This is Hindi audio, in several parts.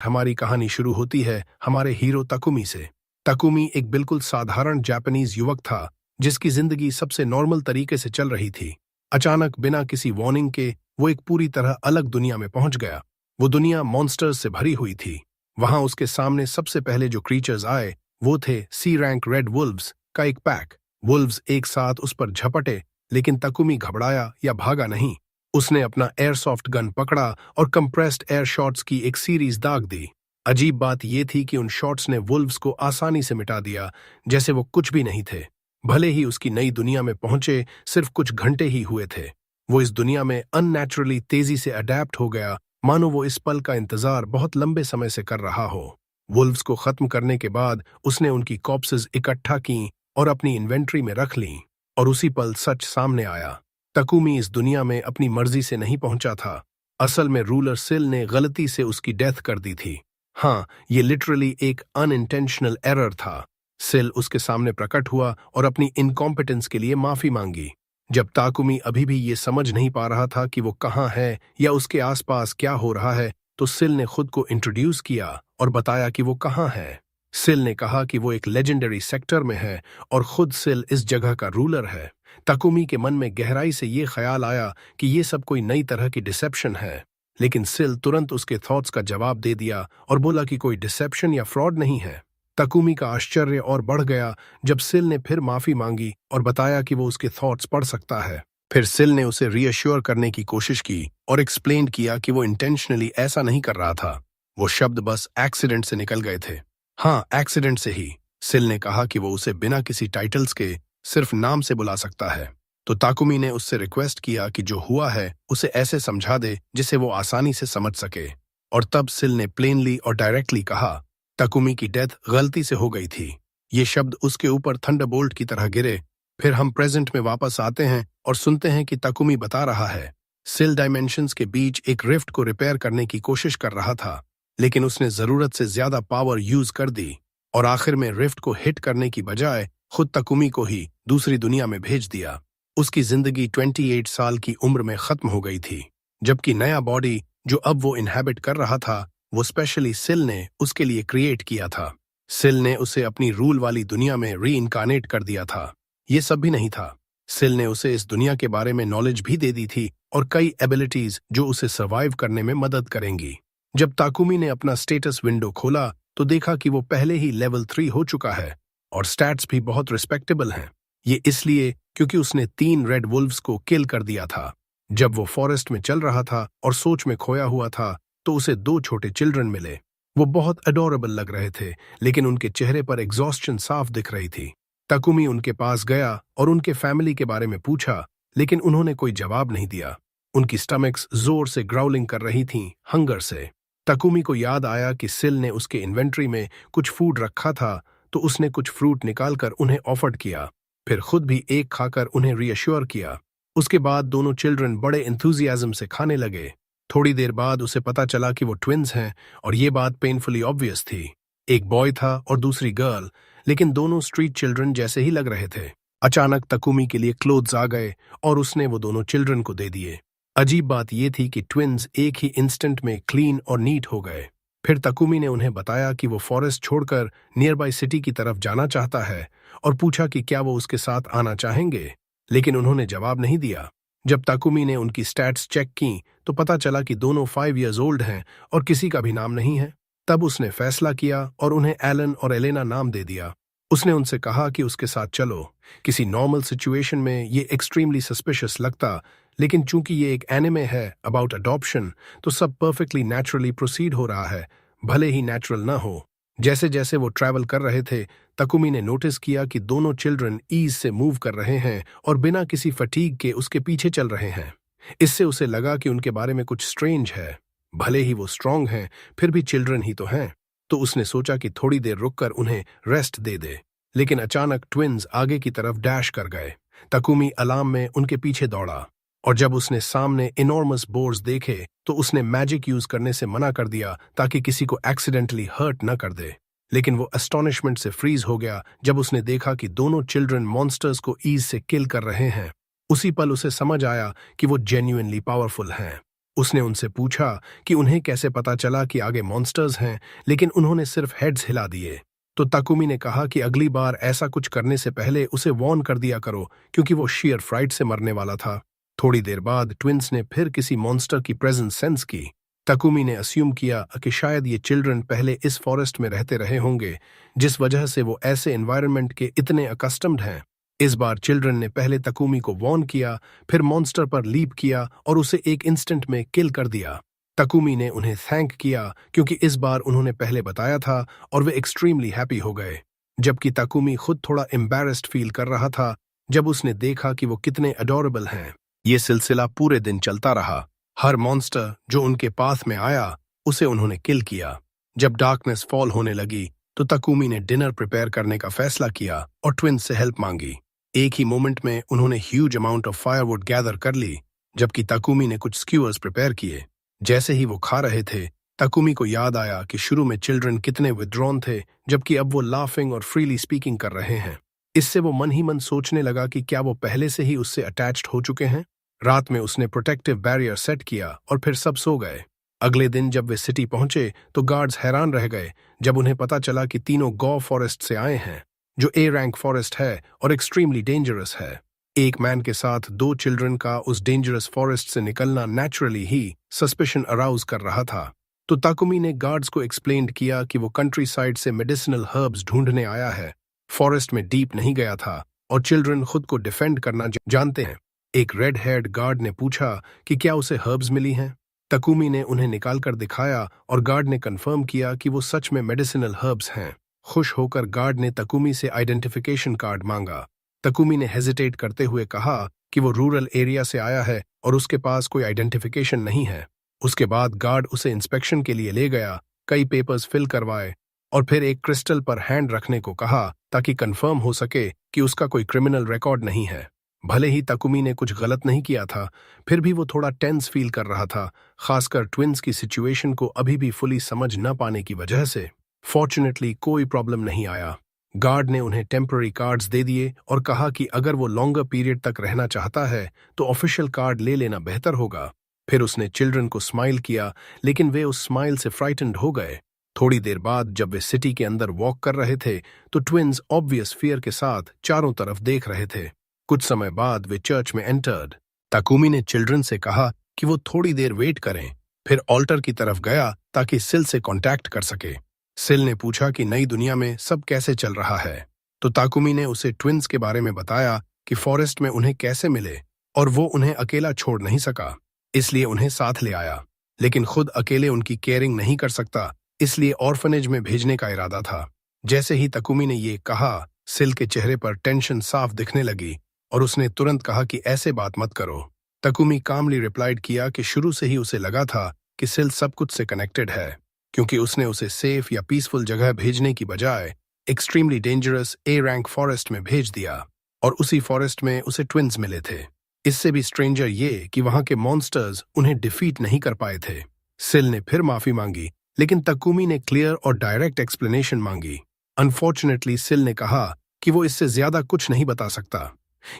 हमारी कहानी शुरू होती है हमारे हीरो तकुमी से। तकुमी एक बिल्कुल साधारण जापानीज युवक था जिसकी जिंदगी सबसे नॉर्मल तरीके से चल रही थी। अचानक बिना किसी वार्निंग के वो एक पूरी तरह अलग दुनिया में पहुंच गया। वो दुनिया मॉन्स्टर्स से भरी हुई थी। वहां उसके सामने सबसे पहले जो क्रीचर्स आए वो थे सी रैंक रेड वुल्व्स का एक पैक। वुल्व्स एक साथ उस पर झपटे, लेकिन तकुमी घबराया या भागा नहीं। उसने अपना एयरसॉफ्ट गन पकड़ा और कंप्रेस्ड एयर शॉट्स की एक सीरीज दाग दी। अजीब बात यह थी कि उन शॉट्स ने वुल्व्स को आसानी से मिटा दिया, जैसे वो कुछ भी नहीं थे। भले ही उसकी नई दुनिया में पहुंचे सिर्फ कुछ घंटे ही हुए थे, वो इस दुनिया में अननेचुरली तेजी से अडेप्ट हो गया, मानो वो इस पल का इंतजार बहुत लंबे समय से कर रहा हो। वुल्व्स को खत्म करने के बाद उसने उनकी कॉप्सेस इकट्ठा की और अपनी इन्वेंट्री में रख लीं, और उसी पल सच सामने आया। तकुमी इस दुनिया में अपनी मर्जी से नहीं पहुंचा था। असल में रूलर सिल ने गलती से उसकी डेथ कर दी थी। हाँ, ये लिटरली एक अनइंटेंशनल एरर था। सिल उसके सामने प्रकट हुआ और अपनी इनकॉम्पिटेंस के लिए माफी मांगी। जब ताकुमी अभी भी ये समझ नहीं पा रहा था कि वो कहाँ है या उसके आसपास क्या हो रहा है, तो सिल ने खुद को इंट्रोड्यूस किया और बताया कि वो कहाँ है। सिल ने कहा कि वो एक लेजेंडरी सेक्टर में है और खुद सिल इस जगह का रूलर है। तकुमी के मन में गहराई से ये ख्याल आया कि ये सब कोई नई तरह की डिसेप्शन है, लेकिन सिल तुरंत उसके थॉट्स का जवाब दे दिया और बोला कि कोई डिसेप्शन या फ्रॉड नहीं है। तकुमी का आश्चर्य और बढ़ गया जब सिल ने फिर माफी मांगी और बताया कि वो उसके थॉट्स पढ़ सकता है। फिर सिल ने उसे रीअश्योर करने की कोशिश की और एक्सप्लेन किया कि वो इंटेंशनली ऐसा नहीं कर रहा था, वो शब्द बस एक्सीडेंट से निकल गए थे। हाँ, एक्सीडेंट से ही। सिल ने कहा कि वो उसे बिना किसी टाइटल्स के सिर्फ नाम से बुला सकता है। तो ताकुमी ने उससे रिक्वेस्ट किया कि जो हुआ है उसे ऐसे समझा दे जिसे वो आसानी से समझ सके। और तब सिल ने प्लेनली और डायरेक्टली कहा, तकुमी की डेथ गलती से हो गई थी। ये शब्द उसके ऊपर थंडरबोल्ट की तरह गिरे। फिर हम प्रेजेंट में वापस आते हैं और सुनते हैं कि तकुमी बता रहा है सिल डायमेंशंस के बीच एक रिफ्ट को रिपेयर करने की कोशिश कर रहा था, लेकिन उसने जरूरत से ज्यादा पावर यूज कर दी और आखिर में रिफ्ट को हिट करने की बजाय खुद तकुमी को ही दूसरी दुनिया में भेज दिया। उसकी जिंदगी 28 साल की उम्र में खत्म हो गई थी, जबकि नया बॉडी जो अब वो इनहैबिट कर रहा था वो स्पेशली सिल ने उसके लिए क्रिएट किया था। सिल ने उसे अपनी रूल वाली दुनिया में री इनकारनेट कर दिया था। ये सब भी नहीं था, सिल ने उसे इस दुनिया के बारे में नॉलेज भी दे दी थी और कई एबिलिटीज जो उसे सर्वाइव करने में मदद करेंगी। जब ताकुमी ने अपना स्टेटस विंडो खोला तो देखा कि वो पहले ही लेवल 3 हो चुका है और स्टैट्स भी बहुत रिस्पेक्टेबल हैं। ये इसलिए क्योंकि उसने 3 रेड वुल्व्स को किल कर दिया था। जब वो फॉरेस्ट में चल रहा था और सोच में खोया हुआ था तो उसे 2 छोटे चिल्ड्रन मिले। वो बहुत अडोरेबल लग रहे थे, लेकिन उनके चेहरे पर एग्जॉस्शन साफ दिख रही थी। तकुमी उनके पास गया और उनके फैमिली के बारे में पूछा, लेकिन उन्होंने कोई जवाब नहीं दिया। उनकी स्टमक्स जोर से ग्राउलिंग कर रही थीं, हंगर से। तकुमी को याद आया कि सिल ने उसके इन्वेंट्री में कुछ फूड रखा था, तो उसने कुछ फ्रूट निकालकर उन्हें ऑफर्ड किया, फिर खुद भी एक खाकर उन्हें रीअश्योर किया। उसके बाद दोनों चिल्ड्रन बड़े एंथुजियाज्म से खाने लगे। थोड़ी देर बाद उसे पता चला कि वो ट्विन्स हैं और ये बात पेनफुली ऑब्वियस थी। एक बॉय था और दूसरी गर्ल, लेकिन दोनों स्ट्रीट चिल्ड्रन जैसे ही लग रहे थे। अचानक तकुमी के लिए क्लोथ्स आ गए और उसने वो दोनों चिल्ड्रन को दे दिए। अजीब बात यह थी कि ट्विन्स एक ही इंस्टेंट में क्लीन और नीट हो गए। फिर तकुमी ने उन्हें बताया कि वो फॉरेस्ट छोड़कर नियर बाय सिटी की तरफ जाना चाहता है और पूछा कि क्या वो उसके साथ आना चाहेंगे, लेकिन उन्होंने जवाब नहीं दिया। जब तकुमी ने उनकी स्टैट्स चेक की तो पता चला कि दोनों 5 इयर्स ओल्ड हैं और किसी का भी नाम नहीं है। तब उसने फैसला किया और उन्हें एलन और एलेना नाम दे दिया। उसने उनसे कहा कि उसके साथ चलो। किसी नॉर्मल सिचुएशन में ये एक्सट्रीमली सस्पिशियस लगता, लेकिन चूंकि ये एक एनिमे है अबाउट अडॉप्शन, तो सब परफेक्टली नेचुरली प्रोसीड हो रहा है, भले ही नेचुरल ना हो। जैसे जैसे वो ट्रैवल कर रहे थे, तकुमी ने नोटिस किया कि दोनों चिल्ड्रन ईज से मूव कर रहे हैं और बिना किसी फटीग के उसके पीछे चल रहे हैं। इससे उसे लगा कि उनके बारे में कुछ स्ट्रेंज है। भले ही वो स्ट्रांग हैं, फिर भी चिल्ड्रन ही तो हैं। तो उसने सोचा कि थोड़ी देर रुककर उन्हें रेस्ट दे दे, लेकिन अचानक ट्विन्स आगे की तरफ डैश कर गए। तकुमी अलार्म में उनके पीछे दौड़ा और जब उसने सामने इनॉर्मस बोर्स देखे तो उसने मैजिक यूज करने से मना कर दिया ताकि किसी को एक्सीडेंटली हर्ट न कर दे। लेकिन वो एस्टोनिशमेंट से फ्रीज हो गया जब उसने देखा कि दोनों चिल्ड्रन मॉन्स्टर्स को ईज से किल कर रहे हैं। उसी पल उसे समझ आया कि वो जेन्युइनली पावरफुल हैं। उसने उनसे पूछा कि उन्हें कैसे पता चला कि आगे मॉन्स्टर्स हैं, लेकिन उन्होंने सिर्फ हेड्स हिला दिए। तो ताकुमी ने कहा कि अगली बार ऐसा कुछ करने से पहले उसे वॉर्न कर दिया करो, क्योंकि वो शियर फ्राइट से मरने वाला था। थोड़ी देर बाद ट्विंस ने फिर किसी मॉन्स्टर की प्रेजेंस सेंस की। ताकुमी ने अस्यूम किया कि शायद ये चिल्ड्रन पहले इस फॉरेस्ट में रहते रहे होंगे, जिस वजह से वो ऐसे एनवायरनमेंट के इतने अकस्टम्ड हैं। इस बार चिल्ड्रन ने पहले ताकुमी को वॉर्न किया, फिर मॉन्स्टर पर लीप किया और उसे एक इंस्टेंट में किल कर दिया। ताकुमी ने उन्हें थैंक किया क्योंकि इस बार उन्होंने पहले बताया था और वे एक्सट्रीमली हैप्पी हो गए, जबकि ताकुमी खुद थोड़ा एम्बैरेस्ड फील कर रहा था जब उसने देखा कि वो कितने अडोरेबल हैं। ये सिलसिला पूरे दिन चलता रहा। हर मॉन्स्टर जो उनके पाथ में आया उसे उन्होंने किल किया। जब डार्कनेस फॉल होने लगी तो ताकुमी ने डिनर प्रिपेयर करने का फैसला किया और ट्विंस से हेल्प मांगी। एक ही मोमेंट में उन्होंने huge amount of firewood gather कर ली, जबकि ताकुमी ने कुछ स्क्यूअर्स प्रिपेयर किए। जैसे ही वो खा रहे थे, ताकुमी को याद आया कि शुरू में चिल्ड्रन कितने विथड्रॉन थे, जबकि अब वो लाफिंग और फ्रीली स्पीकिंग कर रहे हैं। इससे वो मन ही मन सोचने लगा कि क्या वो पहले से ही उससे अटैच्ड हो चुके हैं। रात में उसने प्रोटेक्टिव बैरियर सेट किया और फिर सब सो गए। अगले दिन जब वे सिटी पहुंचे तो गार्ड्स हैरान रह गए जब उन्हें पता चला कि तीनों गौ फॉरेस्ट से आए हैं, जो ए रैंक फॉरेस्ट है और एक्सट्रीमली डेंजरस है। एक मैन के साथ दो चिल्ड्रन का उस डेंजरस फॉरेस्ट से निकलना नेचुरली ही सस्पिशन अराउज कर रहा था। तो ताकुमी ने गार्ड्स को एक्सप्लेन किया कि वो कंट्री साइड से मेडिसिनल हर्ब्स ढूंढने आया है, फॉरेस्ट में डीप नहीं गया था और चिल्ड्रन खुद को डिफेंड करना जानते हैं। एक रेड हेयर्ड गार्ड ने पूछा कि क्या उसे हर्ब्स मिली हैं। ताकुमी ने उन्हें निकालकर दिखाया और गार्ड ने कंफर्म किया कि वो सच में मेडिसिनल हर्ब्स हैं। खुश होकर गार्ड ने ताकुमी से आइडेंटिफिकेशन कार्ड मांगा। ताकुमी ने हेजिटेट करते हुए कहा कि वो रूरल एरिया से आया है और उसके पास कोई आइडेंटिफिकेशन नहीं है। उसके बाद गार्ड उसे इंस्पेक्शन के लिए ले गया, कई पेपर्स फिल करवाए और फिर एक क्रिस्टल पर हैंड रखने को कहा ताकि कंफर्म हो सके कि उसका कोई क्रिमिनल रिकॉर्ड नहीं है। भले ही ताकुमी ने कुछ गलत नहीं किया था, फिर भी वो थोड़ा टेंस फील कर रहा था, खासकर ट्विंस की सिचुएशन को अभी भी फुली समझ न पाने की वजह से। फॉर्चुनेटली कोई प्रॉब्लम नहीं आया। गार्ड ने उन्हें टेम्पररी कार्ड्स दे दिए और कहा कि अगर वो लॉन्गर पीरियड तक रहना चाहता है तो ऑफिशियल कार्ड ले लेना बेहतर होगा। फिर उसने चिल्ड्रन को स्माइल किया, लेकिन वे उस स्माइल से फ्राइटन्ड हो गए। थोड़ी देर बाद जब वे सिटी के अंदर वॉक कर रहे थे तो ट्विंस ऑब्वियस फियर के साथ चारों तरफ देख रहे थे। कुछ समय बाद वे चर्च में एंटर्ड। ताकुमी ने चिल्ड्रन से कहा कि वो थोड़ी देर वेट करें, फिर ऑल्टर की तरफ गया ताकि सिल से कॉन्टैक्ट कर सके। सिल ने पूछा कि नई दुनिया में सब कैसे चल रहा है, तो ताकुमी ने उसे ट्विंस के बारे में बताया कि फॉरेस्ट में उन्हें कैसे मिले और वो उन्हें अकेला छोड़ नहीं सका, इसलिए उन्हें साथ ले आया, लेकिन खुद अकेले उनकी केयरिंग नहीं कर सकता, इसलिए ऑर्फनेज में भेजने का इरादा था। जैसे ही ताकुमी ने ये कहा, सिल के चेहरे पर टेंशन साफ दिखने लगी और उसने तुरंत कहा कि ऐसे बात मत करो। ताकुमी कामली रिप्लाइड किया कि शुरू से ही उसे लगा था कि सिल सब कुछ से कनेक्टेड है, क्योंकि उसने उसे सेफ या पीसफुल जगह भेजने की बजाय extremely dangerous A rank forest में भेज दिया और उसी फॉरेस्ट में उसे ट्विंस मिले थे। इससे भी स्ट्रेंजर ये कि वहां के मॉन्स्टर्स उन्हें डिफीट नहीं कर पाए थे। सिल ने फिर माफी मांगी, लेकिन ताकुमी ने क्लियर और डायरेक्ट एक्सप्लेनेशन मांगी। अनफॉर्चुनेटली सिल ने कहा कि वो इससे ज्यादा कुछ नहीं बता सकता।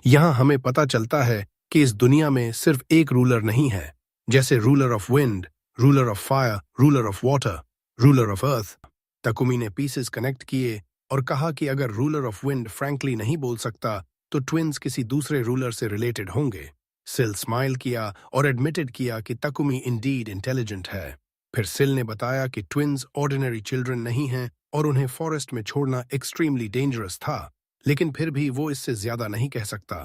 यहां हमें पता चलता है कि इस दुनिया में सिर्फ एक रूलर नहीं है, जैसे ruler of wind, ruler of fire, ruler of water, ruler of earth. Takumi ने पीसेस कनेक्ट किए और कहा कि अगर रूलर ऑफ विंड फ्रैंकली नहीं बोल सकता तो ट्विंस किसी दूसरे रूलर से रिलेटेड होंगे। सिल स्माइल किया और एडमिटेड किया कि ताकुमी इंडीड इंटेलिजेंट है। फिर सिल ने बताया कि ट्विंस ऑर्डिनरी चिल्ड्रन नहीं हैं और उन्हें फॉरेस्ट में छोड़ना एक्सट्रीमली डेंजरस था, लेकिन फिर भी वो इससे ज्यादा नहीं कह सकता।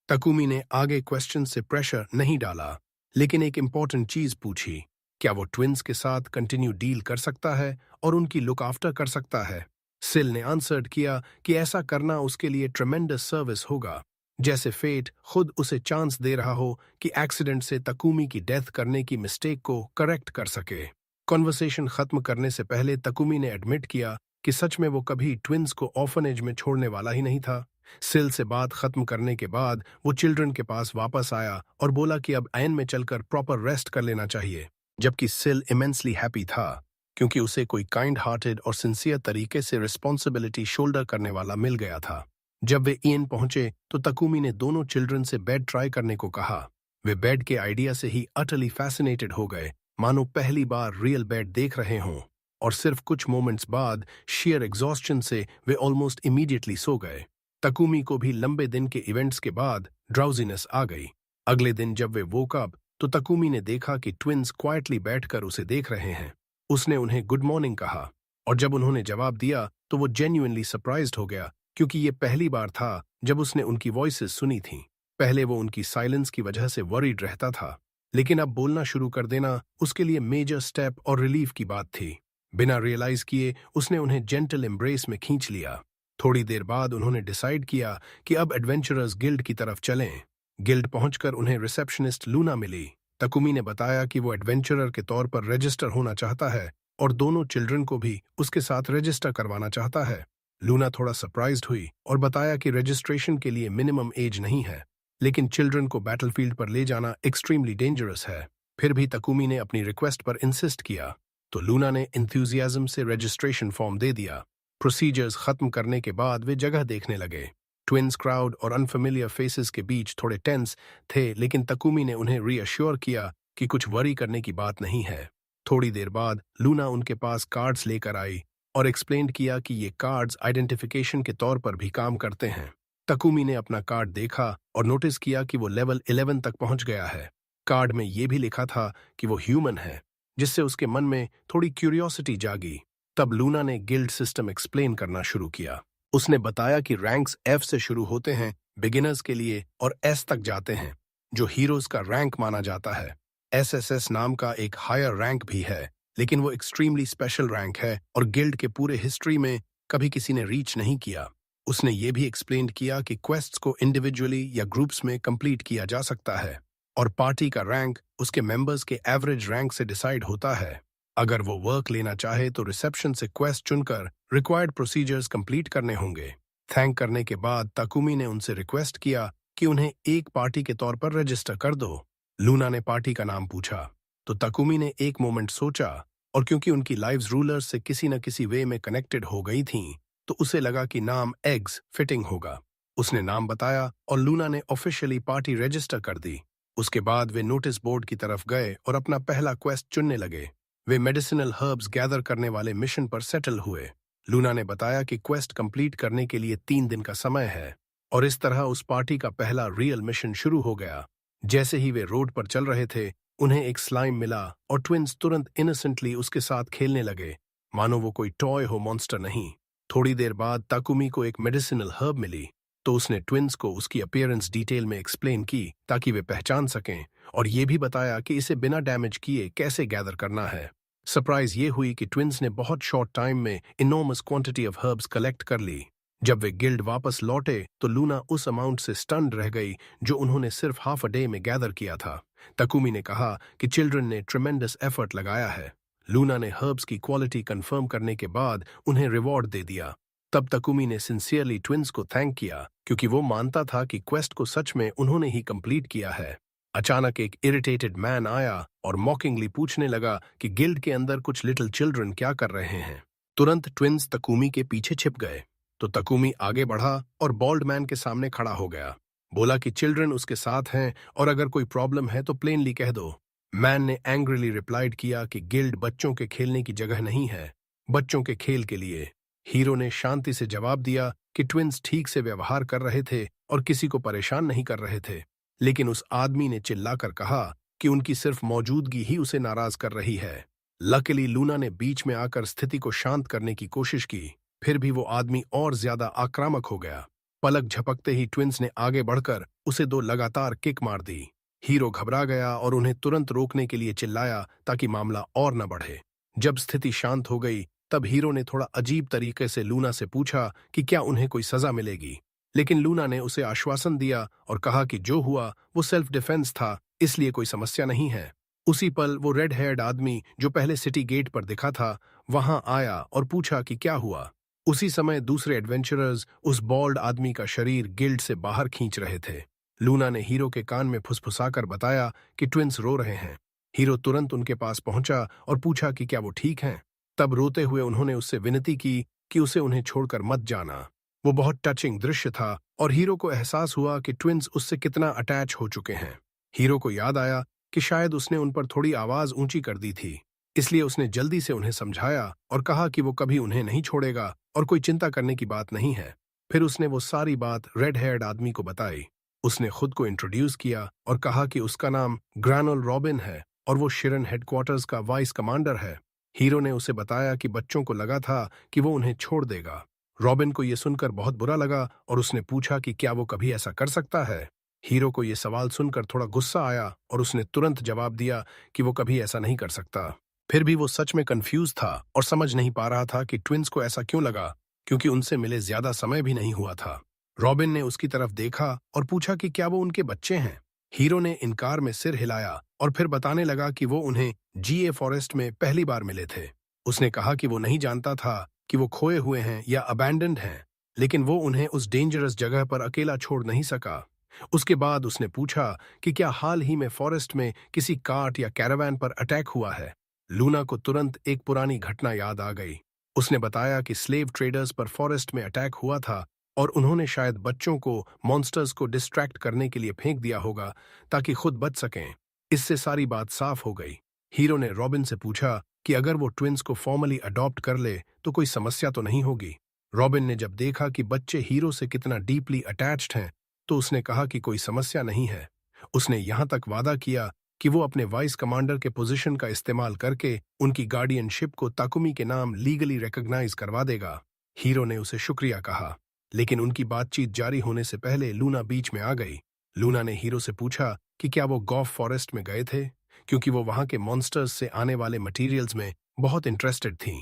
ताकुमी ने आगे क्वेश्चन से प्रेशर नहीं डाला, लेकिन एक इंपॉर्टेंट चीज पूछी, क्या वो ट्विंस के साथ कंटिन्यू डील कर सकता है और उनकी लुक आफ्टर कर सकता है। सिल ने आंसर्ड किया कि ऐसा करना उसके लिए ट्रेमेंडस सर्विस होगा, जैसे फेट खुद उसे चांस दे रहा हो कि एक्सीडेंट से ताकुमी की डेथ करने की मिस्टेक को करेक्ट कर सके। कॉन्वर्सेशन खत्म करने से पहले ताकुमी ने एडमिट किया कि सच में वो कभी ट्विंस को ऑर्फनेज में छोड़ने वाला ही नहीं था। सिल से बात खत्म करने के बाद वो चिल्ड्रन के पास वापस आया और बोला कि अब ऐन में चलकर प्रॉपर रेस्ट कर लेना चाहिए, जबकि सिल इमेंसली हैप्पी था क्योंकि उसे कोई काइंड हार्टेड और सिंसियर तरीके से रिस्पॉन्सिबिलिटी शोल्डर करने वाला मिल गया था। जब वे ईएन पहुंचे तो ताकुमी ने दोनों चिल्ड्रन से बेड ट्राई करने को कहा। वे बेड के आइडिया से ही अटली फैसिनेटेड हो गए, मानो पहली बार रियल बेड देख रहे हों। और सिर्फ कुछ मोमेंट्स बाद शेयर एग्जॉस्शन से वे ऑलमोस्ट इमीडिएटली सो गए। तकुमी को भी लंबे दिन के इवेंट्स के बाद ड्राउजीनेस आ गई। अगले दिन जब वे वोक अप तो तकुमी ने देखा कि ट्विन्स क्वाइटली बैठकर उसे देख रहे हैं। उसने उन्हें गुड मॉर्निंग कहा और जब उन्होंने जवाब दिया तो वो जेन्युइनली सरप्राइज्ड हो गया, क्योंकि ये पहली बार था जब उसने उनकी वॉइसेस सुनी थीं। पहले वो उनकी साइलेंस की वजह से वरीड रहता था, लेकिन अब बोलना शुरू कर देना उसके लिए मेजर स्टेप और रिलीफ की बात थी। बिना रियलाइज किए उसने उन्हें जेंटल एम्ब्रेस में खींच लिया। थोड़ी देर बाद उन्होंने डिसाइड किया कि अब एडवेंचरर्स गिल्ड की तरफ चलें। गिल्ड पहुंचकर उन्हें रिसेप्शनिस्ट लूना मिली। तकुमी ने बताया कि वो एडवेंचरर के तौर पर रजिस्टर होना चाहता है और दोनों चिल्ड्रन को भी उसके साथ रजिस्टर करवाना चाहता है। लूना थोड़ा सरप्राइज्ड हुई और बताया कि रजिस्ट्रेशन के लिए मिनिमम एज नहीं है, लेकिन चिल्ड्रन को बैटलफील्ड पर ले जाना एक्सट्रीमली डेंजरस है। फिर भी तकुमी ने अपनी रिक्वेस्ट पर इंसिस्ट किया, तो लूना ने इंथ्यूजियाज्म से रजिस्ट्रेशन फॉर्म दे दिया। प्रोसीजर्स खत्म करने के बाद वे जगह देखने लगे। ट्विन्स क्राउड और अनफेमिलियर फेसेस के बीच थोड़े टेंस थे, लेकिन तकुमी ने उन्हें रीअश्योर किया कि कुछ वरी करने की बात नहीं है। थोड़ी देर बाद लूना उनके पास कार्ड्स लेकर आई और एक्सप्लेन किया कि ये कार्ड्स आइडेंटिफिकेशन के तौर पर भी काम करते हैं। तकुमी ने अपना कार्ड देखा और नोटिस किया कि वो लेवल 11 तक पहुंच गया है। कार्ड में ये भी लिखा था कि वो ह्यूमन है, जिससे उसके मन में थोड़ी क्यूरियोसिटी जागी। तब लूना ने गिल्ड सिस्टम एक्सप्लेन करना शुरू किया। उसने बताया कि रैंक्स F से शुरू होते हैं बिगिनर्स के लिए और S तक जाते हैं, जो हीरोज का रैंक माना जाता है। SSS नाम का एक हायर रैंक भी है, लेकिन वो एक्सट्रीमली स्पेशल रैंक है और गिल्ड के पूरे हिस्ट्री में कभी किसी ने रीच नहीं किया। उसने ये भी एक्सप्लेन किया कि क्वेस्ट्स को इंडिविजुअली या ग्रुप्स में कंप्लीट किया जा सकता है और पार्टी का रैंक उसके मेंबर्स के एवरेज रैंक से डिसाइड होता है। अगर वो वर्क लेना चाहे तो रिसेप्शन से क्वेस्ट चुनकर रिक्वायर्ड प्रोसीजर्स कंप्लीट करने होंगे। थैंक करने के बाद तकुमी ने उनसे रिक्वेस्ट किया कि उन्हें एक पार्टी के तौर पर रजिस्टर कर दो। लूना ने पार्टी का नाम पूछा तो तकुमी ने एक मोमेंट सोचा, और क्योंकि उनकी लाइव्स रूलर्स से किसी न किसी वे में कनेक्टेड हो गई थीं, तो उसे लगा कि नाम एग्स फिटिंग होगा। उसने नाम बताया और लूना ने ऑफिशियली पार्टी रजिस्टर कर दी। उसके बाद वे नोटिस बोर्ड की तरफ गए और अपना पहला क्वेस्ट चुनने लगे। वे मेडिसिनल हर्ब्स गैदर करने वाले मिशन पर सेटल हुए। लूना ने बताया कि क्वेस्ट कंप्लीट करने के लिए 3 दिन का समय है, और इस तरह उस पार्टी का पहला रियल मिशन शुरू हो गया। जैसे ही वे रोड पर चल रहे थे, उन्हें एक स्लाइम मिला और ट्विन्स तुरंत इनोसेंटली उसके साथ खेलने लगे, मानो वो कोई टॉय हो, मॉन्स्टर नहीं। थोड़ी देर बाद ताकुमी को एक मेडिसिनल हर्ब मिली, तो उसने ट्विन्स को उसकी अपीयरेंस डिटेल में एक्सप्लेन की ताकि वे पहचान सकें, और ये भी बताया कि इसे बिना डैमेज किए कैसे गैदर करना है। सरप्राइज ये हुई कि ट्विन्स ने बहुत शॉर्ट टाइम में enormous quantity of herbs collect कर ली। जब वे गिल्ड वापस लौटे तो लूना उस अमाउंट से स्टन्ड रह गई जो उन्होंने सिर्फ हाफ अ डे में गैदर किया था। तकुमी ने कहा कि चिल्ड्रन ने ट्रेमेंडस एफर्ट लगाया है। लूना ने हर्ब्स की क्वालिटी कंफर्म करने के बाद उन्हें रिवॉर्ड दे दिया। तब तकुमी ने सिंसियरली ट्विन्स को थैंक किया, क्योंकि वो मानता था कि क्वेस्ट को सच में उन्होंने ही कंप्लीट किया है। अचानक एक इरिटेटेड मैन आया और मॉकिंगली पूछने लगा कि गिल्ड के अंदर कुछ लिटिल चिल्ड्रन क्या कर रहे हैं। तुरंत ट्विन्स तकुमी के पीछे छिप गए, तो तकुमी आगे बढ़ा और बॉल्ड मैन के सामने खड़ा हो गया। बोला कि चिल्ड्रन उसके साथ हैं और अगर कोई प्रॉब्लम है तो प्लेनली कह दो। मैन ने एंग्रीली रिप्लाइड किया कि गिल्ड बच्चों के खेलने की जगह नहीं है, बच्चों के खेल के लिए। हीरो ने शांति से जवाब दिया कि ट्विन्स ठीक से व्यवहार कर रहे थे और किसी को परेशान नहीं कर रहे थे, लेकिन उस आदमी ने चिल्लाकर कहा कि उनकी सिर्फ मौजूदगी ही उसे नाराज कर रही है। लकीली लूना ने बीच में आकर स्थिति को शांत करने की कोशिश की, फिर भी वो आदमी और ज्यादा आक्रामक हो गया। पलक झपकते ही ट्विन्स ने आगे बढ़कर उसे 2 लगातार किक मार दी। हीरो घबरा गया और उन्हें तुरंत रोकने के लिए चिल्लाया ताकि मामला और न बढ़े। जब स्थिति शांत हो गई तब हीरो ने थोड़ा अजीब तरीके से लूना से पूछा कि क्या उन्हें कोई सजा मिलेगी, लेकिन लूना ने उसे आश्वासन दिया और कहा कि जो हुआ वो सेल्फ डिफेंस था, इसलिए कोई समस्या नहीं है। उसी पल वो रेड हेयर्ड आदमी जो पहले सिटी गेट पर दिखा था वहां आया और पूछा कि क्या हुआ। उसी समय दूसरे एडवेंचरर्स उस बॉल्ड आदमी का शरीर गिल्ड से बाहर खींच रहे थे। लूना ने हीरो के कान में फुसफुसाकर बताया कि ट्विन्स रो रहे हैं। हीरो तुरंत उनके पास पहुंचा और पूछा कि क्या वो ठीक हैं। तब रोते हुए उन्होंने उससे विनती की कि उसे उन्हें छोड़कर मत जाना। वो बहुत टचिंग दृश्य था और हीरो को एहसास हुआ कि ट्विन्स उससे कितना अटैच हो चुके हैं। हीरो को याद आया कि शायद उसने उन पर थोड़ी आवाज ऊंची कर दी थी, इसलिए उसने जल्दी से उन्हें समझाया और कहा कि वो कभी उन्हें नहीं छोड़ेगा और कोई चिंता करने की बात नहीं है। फिर उसने वो सारी बात रेड हेयर्ड आदमी को बताई। उसने खुद को इंट्रोड्यूस किया और कहा कि उसका नाम ग्रैनोल रॉबिन है और वो शिरन हेडक्वार्टर्स का वाइस कमांडर है। हीरो ने उसे बताया कि बच्चों को लगा था कि वो उन्हें छोड़ देगा। रॉबिन को यह सुनकर बहुत बुरा लगा और उसने पूछा कि क्या वो कभी ऐसा कर सकता है। हीरो को यह सवाल सुनकर थोड़ा गुस्सा आया और उसने तुरंत जवाब दिया कि वो कभी ऐसा नहीं कर सकता। फिर भी वो सच में कंफ्यूज था और समझ नहीं पा रहा था कि ट्विंस को ऐसा क्यों लगा, क्योंकि उनसे मिले ज्यादा समय भी नहीं हुआ था। रॉबिन ने उसकी तरफ देखा और पूछा कि क्या वो उनके बच्चे हैं। हीरो ने इनकार में सिर हिलाया और फिर बताने लगा कि वो उन्हें जीए फॉरेस्ट में पहली बार मिले थे। उसने कहा कि वो नहीं जानता था कि वो खोए हुए हैं या अबैंडन्ड हैं, लेकिन वो उन्हें उस डेंजरस जगह पर अकेला छोड़ नहीं सका। उसके बाद उसने पूछा कि क्या हाल ही में फॉरेस्ट में किसी कार्ट या कैरावैन पर अटैक हुआ है। लूना को तुरंत एक पुरानी घटना याद आ गई। उसने बताया कि स्लेव ट्रेडर्स पर फॉरेस्ट में अटैक हुआ था और उन्होंने शायद बच्चों को मॉन्स्टर्स को डिस्ट्रैक्ट करने के लिए फेंक दिया होगा ताकि खुद बच सकें। इससे सारी बात साफ हो गई। हीरो ने रॉबिन से पूछा कि अगर वो ट्विंस को फॉर्मली अडॉप्ट कर ले तो कोई समस्या तो नहीं होगी। रॉबिन ने जब देखा कि बच्चे हीरो से कितना डीपली अटैच्ड हैं तो उसने कहा कि कोई समस्या नहीं है। उसने यहां तक वादा किया कि वो अपने वाइस कमांडर के पोजीशन का इस्तेमाल करके उनकी गार्डियनशिप को ताकुमी के नाम लीगली रिकॉग्नाइज करवा देगा। हीरो ने उसे शुक्रिया कहा, लेकिन उनकी बातचीत जारी होने से पहले लूना बीच में आ गई। लूना ने हीरो से पूछा कि क्या वो गॉफ फॉरेस्ट में गए थे, क्योंकि वो वहां के मॉन्स्टर्स से आने वाले मटेरियल्स में बहुत इंटरेस्टेड थी।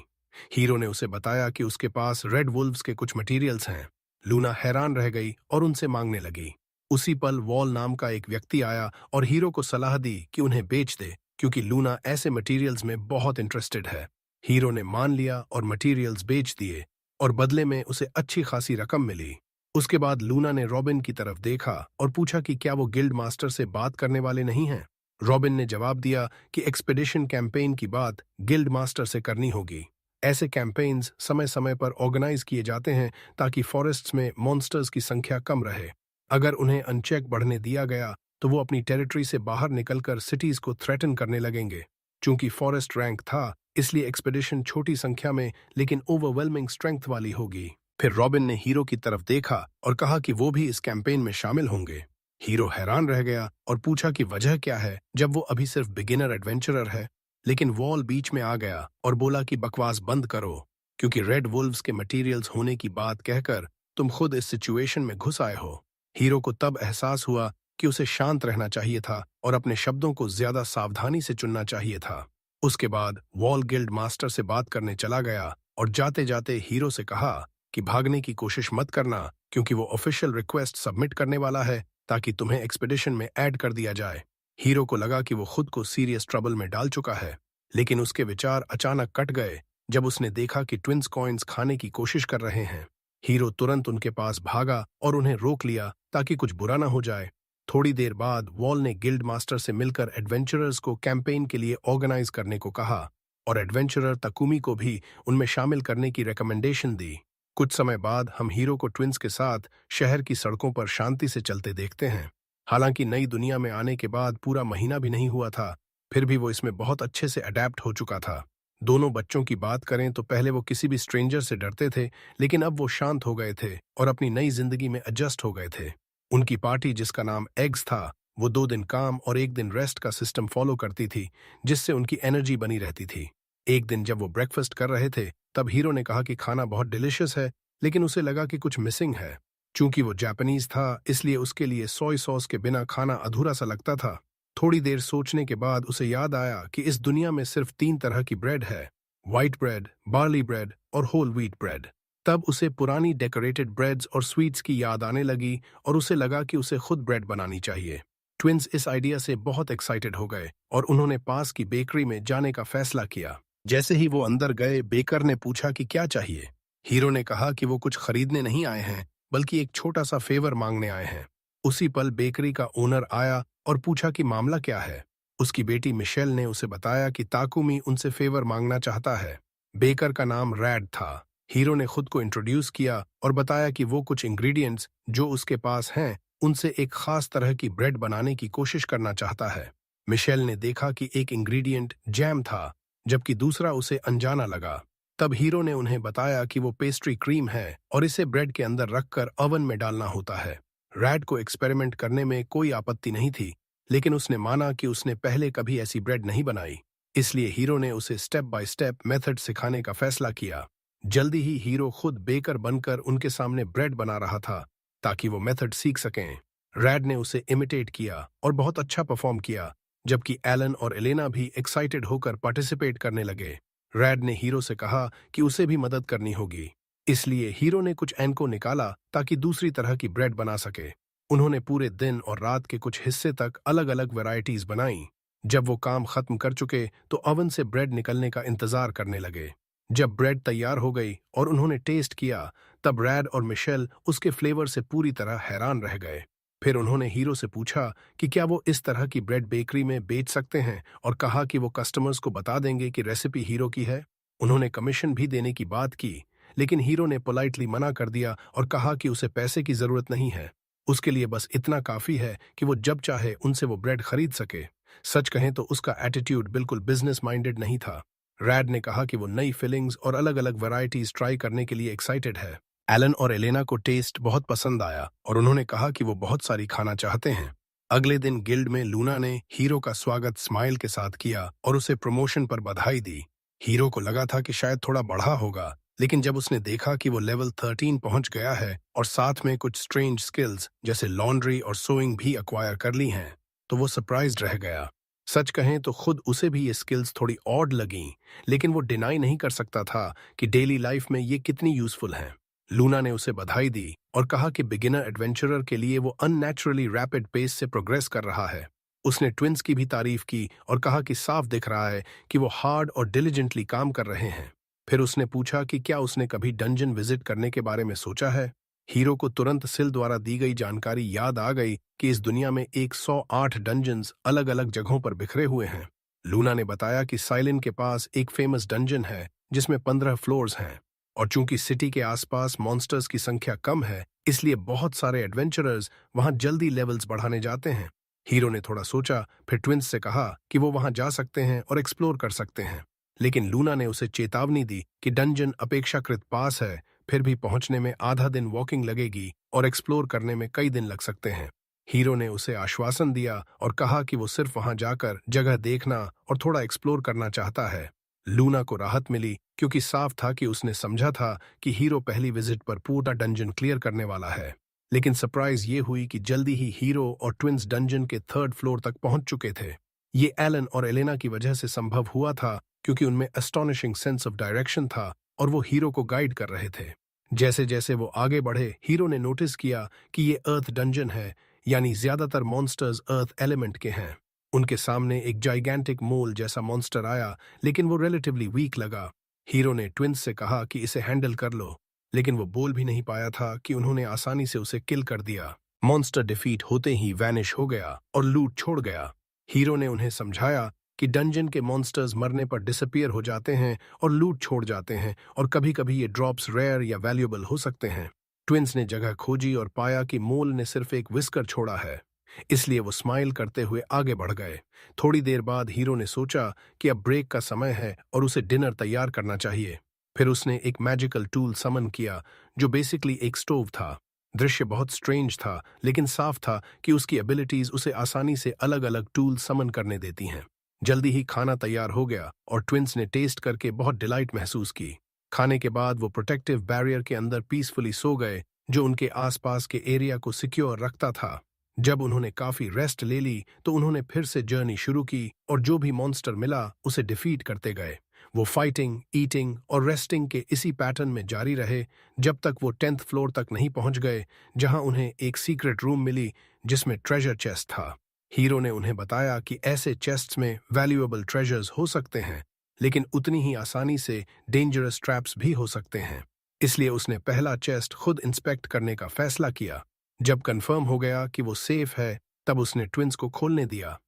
हीरो ने उसे बताया कि उसके पास रेड वुल्व्स के कुछ मटेरियल्स हैं। लूना हैरान रह गई और उनसे मांगने लगी। उसी पल वॉल नाम का एक व्यक्ति आया और हीरो को सलाह दी कि उन्हें बेच दे, क्योंकि लूना ऐसे मटेरियल्स में बहुत इंटरेस्टेड है। हीरो ने मान लिया और मटेरियल्स बेच दिए और बदले में उसे अच्छी खासी रकम मिली। उसके बाद लूना ने रॉबिन की तरफ देखा और पूछा कि क्या वो गिल्ड मास्टर से बात करने वाले नहीं हैं। रॉबिन ने जवाब दिया कि एक्सपेडिशन कैंपेन की बात गिल्ड मास्टर से करनी होगी। ऐसे कैंपेन्स समय समय पर ऑर्गेनाइज किए जाते हैं ताकि फॉरेस्ट्स में मॉन्स्टर्स की संख्या कम रहे। अगर उन्हें अनचेक बढ़ने दिया गया तो वो अपनी टेरिटरी से बाहर निकलकर सिटीज को थ्रेटन करने लगेंगे। चूंकि फॉरेस्ट रैंक था, इसलिए एक्सपेडिशन छोटी संख्या में लेकिन ओवरवेलमिंग स्ट्रेंथ वाली होगी। फिर रॉबिन ने हीरो की तरफ देखा और कहा कि वो भी इस कैंपेन में शामिल होंगे। हीरो हैरान रह गया और पूछा कि वजह क्या है जब वो अभी सिर्फ बिगिनर एडवेंचरर है। लेकिन वॉल बीच में आ गया और बोला कि बकवास बंद करो, क्योंकि रेड वुल्व्स के मटेरियल्स होने की बात कहकर तुम खुद इस सिचुएशन में घुस आए हो। हीरो को तब एहसास हुआ कि उसे शांत रहना चाहिए था और अपने शब्दों को ज्यादा सावधानी से चुनना चाहिए था। उसके बाद वॉल गिल्ड मास्टर से बात करने चला गया और जाते जाते हीरो से कहा कि भागने की कोशिश मत करना, क्योंकि वो ऑफिशियल रिक्वेस्ट सबमिट करने वाला है ताकि तुम्हें एक्सपेडिशन में ऐड कर दिया जाए। हीरो को लगा कि वो खुद को सीरियस ट्रबल में डाल चुका है, लेकिन उसके विचार अचानक कट गए जब उसने देखा कि ट्विंस कॉइन्स खाने की कोशिश कर रहे हैं। हीरो तुरंत उनके पास भागा और उन्हें रोक लिया ताकि कुछ बुरा ना हो जाए। थोड़ी देर बाद वॉल ने गिल्ड मास्टर से मिलकर एडवेंचरर्स को कैंपेन के लिए ऑर्गेनाइज करने को कहा और एडवेंचरर तकुमी को भी उनमें शामिल करने की रिकमेंडेशन दी। कुछ समय बाद हम हीरो को ट्विंस के साथ शहर की सड़कों पर शांति से चलते देखते हैं। हालांकि नई दुनिया में आने के बाद पूरा महीना भी नहीं हुआ था, फिर भी वो इसमें बहुत अच्छे से अडेप्ट हो चुका था। दोनों बच्चों की बात करें तो पहले वो किसी भी स्ट्रेंजर से डरते थे, लेकिन अब वो शांत हो गए थे और अपनी नई जिंदगी में एडजस्ट हो गए थे। उनकी पार्टी, जिसका नाम एग्स था, वो 2 दिन काम और 1 दिन रेस्ट का सिस्टम फॉलो करती थी, जिससे उनकी एनर्जी बनी रहती थी। एक दिन जब वो ब्रेकफास्ट कर रहे थे तब हीरो ने कहा कि खाना बहुत डिलिशियस है, लेकिन उसे लगा कि कुछ मिसिंग है। चूंकि वो जापानीज था, इसलिए उसके लिए सोय सॉस के बिना खाना अधूरा सा लगता था। थोड़ी देर सोचने के बाद उसे याद आया कि इस दुनिया में सिर्फ 3 तरह की ब्रेड है, व्हाइट ब्रेड, बार्ली ब्रेड और होल व्हीट ब्रेड। तब उसे पुरानी डेकोरेटेड ब्रेड्स और स्वीट्स की याद आने लगी और उसे लगा कि उसे खुद ब्रेड बनानी चाहिए। ट्विंस इस आइडिया से बहुत एक्साइटेड हो गए और उन्होंने पास की बेकरी में जाने का फैसला किया। जैसे ही वो अंदर गए, बेकर ने पूछा कि क्या चाहिए। हीरो ने कहा कि वो कुछ खरीदने नहीं आए हैं, बल्कि एक छोटा सा फेवर मांगने आए हैं। उसी पल बेकरी का ओनर आया और पूछा कि मामला क्या है। उसकी बेटी मिशेल ने उसे बताया कि ताकुमी उनसे फेवर मांगना चाहता है। बेकर का नाम रैड था। हीरो ने खुद को इंट्रोड्यूस किया और बताया कि वो कुछ इंग्रेडिएंट्स जो उसके पास हैं उनसे एक खास तरह की ब्रेड बनाने की कोशिश करना चाहता है। मिशेल ने देखा कि एक इंग्रेडिएंट जैम था, जबकि दूसरा उसे अनजाना लगा। तब हीरो ने उन्हें बताया कि वो पेस्ट्री क्रीम है और इसे ब्रेड के अंदर रखकर ओवन में डालना होता है। रैड को एक्सपेरिमेंट करने में कोई आपत्ति नहीं थी, लेकिन उसने माना कि उसने पहले कभी ऐसी ब्रेड नहीं बनाई। इसलिए हीरो ने उसे स्टेप बाय स्टेप मेथड सिखाने का फैसला किया। जल्दी ही हीरो खुद बेकर बनकर उनके सामने ब्रेड बना रहा था, ताकि वो मेथड सीख सकें। रैड ने उसे इमिटेट किया और बहुत अच्छा परफॉर्म किया, जबकि एलन और एलेना भी एक्साइटेड होकर पार्टिसिपेट करने लगे। रैड ने हीरो से कहा कि उसे भी मदद करनी होगी, इसलिए हीरो ने कुछ एनको निकाला ताकि दूसरी तरह की ब्रेड बना सके। उन्होंने पूरे दिन और रात के कुछ हिस्से तक अलग अलग वैरायटीज बनाई। जब वो काम खत्म कर चुके तो ओवन से ब्रेड निकलने का इंतजार करने लगे। जब ब्रेड तैयार हो गई और उन्होंने टेस्ट किया, तब रैड और मिशेल उसके फ्लेवर से पूरी तरह हैरान रह गए। फिर उन्होंने हीरो से पूछा कि क्या वो इस तरह की ब्रेड बेकरी में बेच सकते हैं, और कहा कि वो कस्टमर्स को बता देंगे कि रेसिपी हीरो की है। उन्होंने कमीशन भी देने की बात की, लेकिन हीरो ने पोलाइटली मना कर दिया और कहा कि उसे पैसे की जरूरत नहीं है। उसके लिए बस इतना काफी है कि वो जब चाहे उनसे वो ब्रेड खरीद सके। सच कहें तो उसका एटीट्यूड बिल्कुल बिजनेस माइंडेड नहीं था। रैड ने कहा कि वो नई फिलिंग्स और अलग अलग वैरायटीज ट्राई करने के लिए एक्साइटेड है। एलन और एलेना को टेस्ट बहुत पसंद आया और उन्होंने कहा कि वो बहुत सारी खाना चाहते हैं। अगले दिन गिल्ड में लूना ने हीरो का स्वागत स्माइल के साथ किया और उसे प्रमोशन पर बधाई दी। हीरो को लगा था कि शायद थोड़ा बढ़ा होगा, लेकिन जब उसने देखा कि वो लेवल 13 पहुंच गया है और साथ में कुछ स्ट्रेंज स्किल्स जैसे लॉन्ड्री और सोइंग भी अक्वायर कर ली हैं, तो वो सरप्राइज्ड रह गया। सच कहें तो खुद उसे भी ये स्किल्स थोड़ी ऑड लगीं, लेकिन वो डिनाई नहीं कर सकता था कि डेली लाइफ में ये कितनी यूजफुल हैं। लूना ने उसे बधाई दी और कहा कि बिगिनर एडवेंचरर के लिए वो अननेचुरली रैपिड पेस से प्रोग्रेस कर रहा है। उसने ट्विंस की भी तारीफ की और कहा कि साफ दिख रहा है कि वो हार्ड और डिलिजेंटली काम कर रहे हैं। फिर उसने पूछा कि क्या उसने कभी डंजन विजिट करने के बारे में सोचा है। हीरो को तुरंत सिल द्वारा दी गई जानकारी याद आ गई कि इस दुनिया में 108 डंजन्स अलग अलग जगहों पर बिखरे हुए हैं। लूना ने बताया कि साइलिन के पास एक फेमस डंजन है जिसमें 15 फ्लोर्स हैं, और चूंकि सिटी के आसपास मॉन्स्टर्स की संख्या कम है, इसलिए बहुत सारे एडवेंचरर्स वहां जल्दी लेवल्स बढ़ाने जाते हैं। हीरो ने थोड़ा सोचा, फिर ट्विंस से कहा कि वो वहां जा सकते हैं और एक्सप्लोर कर सकते हैं, लेकिन लूना ने उसे चेतावनी दी कि डंजन अपेक्षाकृत पास है, फिर भी पहुंचने में आधा दिन वॉकिंग लगेगी और एक्सप्लोर करने में कई दिन लग सकते हैं। हीरो ने उसे आश्वासन दिया और कहा कि वो सिर्फ वहां जाकर जगह देखना और थोड़ा एक्सप्लोर करना चाहता है। लूना को राहत मिली, क्योंकि साफ था कि उसने समझा था कि हीरो पहली विजिट पर पूरा डंजन क्लियर करने वाला है। लेकिन सरप्राइज ये हुई कि जल्दी ही हीरो और ट्विंस डंजन के 3rd फ्लोर तक पहुंच चुके थे। ये एलन और एलेना की वजह से संभव हुआ था, क्योंकि उनमें एस्टोनिशिंग सेंस ऑफ डायरेक्शन था और वो हीरो को गाइड कर रहे थे। जैसे जैसे वो आगे बढ़े, हीरो ने नोटिस किया कि ये अर्थ डंजन है, यानी ज्यादातर मॉन्स्टर्स अर्थ एलिमेंट के हैं। उनके सामने एक जाइगैंटिक मोल जैसा मॉन्स्टर आया, लेकिन वो रिलेटिवली वीक लगा। हीरो ने ट्विंस से कहा कि इसे हैंडल कर लो, लेकिन वो बोल भी नहीं पाया था कि उन्होंने आसानी से उसे किल कर दिया। मॉन्स्टर डिफीट होते ही वैनिश हो गया और लूट छोड़ गया। हीरो ने उन्हें समझाया कि डंजन के मॉन्स्टर्स मरने पर डिसअपियर हो जाते हैं और लूट छोड़ जाते हैं, और कभी कभी ये ड्रॉप्स रेयर या वैल्यूएबल हो सकते हैं। ट्विंस ने जगह खोजी और पाया कि मोल ने सिर्फ एक विस्कर छोड़ा है, इसलिए वो स्माइल करते हुए आगे बढ़ गए। थोड़ी देर बाद हीरो ने सोचा कि अब ब्रेक का समय है और उसे डिनर तैयार करना चाहिए। फिर उसने एक मैजिकल टूल समन किया, जो बेसिकली एक स्टोव था। दृश्य बहुत स्ट्रेंज था, लेकिन साफ था कि उसकी एबिलिटीज उसे आसानी से अलग अलग टूल समन करने देती हैं। जल्दी ही खाना तैयार हो गया और ट्विंस ने टेस्ट करके बहुत डिलाइट महसूस की। खाने के बाद वो प्रोटेक्टिव बैरियर के अंदर पीसफुली सो गए, जो उनके आसपास के एरिया को सिक्योर रखता था। जब उन्होंने काफी रेस्ट ले ली तो उन्होंने फिर से जर्नी शुरू की और जो भी मॉन्स्टर मिला उसे डिफीट करते गए। वो फाइटिंग, ईटिंग और रेस्टिंग के इसी पैटर्न में जारी रहे जब तक वो 10th फ्लोर तक नहीं पहुंच गए, जहां उन्हें एक सीक्रेट रूम मिली जिसमें ट्रेजर चेस्ट था। हीरो ने उन्हें बताया कि ऐसे चेस्ट्स में वैल्यूएबल ट्रेजर्स हो सकते हैं, लेकिन उतनी ही आसानी से डेंजरस ट्रैप्स भी हो सकते हैं। इसलिए उसने पहला चेस्ट खुद इंस्पेक्ट करने का फैसला किया। जब कंफर्म हो गया कि वो सेफ है, तब उसने ट्विंस को खोलने दिया।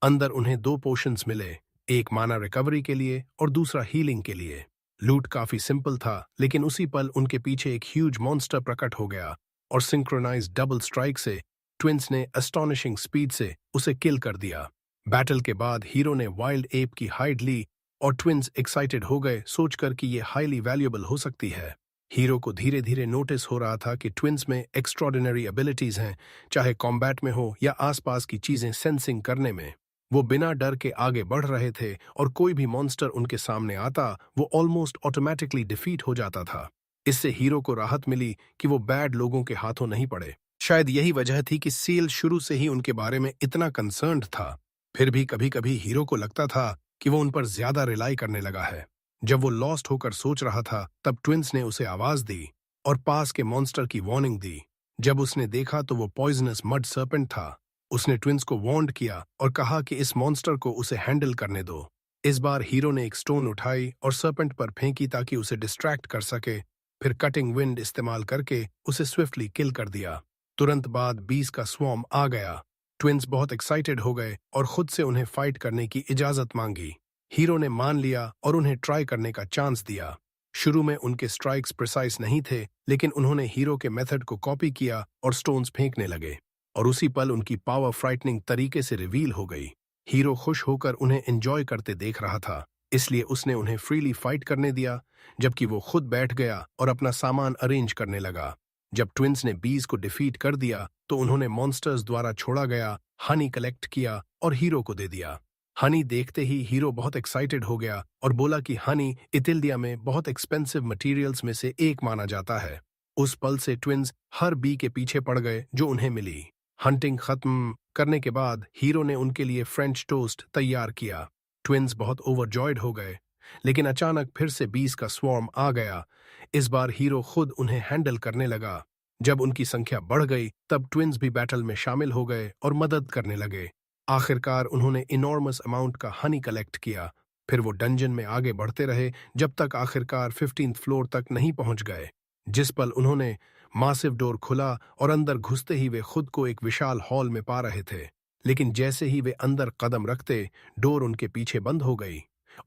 अंदर उन्हें 2 पोशंस मिले, एक माना रिकवरी के लिए और दूसरा हीलिंग के लिए। लूट काफी सिंपल था, लेकिन उसी पल उनके पीछे एक ह्यूज मॉन्स्टर प्रकट हो गया और सिंक्रोनाइज्ड डबल स्ट्राइक से ट्विंस ने अस्टॉनिशिंग स्पीड से उसे किल कर दिया। बैटल के बाद हीरो ने वाइल्ड एप की हाइड ली और ट्विंस एक्साइटेड हो गए सोचकर कि ये हाईली वैल्यूएबल हो सकती है। हीरो को धीरे धीरे नोटिस हो रहा था कि ट्विंस में एक्स्ट्रॉर्डिनरी एबिलिटीज हैं, चाहे कॉम्बैट में हो या आसपास की चीजें सेंसिंग करने में। वो बिना डर के आगे बढ़ रहे थे और कोई भी मॉन्स्टर उनके सामने आता वो ऑलमोस्ट ऑटोमेटिकली डिफीट हो जाता था। इससे हीरो को राहत मिली कि वो बैड लोगों के हाथों नहीं पड़े। शायद यही वजह थी कि सील शुरू से ही उनके बारे में इतना कंसर्न्ड था। फिर भी कभी कभी हीरो को लगता था कि वो उन पर ज्यादा रिलाई करने लगा है। जब वो लॉस्ट होकर सोच रहा था तब ट्विंस ने उसे आवाज दी और पास के मॉन्स्टर की वार्निंग दी। जब उसने देखा तो वो पॉइजनस मड सर्पेंट था। उसने ट्विंस को वार्न किया और कहा कि इस मॉन्स्टर को उसे हैंडल करने दो। इस बार हीरो ने एक स्टोन उठाई और सर्पेंट पर फेंकी ताकि उसे डिस्ट्रैक्ट कर सके। फिर कटिंग विंड इस्तेमाल करके उसे स्विफ्टली किल कर दिया। तुरंत बाद बीस का स्वॉर्म आ गया। ट्विंस बहुत एक्साइटेड हो गए और खुद से उन्हें फाइट करने की इजाजत मांगी। हीरो ने मान लिया और उन्हें ट्राई करने का चांस दिया। शुरू में उनके स्ट्राइक्स प्रिसाइज नहीं थे, लेकिन उन्होंने हीरो के मेथड को कॉपी किया और स्टोन्स फेंकने लगे और उसी पल उनकी पावर फ्राइटनिंग तरीके से रिवील हो गई। हीरो खुश होकर उन्हें एंजॉय करते देख रहा था, इसलिए उसने उन्हें फ्रीली फाइट करने दिया, जबकि वो खुद बैठ गया और अपना सामान अरेंज करने लगा। जब ट्विंस ने बीज को डिफीट कर दिया तो उन्होंने मॉन्स्टर्स द्वारा छोड़ा गया हनी कलेक्ट किया और हीरो को दे दिया। हनी देखते ही हीरो बहुत एक्साइटेड हो गया और बोला कि हनी इथिल्डिया में बहुत एक्सपेंसिव मटेरियल्स में से एक माना जाता है। उस पल से ट्विंस हर बी के पीछे पड़ गए जो उन्हें मिली। हंटिंग खत्म करने के बाद हीरो ने उनके लिए फ्रेंच टोस्ट तैयार किया। ट्विंस बहुत ओवरजॉयड हो गए, लेकिन अचानक फिर से बीस का स्वॉर्म आ गया। इस बार हीरो खुद उन्हें हैंडल करने लगा। जब उनकी संख्या बढ़ गई तब ट्विंस भी बैटल में शामिल हो गए और मदद करने लगे। आखिरकार उन्होंने इनॉर्मस अमाउंट का हनी कलेक्ट किया। फिर वो डंजन में आगे बढ़ते रहे जब तक आखिरकार 15th फ्लोर तक नहीं पहुंच गए। जिस पल उन्होंने मासिव डोर खुला और अंदर घुसते ही वे खुद को एक विशाल हॉल में पा रहे थे, लेकिन जैसे ही वे अंदर कदम रखते डोर उनके पीछे बंद हो गई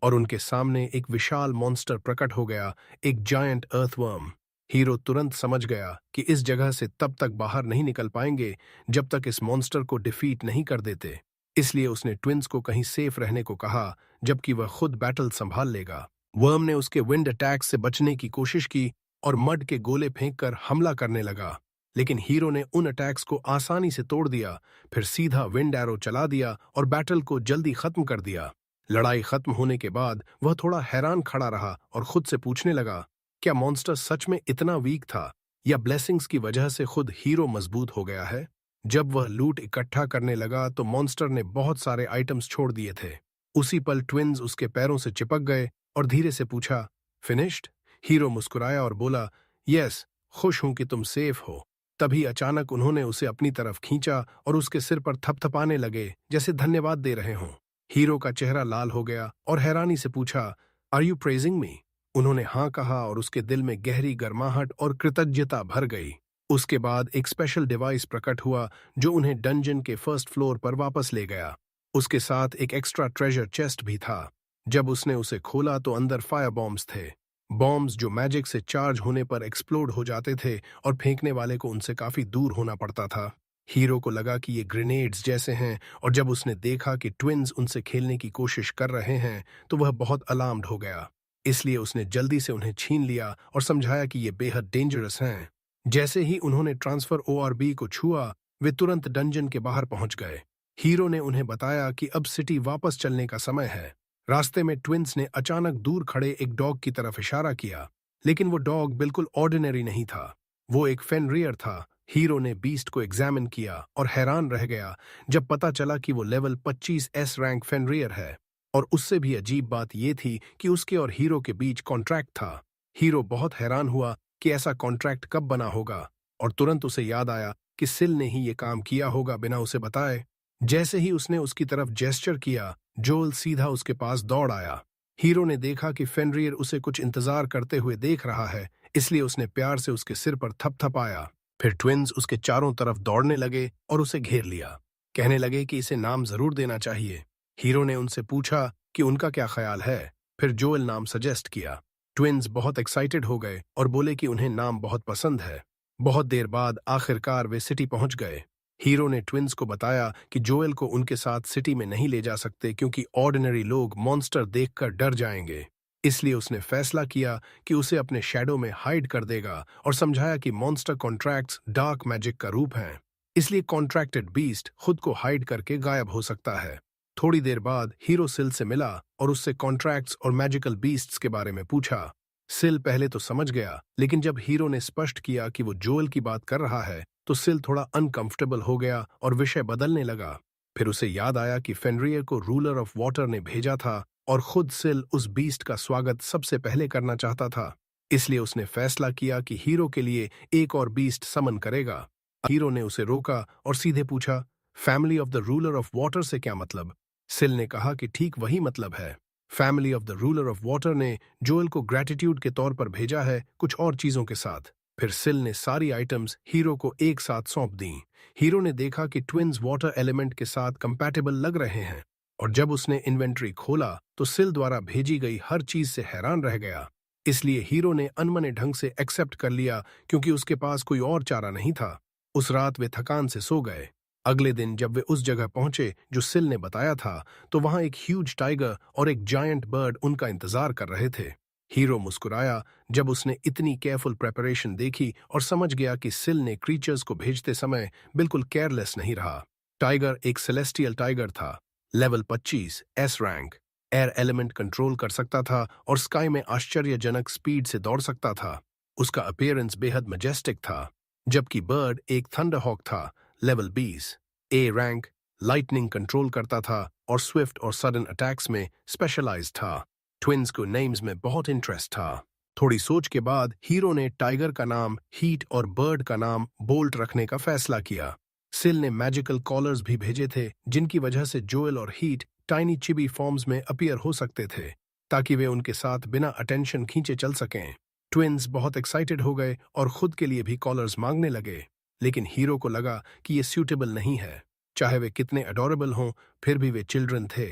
और उनके सामने एक विशाल मॉन्स्टर प्रकट हो गया, एक जायंट अर्थवर्म। हीरो तुरंत समझ गया कि इस जगह से तब तक बाहर नहीं निकल पाएंगे जब तक इस मॉन्स्टर को डिफीट नहीं कर देते। इसलिए उसने ट्विंस को कहीं सेफ रहने को कहा, जबकि वह खुद बैटल संभाल लेगा। वर्म ने उसके विंड अटैक से बचने की कोशिश की और मड के गोले फेंककर हमला करने लगा, लेकिन हीरो ने उन अटैक्स को आसानी से तोड़ दिया। फिर सीधा विंड एरो चला दिया और बैटल को जल्दी खत्म कर दिया। लड़ाई खत्म होने के बाद वह थोड़ा हैरान खड़ा रहा और खुद से पूछने लगा, क्या मॉन्स्टर सच में इतना वीक था या ब्लेसिंग्स की वजह से खुद हीरो मजबूत हो गया है? जब वह लूट इकट्ठा करने लगा तो मॉन्स्टर ने बहुत सारे आइटम्स छोड़ दिए थे। उसी पल ट्विंस उसके पैरों से चिपक गए और धीरे से पूछा, फिनिश्ड? हीरो मुस्कुराया और बोला, यस, खुश हूं कि तुम सेफ हो। तभी अचानक उन्होंने उसे अपनी तरफ खींचा और उसके सिर पर थपथपाने लगे जैसे धन्यवाद दे रहे हों। हीरो का चेहरा लाल हो गया और हैरानी से पूछा, आर यू प्रेजिंग मी? उन्होंने हाँ कहा और उसके दिल में गहरी गर्माहट और कृतज्ञता भर गई। उसके बाद एक स्पेशल डिवाइस प्रकट हुआ जो उन्हें डंजन के फर्स्ट फ्लोर पर वापस ले गया। उसके साथ एक एक्स्ट्रा ट्रेजर चेस्ट भी था। जब उसने उसे खोला तो अंदर फायर बॉम्ब्स थे, बॉम्ब्स जो मैजिक से चार्ज होने पर एक्सप्लोड हो जाते थे और फेंकने वाले को उनसे काफी दूर होना पड़ता था। हीरो को लगा कि ये ग्रेनेड्स जैसे हैं और जब उसने देखा कि ट्विंस उनसे खेलने की कोशिश कर रहे हैं तो वह बहुत अलार्म्ड हो गया। इसलिए उसने जल्दी से उन्हें छीन लिया और समझाया कि ये बेहद डेंजरस हैं। जैसे ही उन्होंने ट्रांसफर ORB को छुआ वे तुरंत डंजन के बाहर पहुंच गए। हीरो ने उन्हें बताया कि अब सिटी वापस चलने का समय है। रास्ते में ट्विंस ने अचानक दूर खड़े एक डॉग की तरफ इशारा किया, लेकिन वो डॉग बिल्कुल ऑर्डिनरी नहीं था, वो एक फेनरियर था। हीरो ने बीस्ट को एग्जामिन किया और हैरान रह गया जब पता चला कि वो लेवल 25S रैंक फेनरियर है। और उससे भी अजीब बात ये थी कि उसके और हीरो के बीच कॉन्ट्रैक्ट था। हीरो बहुत हैरान हुआ कि ऐसा कॉन्ट्रैक्ट कब बना होगा और तुरंत उसे याद आया कि सिल ने ही ये काम किया होगा बिना उसे बताए। जैसे ही उसने उसकी तरफ जेस्चर किया जोल सीधा उसके पास दौड़ आया। हीरो ने देखा कि फेनरियर उसे कुछ इंतजार करते हुए देख रहा है, इसलिए उसने प्यार से उसके सिर पर थपथपाया। फिर ट्विंस उसके चारों तरफ दौड़ने लगे और उसे घेर लिया। कहने लगे कि इसे नाम जरूर देना चाहिए। हीरो ने उनसे पूछा कि उनका क्या ख्याल है। फिर जोएल नाम सजेस्ट किया। ट्विंस बहुत एक्साइटेड हो गए और बोले कि उन्हें नाम बहुत पसंद है। बहुत देर बाद आखिरकार वे सिटी पहुंच गए। हीरो ने ट्विंस को बताया कि जोएल को उनके साथ सिटी में नहीं ले जा सकते क्योंकि ऑर्डिनरी लोग मॉन्स्टर देखकर डर जाएंगे। इसलिए उसने फैसला किया कि उसे अपने शैडो में हाइड कर देगा और समझाया कि मॉन्स्टर कॉन्ट्रैक्ट्स डार्क मैजिक का रूप हैं। इसलिए कॉन्ट्रैक्टेड बीस्ट खुद को हाइड करके गायब हो सकता है। थोड़ी देर बाद हीरो सिल से मिला और उससे कॉन्ट्रैक्ट्स और मैजिकल बीस्ट्स के बारे में पूछा। सिल पहले तो समझ गया, लेकिन जब हीरो ने स्पष्ट किया कि वो जोएल की बात कर रहा है तो सिल थोड़ा अनकंफर्टेबल हो गया और विषय बदलने लगा। फिर उसे याद आया कि फेनरियर को रूलर ऑफ वाटर ने भेजा था और खुद सिल उस बीस्ट का स्वागत सबसे पहले करना चाहता था। इसलिए उसने फैसला किया कि हीरो के लिए एक और बीस्ट समन करेगा। हीरो ने उसे रोका और सीधे पूछा, family of the ruler of water से क्या मतलब? सिल ने कहा कि ठीक वही मतलब है। Family of the ruler of water ने जोएल को ग्रैटिट्यूड के तौर पर भेजा है, कुछ और चीजों के साथ। फिर सिल ने सारी आइटम्स हीरो को एक साथ सौंप दी। हीरो ने देखा कि ट्विन्स वाटर एलिमेंट के साथ कंपैटिबल लग रहे हैं, और जब उसने इन्वेंट्री खोला तो सिल द्वारा भेजी गई हर चीज से हैरान रह गया। इसलिए हीरो ने अनमने ढंग से एक्सेप्ट कर लिया क्योंकि उसके पास कोई और चारा नहीं था। उस रात वे थकान से सो गए। अगले दिन जब वे उस जगह पहुंचे जो सिल ने बताया था, तो वहां एक ह्यूज टाइगर और एक जायंट बर्ड उनका इंतजार कर रहे थे। हीरो मुस्कुराया जब उसने इतनी केयरफुल प्रेपरेशन देखी और समझ गया कि सिल ने क्रीचर्स को भेजते समय बिल्कुल केयरलेस नहीं रहा। टाइगर एक सेलेस्टियल टाइगर था, level 25 S rank, air element control कर सकता था और स्काई में आश्चर्यजनक स्पीड से दौड़ सकता था। उसका अपीयरेंस बेहद मैजेस्टिक था। जबकि बर्ड एक थंडरहॉक था, level 20 A rank, lightning control करता था और स्विफ्ट और सडन अटैक्स में स्पेशलाइज्ड था। ट्विन्स को नेम्स में बहुत इंटरेस्ट था। थोड़ी सोच के बाद हीरो ने टाइगर का नाम हीट और बर्ड का नाम बोल्ट रखने का फैसला किया। सिल ने मैजिकल कॉलर्स भी भेजे थे जिनकी वजह से जोएल और हीट टाइनी चिबी फॉर्म्स में अपीयर हो सकते थे, ताकि वे उनके साथ बिना अटेंशन खींचे चल सकें। ट्विन्स बहुत एक्साइटेड हो गए और खुद के लिए भी कॉलर्स मांगने लगे, लेकिन हीरो को लगा कि ये सूटेबल नहीं है। चाहे वे कितने अडोरेबल हों, फिर भी वे चिल्ड्रन थे।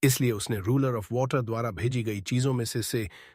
इसलिए उसने रूलर ऑफ वाटर द्वारा भेजी गई चीजों में से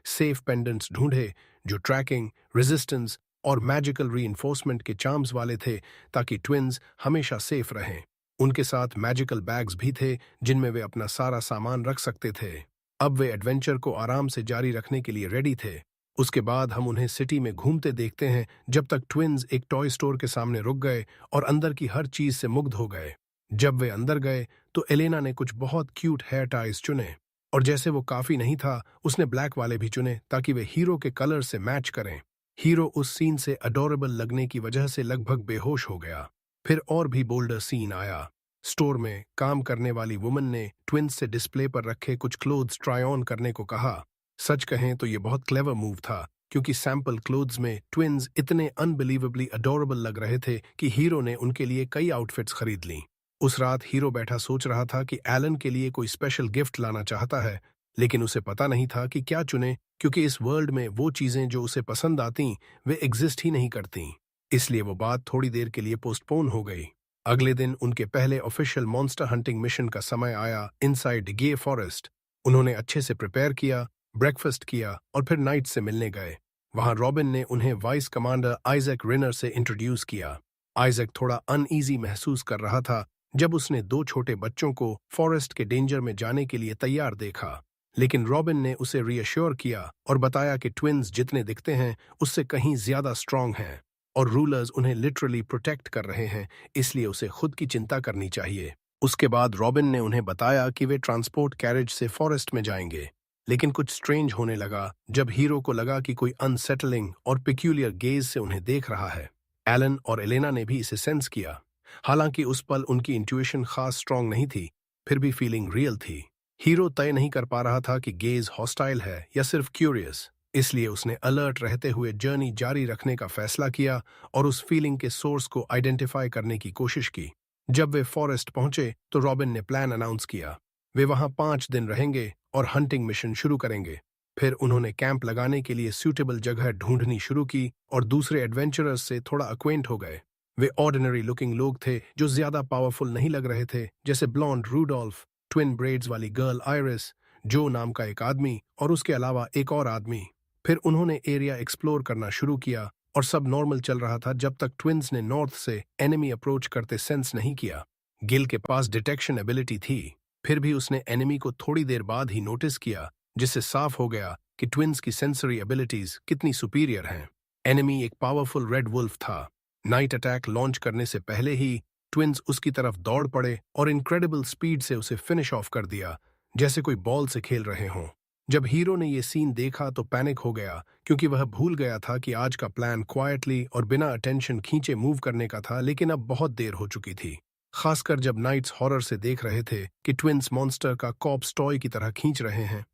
सेफ पेंडेंट्स ढूंढे जो ट्रैकिंग, रेजिस्टेंस और मैजिकल रीइंफोर्समेंट के चार्म्स वाले थे, ताकि ट्विन्स हमेशा सेफ रहें। उनके साथ मैजिकल बैग्स भी थे जिनमें वे अपना सारा सामान रख सकते थे। अब वे एडवेंचर को आराम से जारी रखने के लिए रेडी थे। उसके बाद हम उन्हें सिटी में घूमते देखते हैं जब तक ट्विन्स एक टॉय स्टोर के सामने रुक गए और अंदर की हर चीज से मुग्ध हो गए। जब वे अंदर गए तो एलेना ने कुछ बहुत क्यूट हेयर टाइज चुने, और जैसे वो काफी नहीं था, उसने ब्लैक वाले भी चुने ताकि वे हीरो के कलर से मैच करें। हीरो उस सीन से अडोरेबल लगने की वजह से लगभग बेहोश हो गया। फिर और भी बोल्डर सीन आया। स्टोर में काम करने वाली वुमन ने ट्विन्स से डिस्प्ले पर रखे कुछ क्लोथ्स ट्राई ऑन करने को कहा। सच कहें तो ये बहुत क्लेवर मूव था, क्योंकि सैंपल क्लोथ्स में ट्विन्स इतने अनबिलीवेबली अडोरेबल लग रहे थे कि हीरो ने उनके लिए कई आउटफिट्स खरीद लीं। उस रात हीरो बैठा सोच रहा था कि एलन के लिए कोई स्पेशल गिफ्ट लाना चाहता है, लेकिन उसे पता नहीं था कि क्या चुने, क्योंकि इस वर्ल्ड में वो चीजें जो उसे पसंद आती वे एग्जिस्ट ही नहीं करती। इसलिए वो बात थोड़ी देर के लिए पोस्टपोन हो गई। अगले दिन उनके पहले ऑफिशियल मॉन्स्टर हंटिंग मिशन का समय आया इनसाइड गे फॉरेस्ट। उन्होंने अच्छे से प्रिपेयर किया, ब्रेकफास्ट किया और फिर नाइट से मिलने गए। वहां रॉबिन ने उन्हें वाइस कमांडर आइजैक रिनर से इंट्रोड्यूस किया। आइजैक थोड़ा अनईजी महसूस कर रहा था जब उसने दो छोटे बच्चों को फॉरेस्ट के डेंजर में जाने के लिए तैयार देखा, लेकिन रॉबिन ने उसे रीअश्योर किया और बताया कि ट्विन्स जितने दिखते हैं उससे कहीं ज्यादा स्ट्रांग हैं और रूलर्स उन्हें लिटरली प्रोटेक्ट कर रहे हैं, इसलिए उसे खुद की चिंता करनी चाहिए। उसके बाद रॉबिन ने उन्हें बताया कि वे ट्रांसपोर्ट कैरेज से फॉरेस्ट में जाएंगे, लेकिन कुछ स्ट्रेंज होने लगा जब हीरो को लगा कि कोई अनसेटलिंग और पिक्यूलियर गेज से उन्हें देख रहा है। एलन और एलेना ने भी इसे सेंस किया। हालांकि उस पल उनकी इंट्यूशन खास स्ट्रांग नहीं थी, फिर भी फीलिंग रियल थी। हीरो तय नहीं कर पा रहा था कि गेज हॉस्टाइल है या सिर्फ क्यूरियस, इसलिए उसने अलर्ट रहते हुए जर्नी जारी रखने का फैसला किया और उस फीलिंग के सोर्स को आइडेंटिफाई करने की कोशिश की। जब वे फॉरेस्ट पहुंचे तो रॉबिन ने प्लान अनाउंस किया। वे वहां 5 दिन रहेंगे और हंटिंग मिशन शुरू करेंगे। फिर उन्होंने कैंप लगाने के लिए सूटेबल जगह ढूंढनी शुरू की और दूसरे एडवेंचरर्स से थोड़ा अक्वेंट हो गए। वे ऑर्डिनरी लुकिंग लोग थे जो ज्यादा पावरफुल नहीं लग रहे थे, जैसे ब्लॉन्ड रूडोल्फ, ट्विन ब्रेड्स वाली गर्ल आयरिस, जो नाम का एक आदमी और उसके अलावा एक और आदमी। फिर उन्होंने एरिया एक्सप्लोर करना शुरू किया और सब नॉर्मल चल रहा था जब तक ट्विंस ने नॉर्थ से एनिमी अप्रोच करते सेंस नहीं किया। गिल के पास डिटेक्शन एबिलिटी थी, फिर भी उसने एनिमी को थोड़ी देर बाद ही नोटिस किया, जिससे साफ हो गया कि ट्विंस की सेंसरी एबिलिटीज कितनी सुपीरियर हैं। एनिमी एक पावरफुल रेड वुल्फ था। नाइट अटैक लॉन्च करने से पहले ही ट्विंस उसकी तरफ दौड़ पड़े और इनक्रेडिबल स्पीड से उसे फिनिश ऑफ कर दिया, जैसे कोई बॉल से खेल रहे हों। जब हीरो ने ये सीन देखा तो पैनिक हो गया, क्योंकि वह भूल गया था कि आज का प्लान क्वाइटली और बिना अटेंशन खींचे मूव करने का था, लेकिन अब बहुत देर हो चुकी थी। खासकर जब नाइट्स हॉरर से देख रहे थे कि ट्विंस मॉन्स्टर का कॉप्स टॉय की तरह खींच रहे हैं।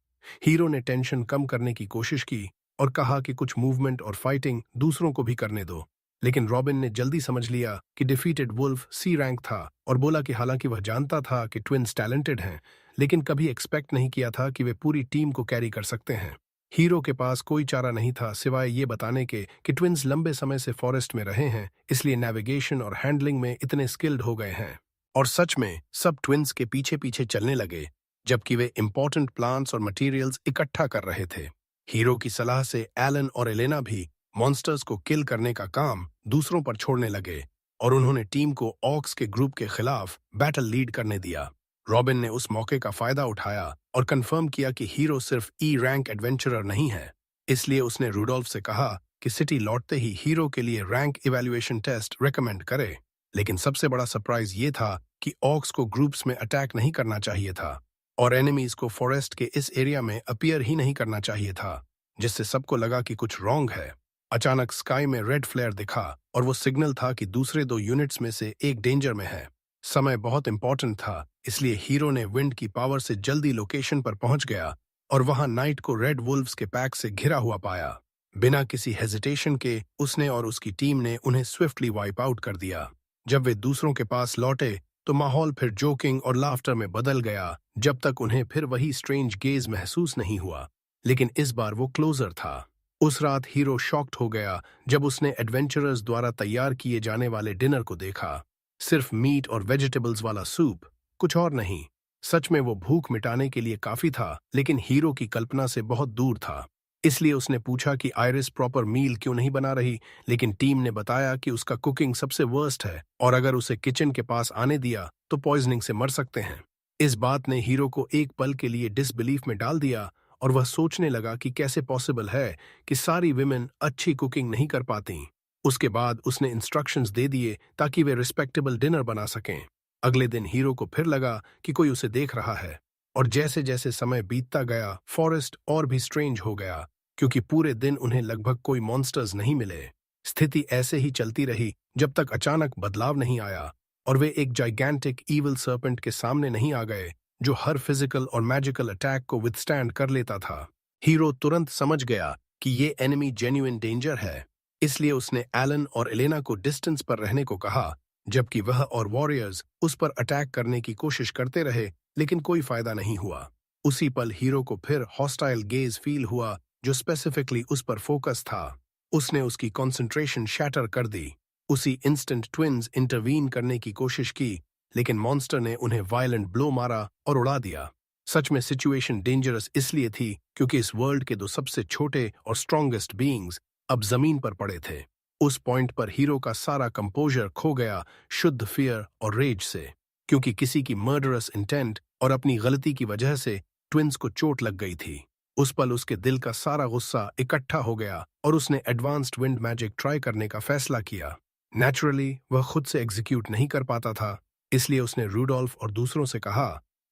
हीरो ने टेंशन कम करने की कोशिश की और कहा कि कुछ मूवमेंट और फाइटिंग दूसरों को भी करने दो, लेकिन रॉबिन ने जल्दी समझ लिया कि डिफीटेड वुल्फ सी रैंक था और बोला कि हालांकि वह जानता था कि ट्विंस टैलेंटेड हैं, लेकिन कभी एक्सपेक्ट नहीं किया था कि वे पूरी टीम को कैरी कर सकते हैं। हीरो के पास कोई चारा नहीं था सिवाय ये बताने के कि ट्विंस लंबे समय से फॉरेस्ट में रहे हैं, इसलिए नेविगेशन और हैंडलिंग में इतने स्किल्ड हो गए हैं। और सच में सब ट्विंस के पीछे पीछे चलने लगे, जबकि वे इंपॉर्टेंट प्लांट्स और मटेरियल्स इकट्ठा कर रहे थे। हीरो की सलाह से एलन और एलेना भी मॉन्स्टर्स को किल करने का काम दूसरों पर छोड़ने लगे और उन्होंने टीम को ऑक्स के ग्रुप के खिलाफ बैटल लीड करने दिया। रॉबिन ने उस मौके का फायदा उठाया और कंफर्म किया कि हीरो सिर्फ ई रैंक एडवेंचरर नहीं है, इसलिए उसने रूडोल्फ से कहा कि सिटी लौटते ही हीरो के लिए रैंक इवैल्यूएशन टेस्ट रेकमेंड करे। लेकिन सबसे बड़ा सरप्राइज ये था कि ऑक्स को ग्रुप्स में अटैक नहीं करना चाहिए था और एनिमीज को फॉरेस्ट के इस एरिया में अपीयर ही नहीं करना चाहिए था, जिससे सबको लगा कि कुछ रॉन्ग है। अचानक स्काई में रेड फ्लेयर दिखा और वो सिग्नल था कि दूसरे 2 यूनिट्स में से एक डेंजर में है। समय बहुत इंपॉर्टेंट था, इसलिए हीरो ने विंड की पावर से जल्दी लोकेशन पर पहुंच गया और वहां नाइट को रेड वुल्व्स के पैक से घिरा हुआ पाया। बिना किसी हेजिटेशन के उसने और उसकी टीम ने उन्हें स्विफ्टली वाइप आउट कर दिया। जब वे दूसरों के पास लौटे तो माहौल फिर जोकिंग और लाफ्टर में बदल गया, जब तक उन्हें फिर वही स्ट्रेंज गेज महसूस नहीं हुआ, लेकिन इस बार वो क्लोजर था। उस रात हीरो शॉक्ड हो गया जब उसने एडवेंचरर्स द्वारा तैयार किए जाने वाले डिनर को देखा। सिर्फ मीट और वेजिटेबल्स वाला सूप, कुछ और नहीं। सच में वो भूख मिटाने के लिए काफी था, लेकिन हीरो की कल्पना से बहुत दूर था। इसलिए उसने पूछा कि आयरिस प्रॉपर मील क्यों नहीं बना रही, लेकिन टीम ने बताया कि उसका कुकिंग सबसे वर्स्ट है और अगर उसे किचन के पास आने दिया तो पॉइजनिंग से मर सकते हैं। इस बात ने हीरो को एक पल के लिए डिसबिलीफ में डाल दिया और वह सोचने लगा कि कैसे पॉसिबल है कि सारी विमेन अच्छी कुकिंग नहीं कर पाती। उसके बाद उसने इंस्ट्रक्शंस दे दिए ताकि वे रिस्पेक्टेबल डिनर बना सकें। अगले दिन हीरो को फिर लगा कि कोई उसे देख रहा है और जैसे जैसे समय बीतता गया फॉरेस्ट और भी स्ट्रेंज हो गया, क्योंकि पूरे दिन उन्हें लगभग कोई मॉन्स्टर्स नहीं मिले। स्थिति ऐसे ही चलती रही जब तक अचानक बदलाव नहीं आया और वे एक जाइगैंटिक ईविल सर्पेंट के सामने नहीं आ गए जो हर फिजिकल और मैजिकल अटैक को विथस्टैंड कर लेता था। हीरो तुरंत समझ गया कि ये एनिमी जेन्युइन डेंजर है, इसलिए उसने एलन और एलेना को डिस्टेंस पर रहने को कहा, जबकि वह और वॉरियर्स उस पर अटैक करने की कोशिश करते रहे, लेकिन कोई फायदा नहीं हुआ। उसी पल हीरो को फिर हॉस्टाइल गेज फील हुआ जो स्पेसिफिकली उस पर फोकस था। उसने उसकी कंसंट्रेशन शैटर कर दी। उसी इंस्टेंट ट्विंस इंटरवीन करने की कोशिश की, लेकिन मॉन्स्टर ने उन्हें वायलेंट ब्लो मारा और उड़ा दिया। सच में सिचुएशन डेंजरस इसलिए थी क्योंकि इस वर्ल्ड के 2 सबसे छोटे और स्ट्रॉन्गेस्ट बीइंग्स अब जमीन पर पड़े थे। उस पॉइंट पर हीरो का सारा कंपोजर खो गया, शुद्ध फियर और रेज से, क्योंकि किसी की मर्डरस इंटेंट और अपनी गलती की वजह से ट्विंस को चोट लग गई थी। उस पल उसके दिल का सारा गुस्सा इकट्ठा हो गया और उसने एडवांस्ड विंड मैजिक ट्राई करने का फैसला किया। नेचुरली वह खुद से एग्जीक्यूट नहीं कर पाता था, इसलिए उसने रूडोल्फ और दूसरों से कहा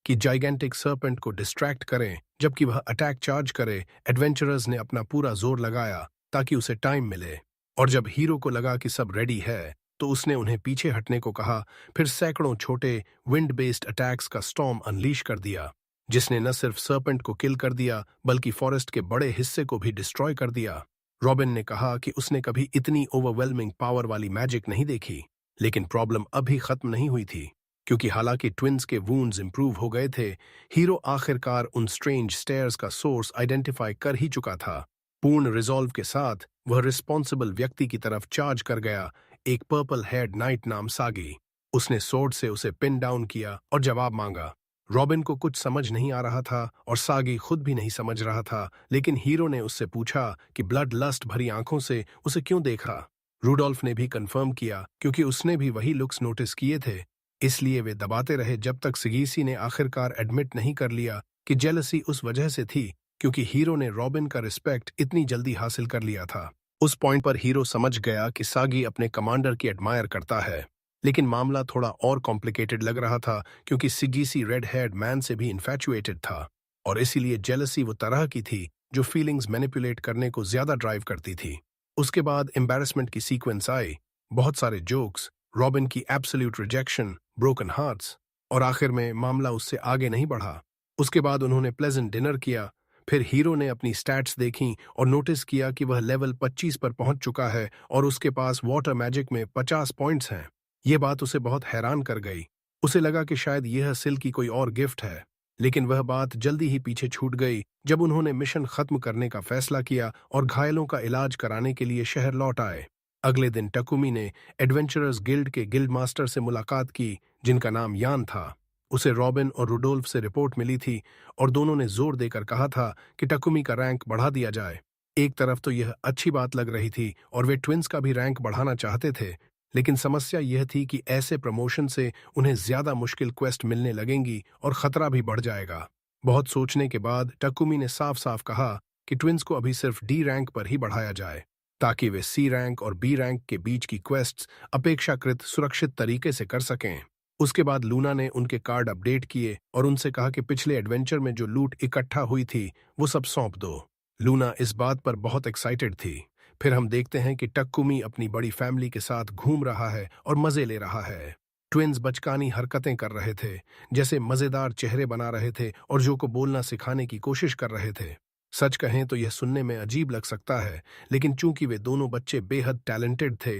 कि जाइगेंटिक सर्पेंट को डिस्ट्रैक्ट करें जबकि वह अटैक चार्ज करे। एडवेंचरर्स ने अपना पूरा जोर लगाया ताकि उसे टाइम मिले, और जब हीरो को लगा कि सब रेडी है तो उसने उन्हें पीछे हटने को कहा। फिर सैकड़ों छोटे विंड बेस्ड अटैक्स का स्टॉर्म अनलीश कर दिया, जिसने न सिर्फ सर्पेंट को किल कर दिया बल्कि फॉरेस्ट के बड़े हिस्से को भी डिस्ट्रॉय कर दिया। रॉबिन ने कहा कि उसने कभी इतनी ओवरवेलमिंग पावर वाली मैजिक नहीं देखी, लेकिन प्रॉब्लम अभी खत्म नहीं हुई थी, क्योंकि हालांकि ट्विंस के वूंड्स इंप्रूव हो गए थे, हीरो आखिरकार उन स्ट्रेंज स्टेयर्स का सोर्स आइडेंटिफाई कर ही चुका था। पूर्ण रिजॉल्व के साथ वह रिस्पॉन्सिबल व्यक्ति की तरफ चार्ज कर गया, एक पर्पल हेयर्ड नाइट नाम सागी। उसने सोर्ड से उसे पिन डाउन किया और जवाब मांगा। रॉबिन को कुछ समझ नहीं आ रहा था और सागी खुद भी नहीं समझ रहा था, लेकिन हीरो ने उससे पूछा कि ब्लड लस्ट भरी आंखों से उसे क्यों देख रहा। रूडोल्फ ने भी कंफर्म किया क्योंकि उसने भी वही लुक्स नोटिस किए थे। इसलिए वे दबाते रहे जब तक सिगीसी ने आखिरकार एडमिट नहीं कर लिया कि जेलसी उस वजह से थी क्योंकि हीरो ने रॉबिन का रिस्पेक्ट इतनी जल्दी हासिल कर लिया था। उस पॉइंट पर हीरो समझ गया कि सागी अपने कमांडर की एडमायर करता है, लेकिन मामला थोड़ा और कॉम्प्लिकेटेड लग रहा था क्योंकि सिगीसी रेड हेयर्ड मैन से भी इन्फैचुएटेड था और इसीलिए जेलसी वो तरह की थी जो फीलिंग्स मैनिपुलेट करने को ज्यादा ड्राइव करती थी। उसके बाद एम्बैरेसमेंट की सीक्वेंस आई, बहुत सारे जोक्स, रॉबिन की एब्सोल्यूट रिजेक्शन, ब्रोकन हार्ट्स, और आखिर में मामला उससे आगे नहीं बढ़ा। उसके बाद उन्होंने प्लेजेंट डिनर किया। फिर हीरो ने अपनी स्टैट्स देखी और नोटिस किया कि वह लेवल 25 पर पहुंच चुका है और उसके पास वाटर मैजिक में 50 पॉइंट्स हैं। ये बात उसे बहुत हैरान कर गई। उसे लगा कि शायद यह सिल की कोई और गिफ्ट है, लेकिन वह बात जल्दी ही पीछे छूट गई जब उन्होंने मिशन खत्म करने का फैसला किया और घायलों का इलाज कराने के लिए शहर लौट आए। अगले दिन टकुमी ने एडवेंचरर्स गिल्ड के गिल्ड मास्टर से मुलाकात की जिनका नाम यान था। उसे रॉबिन और रुडोल्फ से रिपोर्ट मिली थी और दोनों ने जोर देकर कहा था कि टकुमी का रैंक बढ़ा दिया जाए। एक तरफ तो यह अच्छी बात लग रही थी और वे ट्विंस का भी रैंक बढ़ाना चाहते थे, लेकिन समस्या यह थी कि ऐसे प्रमोशन से उन्हें ज्यादा मुश्किल क्वेस्ट मिलने लगेंगी और खतरा भी बढ़ जाएगा। बहुत सोचने के बाद टकुमी ने साफ साफ कहा कि ट्विंस को अभी सिर्फ डी रैंक पर ही बढ़ाया जाए ताकि वे सी रैंक और बी रैंक के बीच की क्वेस्ट्स अपेक्षाकृत सुरक्षित तरीके से कर सकें। उसके बाद लूना ने उनके कार्ड अपडेट किए और उनसे कहा कि पिछले एडवेंचर में जो लूट इकट्ठा हुई थी वो सब सौंप दो। लूना इस बात पर बहुत एक्साइटेड थी। फिर हम देखते हैं कि टक्कुमी अपनी बड़ी फैमिली के साथ घूम रहा है और मजे ले रहा है। ट्विंस बचकानी हरकतें कर रहे थे, जैसे मजेदार चेहरे बना रहे थे और जो को बोलना सिखाने की कोशिश कर रहे थे। सच कहें तो यह सुनने में अजीब लग सकता है, लेकिन चूंकि वे दोनों बच्चे बेहद टैलेंटेड थे,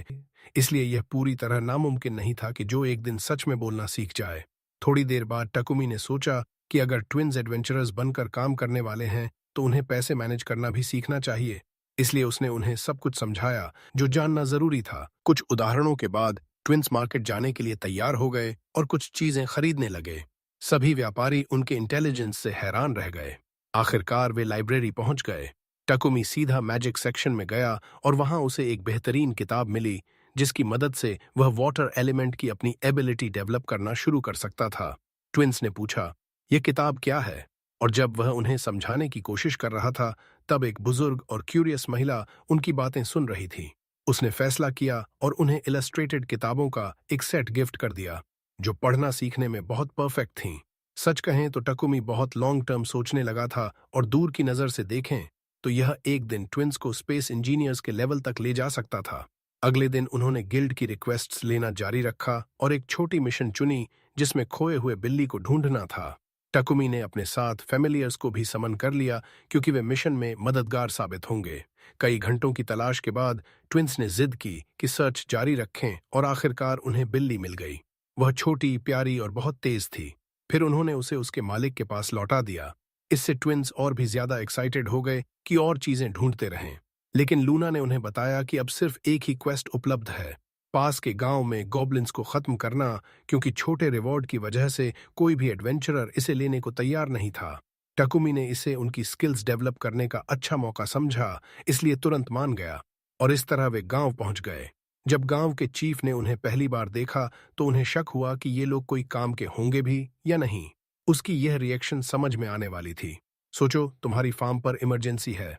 इसलिए यह पूरी तरह नामुमकिन नहीं था कि जो एक दिन सच में बोलना सीख जाए। थोड़ी देर बाद टकुमी ने सोचा कि अगर ट्विंस एडवेंचरर्स बनकर काम करने वाले हैं तो उन्हें पैसे मैनेज करना भी सीखना चाहिए। इसलिए उसने उन्हें सब कुछ समझाया जो जानना जरूरी था। कुछ उदाहरणों के बाद ट्विंस मार्केट जाने के लिए तैयार हो गए और कुछ चीजें खरीदने लगे। सभी व्यापारी उनके इंटेलिजेंस से हैरान रह गए। आखिरकार वे लाइब्रेरी पहुंच गए। टकुमी सीधा मैजिक सेक्शन में गया और वहां उसे एक बेहतरीन किताब मिली जिसकी मदद से वह वाटर एलिमेंट की अपनी एबिलिटी डेवलप करना शुरू कर सकता था। ट्विंस ने पूछा, यह किताब क्या है? और जब वह उन्हें समझाने की कोशिश कर रहा था तब एक बुजुर्ग और क्यूरियस महिला उनकी बातें सुन रही थी। उसने फैसला किया और उन्हें इलस्ट्रेटेड किताबों का एक सेट गिफ्ट कर दिया जो पढ़ना सीखने में बहुत परफेक्ट थीं। सच कहें तो टकुमी बहुत लॉन्ग टर्म सोचने लगा था और दूर की नजर से देखें तो यह एक दिन ट्विंस को स्पेस इंजीनियर्स के लेवल तक ले जा सकता था। अगले दिन उन्होंने गिल्ड की रिक्वेस्ट्स लेना जारी रखा और एक छोटी मिशन चुनी जिसमें खोए हुए बिल्ली को ढूंढना था। टकुमी ने अपने साथ फैमिलियर्स को भी समन कर लिया क्योंकि वे मिशन में मददगार साबित होंगे। कई घंटों की तलाश के बाद ट्विंस ने जिद की कि सर्च जारी रखें और आखिरकार उन्हें बिल्ली मिल गई। वह छोटी, प्यारी और बहुत तेज थी। फिर उन्होंने उसे उसके मालिक के पास लौटा दिया। इससे ट्विंस और भी ज्यादा एक्साइटेड हो गए कि और चीजें ढूंढते रहें। लेकिन लूना ने उन्हें बताया कि अब सिर्फ एक ही क्वेस्ट उपलब्ध है, पास के गांव में गॉब्लिन्स को खत्म करना, क्योंकि छोटे रिवॉर्ड की वजह से कोई भी एडवेंचरर इसे लेने को तैयार नहीं था। टकुमी ने इसे उनकी स्किल्स डेवलप करने का अच्छा मौका समझा, इसलिए तुरंत मान गया और इस तरह वे गांव पहुंच गए। जब गांव के चीफ ने उन्हें पहली बार देखा तो उन्हें शक हुआ कि ये लोग कोई काम के होंगे भी या नहीं। उसकी यह रिएक्शन समझ में आने वाली थी। सोचो, तुम्हारी फार्म पर इमरजेंसी है,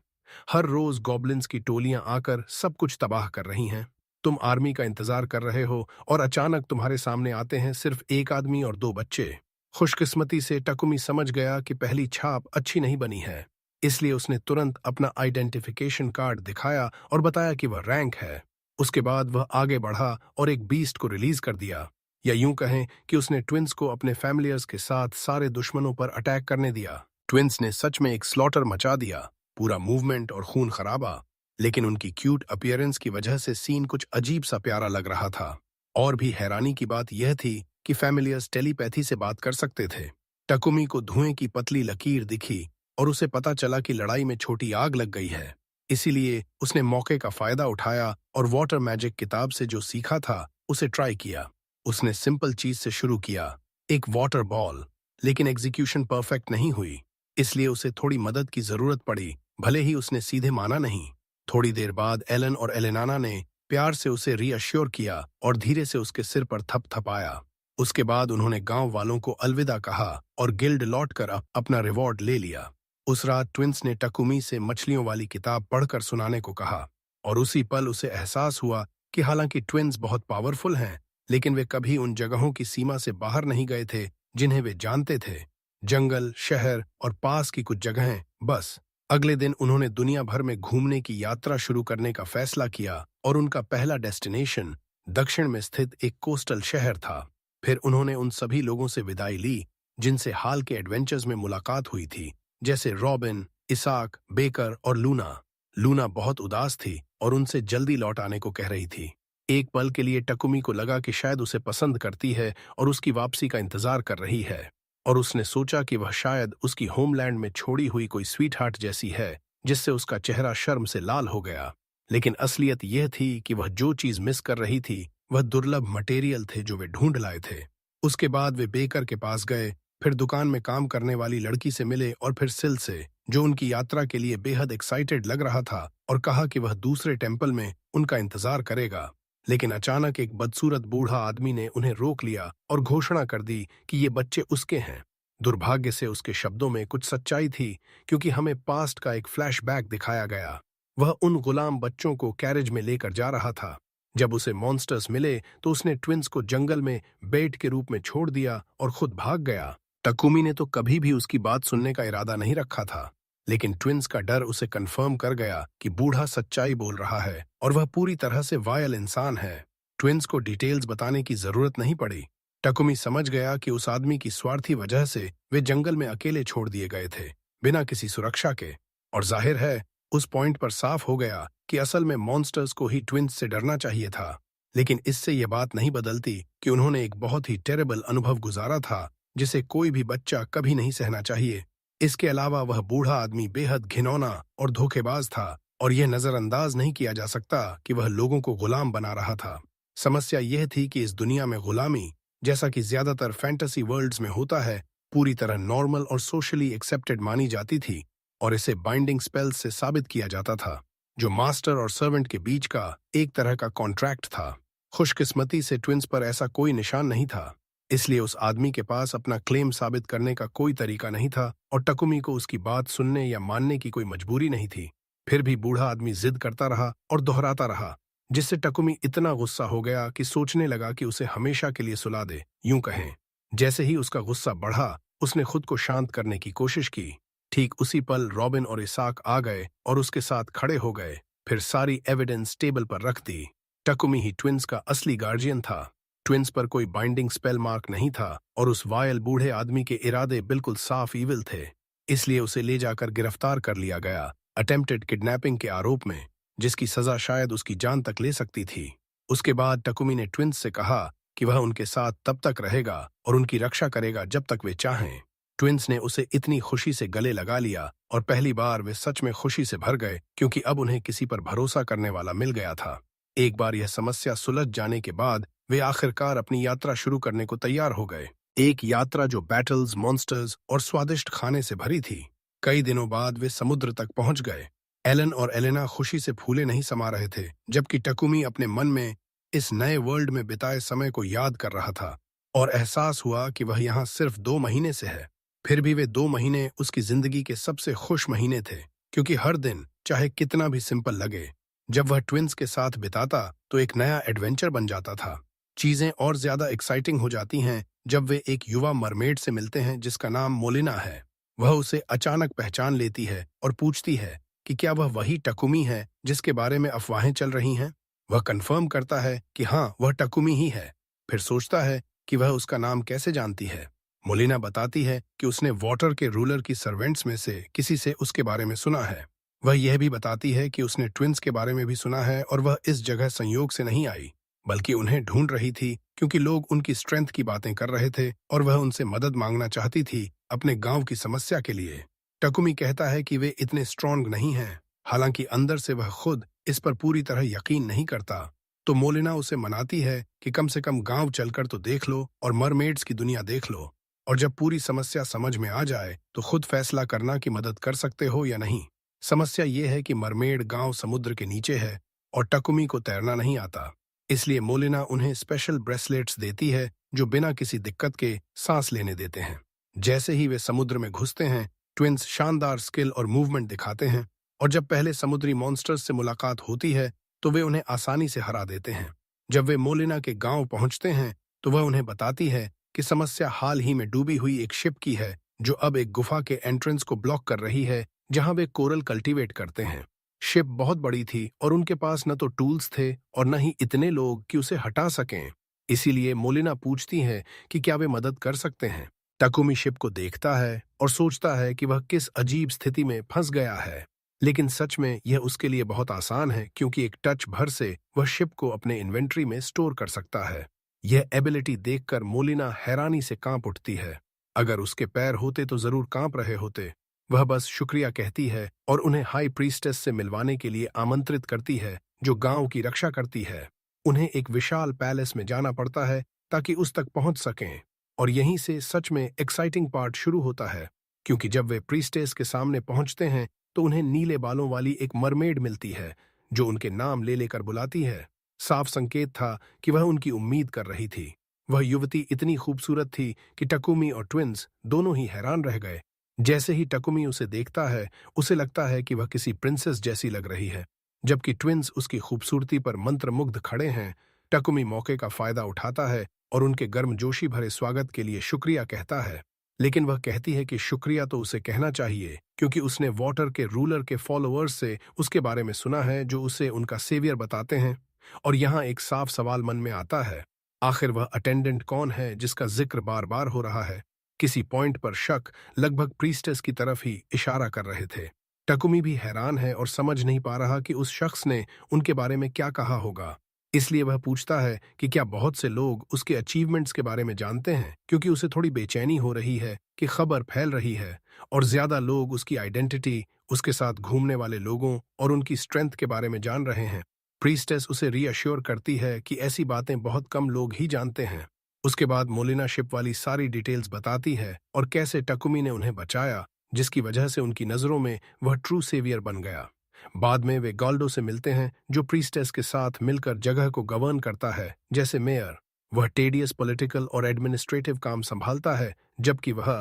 हर रोज गॉब्लिन्स की टोलियां आकर सब कुछ तबाह कर रही हैं। तुम आर्मी का इंतजार कर रहे हो और अचानक तुम्हारे सामने आते हैं सिर्फ एक आदमी और 2 बच्चे। खुशकिस्मती से टकुमी समझ गया कि पहली छाप अच्छी नहीं बनी है, इसलिए उसने तुरंत अपना आइडेंटिफिकेशन कार्ड दिखाया और बताया कि वह रैंक है। उसके बाद वह आगे बढ़ा और एक बीस्ट को रिलीज कर दिया, या यूं कहें कि उसने ट्विंस को अपने फैमिलियर्स के साथ सारे दुश्मनों पर अटैक करने दिया। ट्विंस ने सच में एक स्लॉटर मचा दिया, पूरा मूवमेंट और खून खराबा, लेकिन उनकी क्यूट अपीयरेंस की वजह से सीन कुछ अजीब सा प्यारा लग रहा था। और भी हैरानी की बात यह थी कि फैमिलियर्स टेलीपैथी से बात कर सकते थे। टकुमी को धुएं की पतली लकीर दिखी और उसे पता चला कि लड़ाई में छोटी आग लग गई है। इसीलिए उसने मौके का फायदा उठाया और वाटर मैजिक किताब से जो सीखा था उसे ट्राई किया। उसने सिंपल चीज से शुरू किया, एक वाटर बॉल, लेकिन एग्जीक्यूशन परफेक्ट नहीं हुई, इसलिए उसे थोड़ी मदद की जरूरत पड़ी, भले ही उसने सीधे माना नहीं। थोड़ी देर बाद एलन और एलेनाना ने प्यार से उसे रीअश्योर किया और धीरे से उसके सिर पर थपथपाया। उसके बाद उन्होंने गांव वालों को अलविदा कहा और गिल्ड लौटकर अपना रिवॉर्ड ले लिया। उस रात ट्विंस ने टकुमी से मछलियों वाली किताब पढ़कर सुनाने को कहा और उसी पल उसे एहसास हुआ कि हालांकि ट्विंस बहुत पावरफुल हैं, लेकिन वे कभी उन जगहों की सीमा से बाहर नहीं गए थे जिन्हें वे जानते थे। जंगल, शहर और पास की कुछ जगहें बस। अगले दिन उन्होंने दुनिया भर में घूमने की यात्रा शुरू करने का फैसला किया और उनका पहला डेस्टिनेशन दक्षिण में स्थित एक कोस्टल शहर था। फिर उन्होंने उन सभी लोगों से विदाई ली जिनसे हाल के एडवेंचर्स में मुलाकात हुई थी, जैसे रॉबिन, इसाक, बेकर और लूना। लूना बहुत उदास थी और उनसे जल्दी लौट आने को कह रही थी। एक पल के लिए टकुमी को लगा कि शायद उसे पसंद करती है और उसकी वापसी का इंतजार कर रही है, और उसने सोचा कि वह शायद उसकी होमलैंड में छोड़ी हुई कोई स्वीट हार्ट जैसी है, जिससे उसका चेहरा शर्म से लाल हो गया। लेकिन असलियत यह थी कि वह जो चीज मिस कर रही थी वह दुर्लभ मटेरियल थे जो वे ढूंढ लाए थे। उसके बाद वे बेकर के पास गए, फिर दुकान में काम करने वाली लड़की से मिले और फिर सिल से, जो उनकी यात्रा के लिए बेहद एक्साइटेड लग रहा था, और कहा कि वह दूसरे टेम्पल में उनका इंतजार करेगा। लेकिन अचानक एक बदसूरत बूढ़ा आदमी ने उन्हें रोक लिया और घोषणा कर दी कि ये बच्चे उसके हैं। दुर्भाग्य से उसके शब्दों में कुछ सच्चाई थी, क्योंकि हमें पास्ट का एक फ्लैशबैक दिखाया गया। वह उन गुलाम बच्चों को कैरेज में लेकर जा रहा था। जब उसे मॉन्स्टर्स मिले तो उसने ट्विंस को जंगल में बेट के रूप में छोड़ दिया और खुद भाग गया। टकुमी ने तो कभी भी उसकी बात सुनने का इरादा नहीं रखा था, लेकिन ट्विंस का डर उसे कंफर्म कर गया कि बूढ़ा सच्चाई बोल रहा है और वह पूरी तरह से वायल इंसान है। ट्विंस को डिटेल्स बताने की जरूरत नहीं पड़ी। टकुमी समझ गया कि उस आदमी की स्वार्थी वजह से वे जंगल में अकेले छोड़ दिए गए थे, बिना किसी सुरक्षा के। और जाहिर है उस पॉइंट पर साफ हो गया कि असल में मॉन्स्टर्स को ही ट्विंस से डरना चाहिए था। लेकिन इससे यह बात नहीं बदलती कि उन्होंने एक बहुत ही टेरेबल अनुभव गुजारा था, जिसे कोई भी बच्चा कभी नहीं सहना चाहिए। इसके अलावा वह बूढ़ा आदमी बेहद घिनौना और धोखेबाज था, और यह नजरअंदाज नहीं किया जा सकता कि वह लोगों को गुलाम बना रहा था। समस्या यह थी कि इस दुनिया में गुलामी, जैसा कि ज्यादातर फैंटेसी वर्ल्ड्स में होता है, पूरी तरह नॉर्मल और सोशली एक्सेप्टेड मानी जाती थी, और इसे बाइंडिंग स्पेल्स से साबित किया जाता था, जो मास्टर और सर्वेंट के बीच का एक तरह का कॉन्ट्रैक्ट था। खुशकिस्मती से ट्विंस पर ऐसा कोई निशान नहीं था, इसलिए उस आदमी के पास अपना क्लेम साबित करने का कोई तरीका नहीं था, और टकुमी को उसकी बात सुनने या मानने की कोई मजबूरी नहीं थी। फिर भी बूढ़ा आदमी जिद करता रहा और दोहराता रहा, जिससे टकुमी इतना गुस्सा हो गया कि सोचने लगा कि उसे हमेशा के लिए सुला दे। यूं कहें, जैसे ही उसका गुस्सा बढ़ा, उसने खुद को शांत करने की कोशिश की। ठीक उसी पल रॉबिन और इसाक आ गए और उसके साथ खड़े हो गए, फिर सारी एविडेंस टेबल पर रख दी। टकुमी ही ट्विंस का असली गार्जियन था। ट्विंस पर कोई बाइंडिंग स्पेल मार्क नहीं था, और उस वायल बूढ़े आदमी के इरादे बिल्कुल साफ ईविल थे। इसलिए उसे ले जाकर गिरफ्तार कर लिया गया, अटेम्प्टेड किडनैपिंग के आरोप में, जिसकी सजा शायद उसकी जान तक ले सकती थी। उसके बाद टकुमी ने ट्विंस से कहा कि वह उनके साथ तब तक रहेगा और उनकी रक्षा करेगा जब तक वे चाहें। ट्विंस ने उसे इतनी खुशी से गले लगा लिया, और पहली बार वे सच में खुशी से भर गए, क्योंकि अब उन्हें किसी पर भरोसा करने वाला मिल गया था। एक बार यह समस्या सुलझ जाने के बाद वे आखिरकार अपनी यात्रा शुरू करने को तैयार हो गए। एक यात्रा जो बैटल्स, मॉन्स्टर्स और स्वादिष्ट खाने से भरी थी। कई दिनों बाद वे समुद्र तक पहुंच गए। एलन और एलेना खुशी से फूले नहीं समा रहे थे, जबकि टकुमी अपने मन में इस नए वर्ल्ड में बिताए समय को याद कर रहा था, और एहसास हुआ कि वह यहाँ सिर्फ 2 महीने से है। फिर भी वे 2 महीने उसकी जिंदगी के सबसे खुश महीने थे, क्योंकि हर दिन, चाहे कितना भी सिंपल लगे, जब वह ट्विंस के साथ बिताता तो एक नया एडवेंचर बन जाता था। चीजें और ज्यादा एक्साइटिंग हो जाती हैं जब वे एक युवा मरमेड से मिलते हैं जिसका नाम मोलिना है। वह उसे अचानक पहचान लेती है और पूछती है कि क्या वह वही टकुमी है जिसके बारे में अफवाहें चल रही हैं। वह कंफर्म करता है कि हाँ, वह टकुमी ही है। फिर सोचता है कि वह उसका नाम कैसे जानती है। मोलिना बताती है कि उसने वाटर के रूलर की सर्वेंट्स में से किसी से उसके बारे में सुना है। वह यह भी बताती है कि उसने ट्विंस के बारे में भी सुना है, और वह इस जगह संयोग से नहीं आई, बल्कि उन्हें ढूंढ रही थी, क्योंकि लोग उनकी स्ट्रेंथ की बातें कर रहे थे और वह उनसे मदद मांगना चाहती थी अपने गांव की समस्या के लिए। टकुमी कहता है कि वे इतने स्ट्रांग नहीं हैं, हालांकि अंदर से वह खुद इस पर पूरी तरह यकीन नहीं करता। तो मोलिना उसे मनाती है कि कम से कम गांव चलकर तो देख लो और मरमेड्स की दुनिया देख लो। और जब पूरी समस्या समझ में आ जाए तो खुद फैसला करना कि मदद कर सकते हो या नहीं। समस्या ये है कि मरमेड गांव समुद्र के नीचे है और टकुमी को तैरना नहीं आता। इसलिए मोलिना उन्हें स्पेशल ब्रेसलेट्स देती है जो बिना किसी दिक्कत के सांस लेने देते हैं। जैसे ही वे समुद्र में घुसते हैं, ट्विंस शानदार स्किल और मूवमेंट दिखाते हैं, और जब पहले समुद्री मॉन्स्टर्स से मुलाकात होती है तो वे उन्हें आसानी से हरा देते हैं। जब वे मोलिना के गांव पहुंचते हैं तो वह उन्हें बताती है कि समस्या हाल ही में डूबी हुई एक शिप की है जो अब एक गुफा के एंट्रेंस को ब्लॉक कर रही है जहां वे कोरल कल्टीवेट करते हैं। शिप बहुत बड़ी थी और उनके पास न तो टूल्स थे और न ही इतने लोग कि उसे हटा सकें। इसीलिए मोलिना पूछती है कि क्या वे मदद कर सकते हैं। टकुमी शिप को देखता है और सोचता है कि वह किस अजीब स्थिति में फंस गया है, लेकिन सच में यह उसके लिए बहुत आसान है क्योंकि एक टच भर से वह शिप को अपने इन्वेंट्री में स्टोर कर सकता है। यह एबिलिटी देखकर मोलिना हैरानी से कांप उठती है। अगर उसके पैर होते तो जरूर कांप रहे होते। वह बस शुक्रिया कहती है और उन्हें हाई प्रीस्टेस से मिलवाने के लिए आमंत्रित करती है जो गांव की रक्षा करती है। उन्हें एक विशाल पैलेस में जाना पड़ता है ताकि उस तक पहुंच सकें, और यहीं से सच में एक्साइटिंग पार्ट शुरू होता है क्योंकि जब वे प्रीस्टेस के सामने पहुंचते हैं तो उन्हें नीले बालों वाली एक मरमेड मिलती है जो उनके नाम ले लेकर बुलाती है। साफ संकेत था कि वह उनकी उम्मीद कर रही थी। वह युवती इतनी खूबसूरत थी कि टकुमी और ट्विंस दोनों ही हैरान रह गए। जैसे ही टकुमी उसे देखता है उसे लगता है कि वह किसी प्रिंसेस जैसी लग रही है, जबकि ट्विंस उसकी खूबसूरती पर मंत्रमुग्ध खड़े हैं। टकुमी मौके का फायदा उठाता है और उनके गर्मजोशी भरे स्वागत के लिए शुक्रिया कहता है, लेकिन वह कहती है कि शुक्रिया तो उसे कहना चाहिए क्योंकि उसने वाटर के रूलर के फॉलोअर्स से उसके बारे में सुना है जो उसे उनका सेवियर बताते हैं। और यहाँ एक साफ सवाल मन में आता है, आखिर वह अटेंडेंट कौन है जिसका जिक्र बार बार हो रहा है। किसी पॉइंट पर शक लगभग प्रीस्टेस की तरफ ही इशारा कर रहे थे। टकुमी भी हैरान है और समझ नहीं पा रहा कि उस शख्स ने उनके बारे में क्या कहा होगा। इसलिए वह पूछता है कि क्या बहुत से लोग उसके अचीवमेंट्स के बारे में जानते हैं, क्योंकि उसे थोड़ी बेचैनी हो रही है कि खबर फैल रही है और ज्यादा लोग उसकी आइडेंटिटी, उसके साथ घूमने वाले लोगों और उनकी स्ट्रेंथ के बारे में जान रहे हैं। प्रीस्टेस उसे रीअश्योर करती है कि ऐसी बातें बहुत कम लोग ही जानते हैं। उसके बाद मोलिना शिप वाली सारी डिटेल्स बताती है और कैसे टकुमी ने उन्हें बचाया, जिसकी वजह से उनकी नजरों में वह ट्रू सेवियर बन गया। बाद में वे गॉल्डो से मिलते हैं जो प्रीस्टेस के साथ मिलकर जगह को गवर्न करता है जैसे मेयर। वह टेडियस पॉलिटिकल और एडमिनिस्ट्रेटिव काम संभालता है, जबकि वह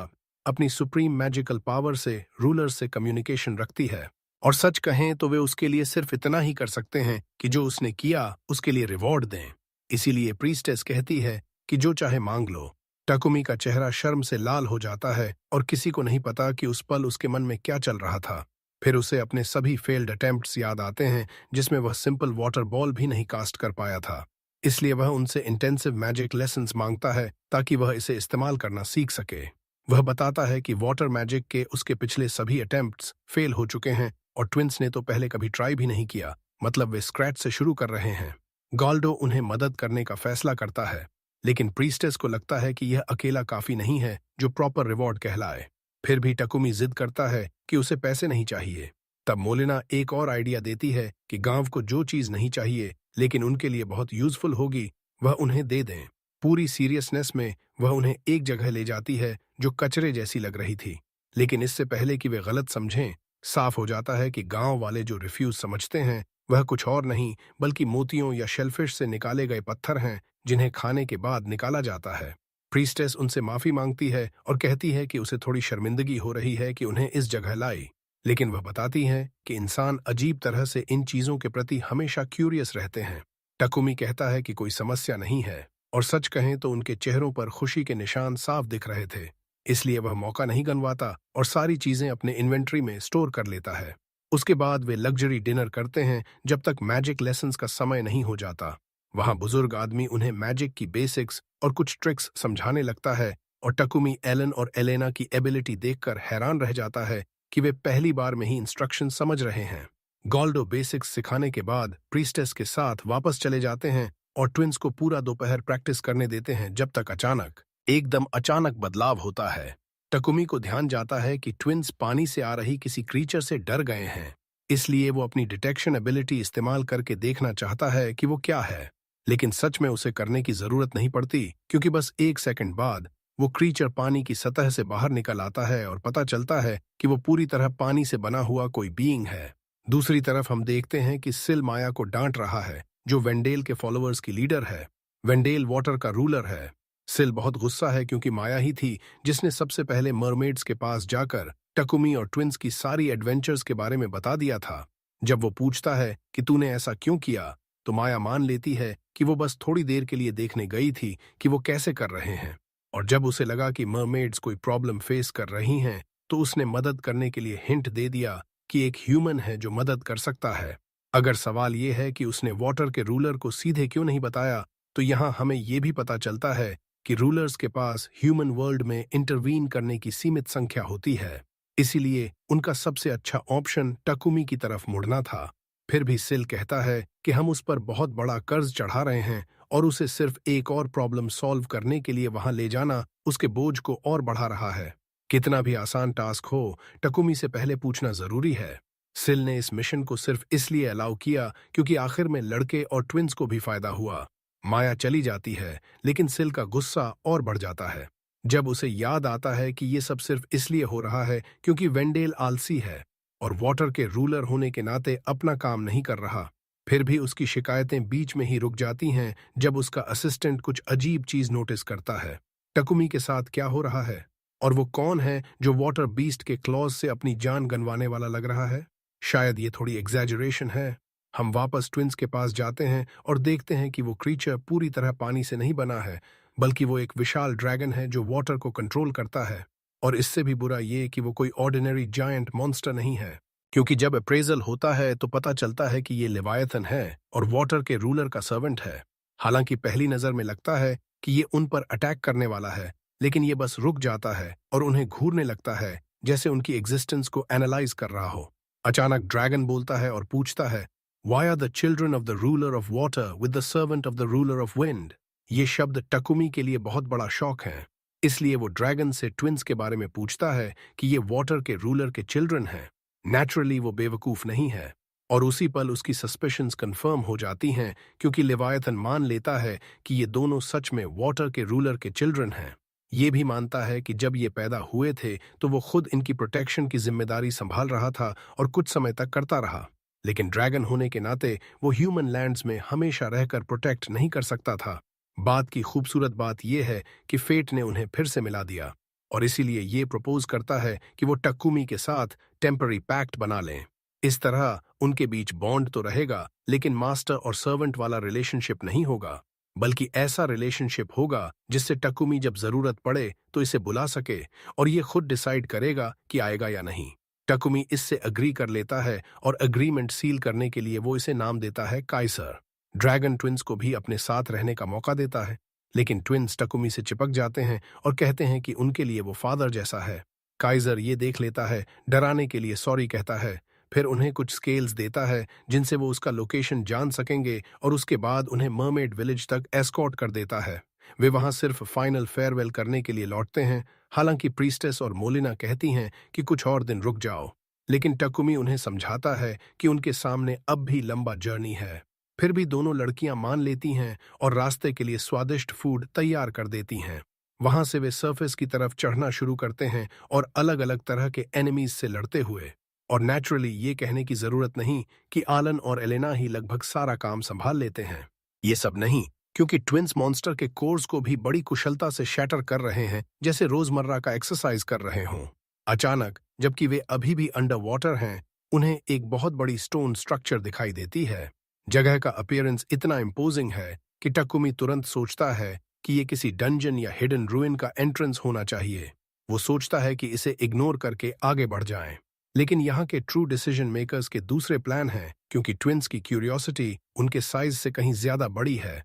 अपनी सुप्रीम मैजिकल पावर से रूलर से कम्युनिकेशन रखती है। और सच कहें तो वे उसके लिए सिर्फ इतना ही कर सकते हैं कि जो उसने किया उसके लिए रिवॉर्ड दें। इसीलिए प्रीस्टेस कहती है कि जो चाहे मांग लो। टकुमी का चेहरा शर्म से लाल हो जाता है और किसी को नहीं पता कि उस पल उसके मन में क्या चल रहा था। फिर उसे अपने सभी फेल्ड अटेम्प्ट्स याद आते हैं जिसमें वह सिंपल वाटर बॉल भी नहीं कास्ट कर पाया था। इसलिए वह उनसे इंटेंसिव मैजिक लेसन्स मांगता है ताकि वह इसे इस्तेमाल करना सीख सके। वह बताता है कि वाटर मैजिक के उसके पिछले सभी अटेम्प्ट्स फेल हो चुके हैं और ट्विंस ने तो पहले कभी ट्राई भी नहीं किया, मतलब वे स्क्रैच से शुरू कर रहे हैं। गॉल्डो उन्हें मदद करने का फैसला करता है, लेकिन प्रीस्टेस को लगता है कि यह अकेला काफी नहीं है जो प्रॉपर रिवॉर्ड कहलाए। फिर भी टकुमी जिद करता है कि उसे पैसे नहीं चाहिए। तब मोलिना एक और आइडिया देती है कि गांव को जो चीज नहीं चाहिए लेकिन उनके लिए बहुत यूजफुल होगी वह उन्हें दे दें। पूरी सीरियसनेस में वह उन्हें एक जगह ले जाती है जो कचरे जैसी लग रही थी, लेकिन इससे पहले कि वे गलत समझें, साफ हो जाता है कि गांव वाले जो रिफ्यूज समझते हैं वह कुछ और नहीं बल्कि मोतियों या शेलफिश से निकाले गए पत्थर हैं जिन्हें खाने के बाद निकाला जाता है। प्रीस्टेस उनसे माफी मांगती है और कहती है कि उसे थोड़ी शर्मिंदगी हो रही है कि उन्हें इस जगह लाई, लेकिन वह बताती है कि इंसान अजीब तरह से इन चीजों के प्रति हमेशा क्यूरियस रहते हैं। टकुमी कहता है कि कोई समस्या नहीं है, और सच कहें तो उनके चेहरों पर खुशी के निशान साफ दिख रहे थे। इसलिए वह मौका नहीं गंवाता और सारी चीजें अपने इन्वेंट्री में स्टोर कर लेता है। उसके बाद वे लग्जरी डिनर करते हैं जब तक मैजिक लेसन्स का समय नहीं हो जाता। वहां बुजुर्ग आदमी उन्हें मैजिक की बेसिक्स और कुछ ट्रिक्स समझाने लगता है और टकुमी एलन और एलेना की एबिलिटी देखकर हैरान रह जाता है कि वे पहली बार में ही इंस्ट्रक्शन समझ रहे हैं। गॉल्डो बेसिक्स सिखाने के बाद प्रीस्टेस के साथ वापस चले जाते हैं और ट्विंस को पूरा दोपहर प्रैक्टिस करने देते हैं जब तक एकदम अचानक बदलाव होता है। टकुमी को ध्यान जाता है कि ट्विंस पानी से आ रही किसी क्रीचर से डर गए हैं, इसलिए वो अपनी डिटेक्शन एबिलिटी इस्तेमाल करके देखना चाहता है कि वो क्या है, लेकिन सच में उसे करने की जरूरत नहीं पड़ती क्योंकि बस 1 सेकंड बाद वो क्रीचर पानी की सतह से बाहर निकल आता है और पता चलता है कि वो पूरी तरह पानी से बना हुआ कोई बीइंग है। दूसरी तरफ हम देखते हैं कि सिल माया को डांट रहा है, जो वेंडेल के फॉलोअर्स की लीडर है। वेंडेल वाटर का रूलर है। सिल बहुत गुस्सा है क्योंकि माया ही थी जिसने सबसे पहले मरमेड्स के पास जाकर टकुमी और ट्विंस की सारी एडवेंचर्स के बारे में बता दिया था। जब वो पूछता है कि तूने ऐसा क्यों किया, तो माया मान लेती है कि वो बस थोड़ी देर के लिए देखने गई थी कि वो कैसे कर रहे हैं। और जब उसे लगा कि मरमेड्स कोई प्रॉब्लम फेस कर रही हैं, तो उसने मदद करने के लिए हिंट दे दिया कि एक ह्यूमन है जो मदद कर सकता है। अगर सवाल ये है कि उसने वाटर के रूलर को सीधे क्यों नहीं बताया, तो यहाँ हमें ये भी पता चलता है कि रूलर्स के पास ह्यूमन वर्ल्ड में इंटरवीन करने की सीमित संख्या होती है। इसीलिए उनका सबसे अच्छा ऑप्शन टकुमी की तरफ मुड़ना था। फिर भी सिल कहता है कि हम उस पर बहुत बड़ा कर्ज चढ़ा रहे हैं और उसे सिर्फ एक और प्रॉब्लम सॉल्व करने के लिए वहां ले जाना उसके बोझ को और बढ़ा रहा है। कितना भी आसान टास्क हो, टकुमी से पहले पूछना जरूरी है। सिल ने इस मिशन को सिर्फ इसलिए अलाउ किया क्योंकि आखिर में लड़के और ट्विंस को भी फायदा हुआ। माया चली जाती है, लेकिन सिल का गुस्सा और बढ़ जाता है जब उसे याद आता है कि ये सब सिर्फ इसलिए हो रहा है क्योंकि वेंडेल आलसी है और वाटर के रूलर होने के नाते अपना काम नहीं कर रहा। फिर भी उसकी शिकायतें बीच में ही रुक जाती हैं जब उसका असिस्टेंट कुछ अजीब चीज नोटिस करता है। टकुमी के साथ क्या हो रहा है और वो कौन है जो वाटर बीस्ट के क्लॉज से अपनी जान गंवाने वाला लग रहा है? शायद ये थोड़ी एग्जैजरेशन है। हम वापस ट्विंस के पास जाते हैं और देखते हैं कि वो क्रीचर पूरी तरह पानी से नहीं बना है, बल्कि वो एक विशाल ड्रैगन है जो वाटर को कंट्रोल करता है। और इससे भी बुरा ये कि वो कोई ऑर्डिनरी जायंट मॉन्स्टर नहीं है, क्योंकि जब अप्रेजल होता है तो पता चलता है कि ये लेवायथन है और वाटर के रूलर का सर्वेंट है। हालांकि पहली नजर में लगता है कि ये उन पर अटैक करने वाला है, लेकिन ये बस रुक जाता है और उन्हें घूरने लगता है, जैसे उनकी एग्जिस्टेंस को एनालाइज कर रहा हो। अचानक ड्रैगन बोलता है और पूछता है, Why are the children of the ruler of water with the servant of the ruler of wind? ये शब्द टकुमी के लिए बहुत बड़ा शौक है। इसलिए वो ड्रैगन से ट्विंस के बारे में पूछता है कि ये वाटर के रूलर के चिल्ड्रन हैं। नेचुरली वो बेवकूफ नहीं है और उसी पल उसकी सस्पिशंस कंफर्म हो जाती हैं, क्योंकि लेवायथन मान लेता है कि ये दोनों सच में वाटर के रूलर के चिल्ड्रन हैं। ये भी मानता है कि जब ये पैदा हुए थे तो वो खुद इनकी प्रोटेक्शन की जिम्मेदारी संभाल रहा था और कुछ समय तक करता रहा, लेकिन ड्रैगन होने के नाते वो ह्यूमन लैंड्स में हमेशा रहकर प्रोटेक्ट नहीं कर सकता था। बात की खूबसूरत बात यह है कि फेट ने उन्हें फिर से मिला दिया और इसीलिए ये प्रपोज करता है कि वो टकुमी के साथ टेम्पररी पैक्ट बना लें। इस तरह उनके बीच बॉन्ड तो रहेगा, लेकिन मास्टर और सर्वेंट वाला रिलेशनशिप नहीं होगा, बल्कि ऐसा रिलेशनशिप होगा जिससे टकुमी जब जरूरत पड़े तो इसे बुला सके और ये खुद डिसाइड करेगा कि आएगा या नहीं। टकुमी इससे अग्री कर लेता है और अग्रीमेंट सील करने के लिए वो इसे नाम देता है काइसर। ड्रैगन ट्विंस को भी अपने साथ रहने का मौका देता है, लेकिन ट्विंस टकुमी से चिपक जाते हैं और कहते हैं कि उनके लिए वो फादर जैसा है। काइजर ये देख लेता है, डराने के लिए सॉरी कहता है, फिर उन्हें कुछ स्केल्स देता है जिनसे वो उसका लोकेशन जान सकेंगे और उसके बाद उन्हें मरमेड विलेज तक एस्कॉर्ट कर देता है। वे वहां सिर्फ फाइनल फेयरवेल करने के लिए लौटते हैं। हालांकि प्रीस्टेस और मोलिना कहती हैं कि कुछ और दिन रुक जाओ, लेकिन टकुमी उन्हें समझाता है कि उनके सामने अब भी लंबा जर्नी है। फिर भी दोनों लड़कियां मान लेती हैं और रास्ते के लिए स्वादिष्ट फूड तैयार कर देती हैं। वहां से वे सरफेस की तरफ चढ़ना शुरू करते हैं और अलग अलग तरह के एनिमीज से लड़ते हुए। और नेचुरली ये कहने की जरूरत नहीं कि आलन और एलेना ही लगभग सारा काम संभाल लेते हैं। ये सब नहीं, क्योंकि ट्विंस मॉन्स्टर के कोर्स को भी बड़ी कुशलता से शैटर कर रहे हैं, जैसे रोजमर्रा का एक्सरसाइज कर रहे हों। अचानक, जबकि वे अभी भी अंडर वाटर हैं, उन्हें एक बहुत बड़ी स्टोन स्ट्रक्चर दिखाई देती है। जगह का अपीयरेंस इतना इम्पोजिंग है कि टकुमी तुरंत सोचता है कि ये किसी डंजन या हिडन रूइन का एंट्रेंस होना चाहिए। वो सोचता है कि इसे इग्नोर करके आगे बढ़ जाएं। लेकिन यहाँ के ट्रू डिसीजन मेकर्स के दूसरे प्लान हैं, क्योंकि ट्विंस की क्यूरियोसिटी उनके साइज से कहीं ज्यादा बड़ी है